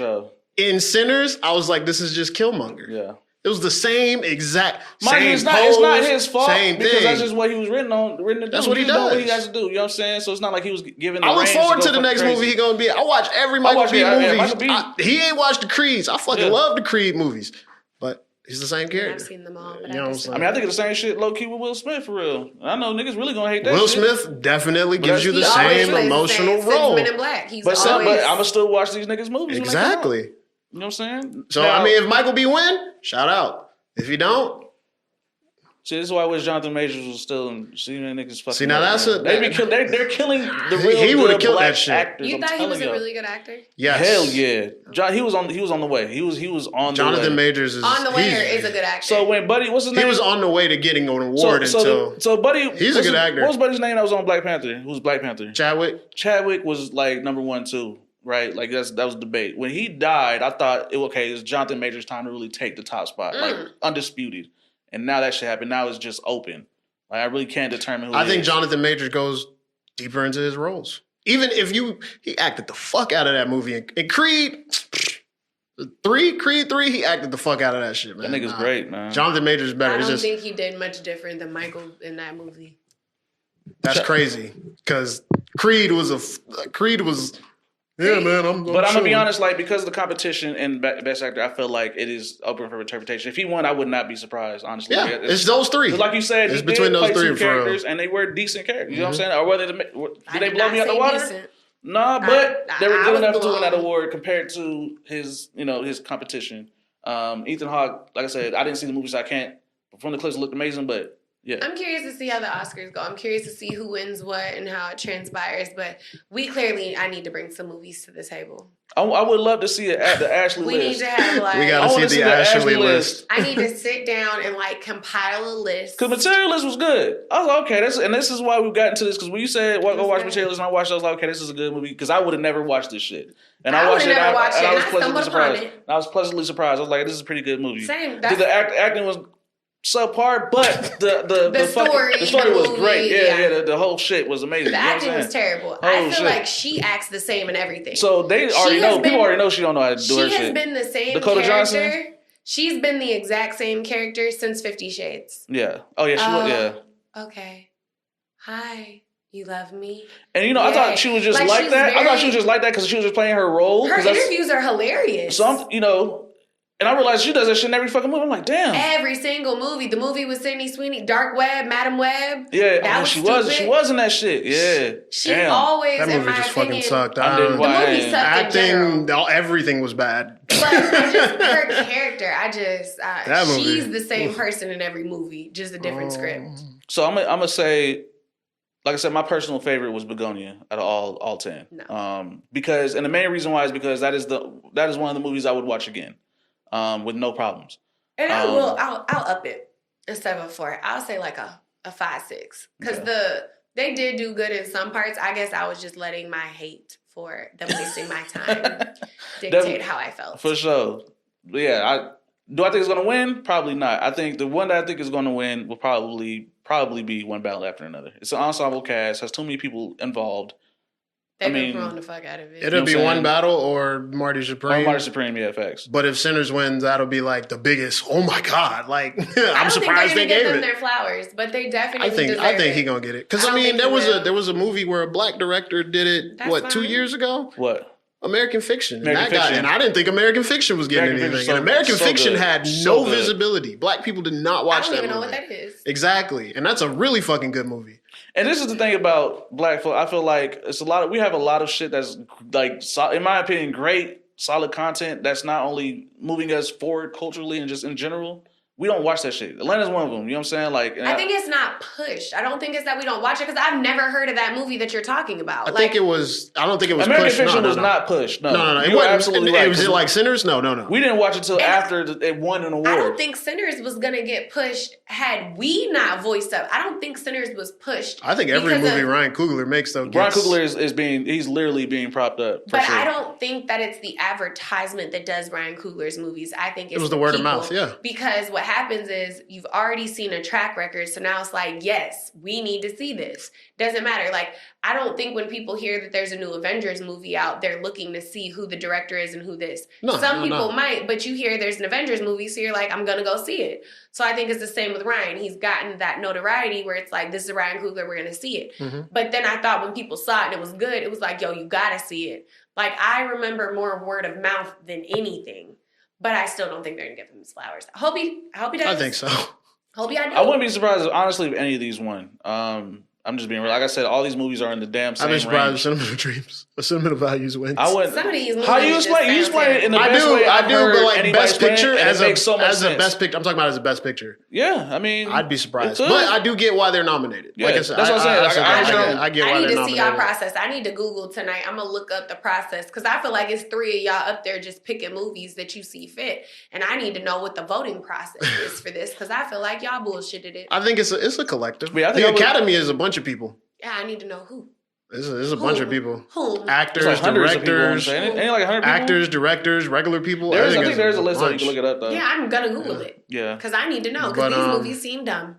in Sinners, I was like, this is just Killmonger. Yeah. It was the same exact it's not his fault because that's just what he was written to do. That's what he does. What he has to do. You know what I'm saying? So it's not like he was given. I look forward to the next movie he gonna be. I watch every Michael B movie. He ain't watched the Creeds. I fucking love the Creed movies, but he's the same character. I've seen them all. But you know what I'm saying? I think it's the same shit low key with Will Smith for real. I know niggas really gonna hate that. Will Smith definitely gives you the same emotional role. Men in Black. But I'ma still watch these niggas movies. Exactly. You know what I'm saying? So now, if Michael B win, shout out. If you don't, see, this is why I wish Jonathan Majors was still in. See, niggas fucking. See, now that's a. They're killing the real. He would have killed that shit. Actors, you thought he was a really good actor? Yes. Hell yeah. He was on the way. He was on the way. Jonathan Majors is on the way. Or is a good actor. So when Buddy, what's his name? He was on the way to getting an award so Buddy, he's a good actor. What was Buddy's name that was on Black Panther? Who was Black Panther? Chadwick was like number 1 too. Right, like that was debate. When he died, I thought, it's Jonathan Majors' time to really take the top spot, like undisputed. And now that shit happened. Now it's just open. Like I really can't determine who. I think Jonathan Majors goes deeper into his roles. Even if he acted the fuck out of that movie in Creed 3, he acted the fuck out of that shit, man. That nigga's great, man. Jonathan Majors is better. I don't think he did much different than Michael in that movie. That's crazy because Creed was. Yeah, man. I'm gonna be honest, like because of the competition and Best Actor, I feel like it is open for interpretation. If he won, I would not be surprised, honestly. Yeah, it's those three. Like you said, it's between those three characters, and they were decent characters. You know what I'm saying? Or whether did they blow me out the water? Decent. Nah, but they were good enough to win that award compared to his competition. Ethan Hawke, like I said, I didn't see the movie, so I can't. From the clips, it looked amazing, but. Yeah. I'm curious to see how the Oscars go. I'm curious to see who wins what and how it transpires. But I need to bring some movies to the table. I would love to see the Ashley list. We need to have we gotta see the Ashley list. I need to sit down and compile a list. Because Materialist was good. I was like, okay, this is why we've gotten to this. Because when you said go watch Materialist, and I watched it, I was like, okay, this is a good movie. Because I would have never watched this shit. And I watched it, and I was pleasantly surprised. I was pleasantly surprised. I was like, this is a pretty good movie. Same. The acting was subpar, but the story was great. Yeah, the whole shit was amazing. The acting was terrible. I feel like she acts the same in everything. So they already know. People already know she don't know how to do her shit. She has been the same Dakota character. Johnson? She's been the exact same character since 50 Shades. Yeah. Oh yeah, she was. Yeah. Okay. Hi. You love me? And I thought she was just like that. I thought she was just like that because she was just playing her role. Her interviews are hilarious. So and I realized she does that shit in every fucking movie. I'm like, damn. Every single movie. The movie with Sydney Sweeney, Dark Web, Madam Web. Yeah, she was in that shit. Yeah. She always, that movie in my just opinion, fucking sucked. The movie sucked acting, everything was bad. But her character, she's the same person in every movie, just a different script. So I'm gonna say, like I said, my personal favorite was Begonia out of all 10. No. Because the main reason why is because that is one of the movies I would watch again. With no problems. And I'll up it instead of a 4. I'll say like a 5-6. Because they did do good in some parts. I guess I was just letting my hate for them wasting my time dictate how I felt. For sure. Yeah. Do I think it's gonna win? Probably not. I think the one that I think is gonna win will probably be One Battle After Another. It's an ensemble cast, has too many people involved. They've been throwing the fuck out of it. It'll be One Battle or Marty Supreme. Or Marty Supreme, yeah, facts. But if Sinners wins, that'll be like the biggest. Oh my god! Like I'm surprised they gave them it. Their flowers, but they definitely. I think he gonna get it because there was a movie where a black director did it. 2 years ago? What? American Fiction. And I didn't think American Fiction was getting anything. And American Fiction had no visibility. Black people did not watch that movie. I don't even know what that is. Exactly, and that's a really fucking good movie. And this is the thing about black folk. I feel like we have a lot of shit that's like, in my opinion, great, solid content that's not only moving us forward culturally and just in general. We don't watch that shit. Atlanta's one of them. You know what I'm saying? Like, I think it's not pushed. I don't think it's that we don't watch it because I've never heard of that movie that you're talking about. I don't think it was American pushed. Fiction was not pushed. No. It wasn't absolutely right. Was it like Sinners? No. We didn't watch it till after it won an award. I don't think Sinners was gonna get pushed had we not voiced up. I don't think Sinners was pushed. I think every movie Ryan Coogler makes though. Ryan Coogler he's literally being propped up. But sure. I don't think that it's the advertisement that does Ryan Coogler's movies. I think it was the word of mouth. Yeah. Because what what happens is you've already seen a track record. So now it's like, yes, we need to see this. Doesn't matter. Like, I don't think when people hear that there's a new Avengers movie out, they're looking to see who the director is and who this. Some people might, but you hear there's an Avengers movie, so you're like, I'm going to go see it. So I think it's the same with Ryan. He's gotten that notoriety where it's like, this is Ryan Coogler, we're going to see it. Mm-hmm. But then I thought when people saw it and it was good, it was like, yo, you got to see it. Like, I remember more word of mouth than anything. But I still don't think they're going to give him his flowers. I hope he does. I think so. Hope I do. I wouldn't be surprised, honestly, if any of these won. I'm just being real. Like I said, all these movies are in the damn same range. I'd be surprised if Sentimental Dreams or Sentimental Values wins. I wouldn't. Some of these movies how do you explain? You explain it in the best way I do, but like best picture as a best picture. I'm talking about as a best picture. Yeah, I mean, I'd be surprised, but I do get why they're nominated. Yeah, like I said, that's what I'm saying. I get why they're nominated. I need to see y'all process. I need to Google tonight. I'm gonna look up the process because I feel like it's 3 of y'all up there just picking movies that you see fit, and I need to know what the voting process is for this because I feel like y'all bullshitted it. I think it's a collective. Yeah, the Academy is a bunch of people. Yeah, I need to know who. There's a bunch of people. Who? Actors, like directors. Ain't like 100 people? Actors, directors, regular people. I think there's a list so you can look it up, though. Yeah, I'm going to Google it. Yeah. Because I need to know, because these movies seem dumb.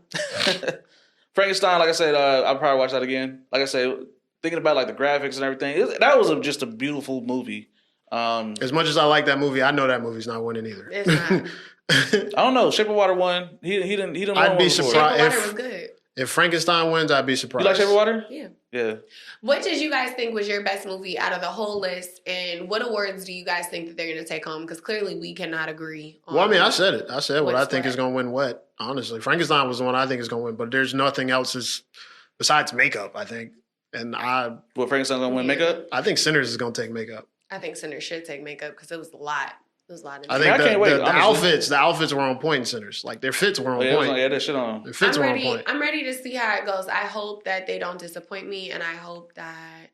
Frankenstein, like I said, I'll probably watch that again. Like I said, thinking about like the graphics and everything, that was just a beautiful movie. As much as I like that movie, I know that movie's not winning either. It's not. I don't know. Shape of Water won. He didn't. I'd be surprised. Shape of Water was good. If Frankenstein wins, I'd be surprised. You like Shape of Water? Yeah. Yeah. What did you guys think was your best movie out of the whole list? And what awards do you guys think that they're going to take home? Because clearly we cannot agree on. Well, I mean, I said it. I said what I think is going to win what, honestly. Frankenstein was the one I think is going to win, but there's nothing else besides makeup, I think. And What, Frankenstein's going to win makeup? I think Sinners is going to take makeup. I think Sinners should take makeup because it was a lot. I think the outfits were on point in Sinners. Like their fits were on point. Yeah, that shit on. Their fits were on point. I'm ready to see how it goes. I hope that they don't disappoint me, and I hope that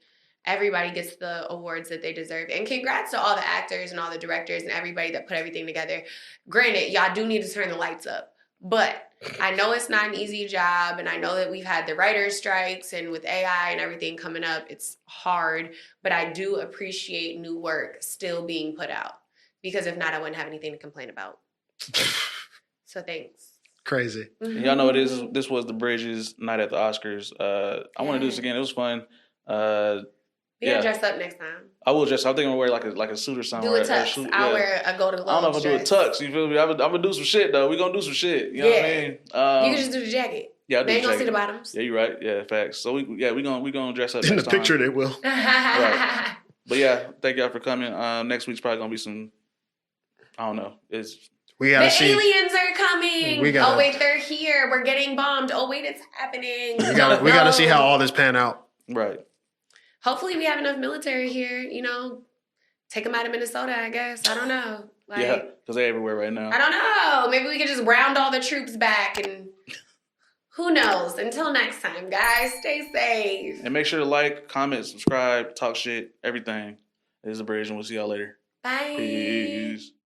everybody gets the awards that they deserve. And congrats to all the actors and all the directors and everybody that put everything together. Granted, y'all do need to turn the lights up, but I know it's not an easy job, and I know that we've had the writers' strikes, and with AI and everything coming up, it's hard. But I do appreciate new work still being put out. Because if not, I wouldn't have anything to complain about. So thanks. Crazy. Mm-hmm. Y'all know what it is. This was the Bridges night at the Oscars. I want to do this again. It was fun. We gotta dress up next time. I will dress. I'm thinking I'm gonna wear like a suit or something. Do a tux. I'll wear a Golden Globe. I don't know if I'll do a tux. You feel me? I'm gonna do some shit though. We gonna do some shit. You know what I mean? You can just do the jacket. Yeah, they ain't gonna see the bottoms. Yeah, you're right. Yeah, facts. So we gonna dress up in next the picture. Time. They will. Right. But yeah, thank y'all for coming. Next week's probably gonna be some. I don't know. We gotta see. Aliens are coming. Oh wait, they're here. We're getting bombed. Oh wait, it's happening. We gotta see how all this pan out. Right. Hopefully, we have enough military here. You know, take them out of Minnesota. I guess. I don't know. Yeah, because they're everywhere right now. I don't know. Maybe we could just round all the troops back and. Who knows? Until next time, guys. Stay safe. And make sure to like, comment, subscribe, talk shit, everything. This is The Bridge, and we'll see y'all later. Bye. Peace.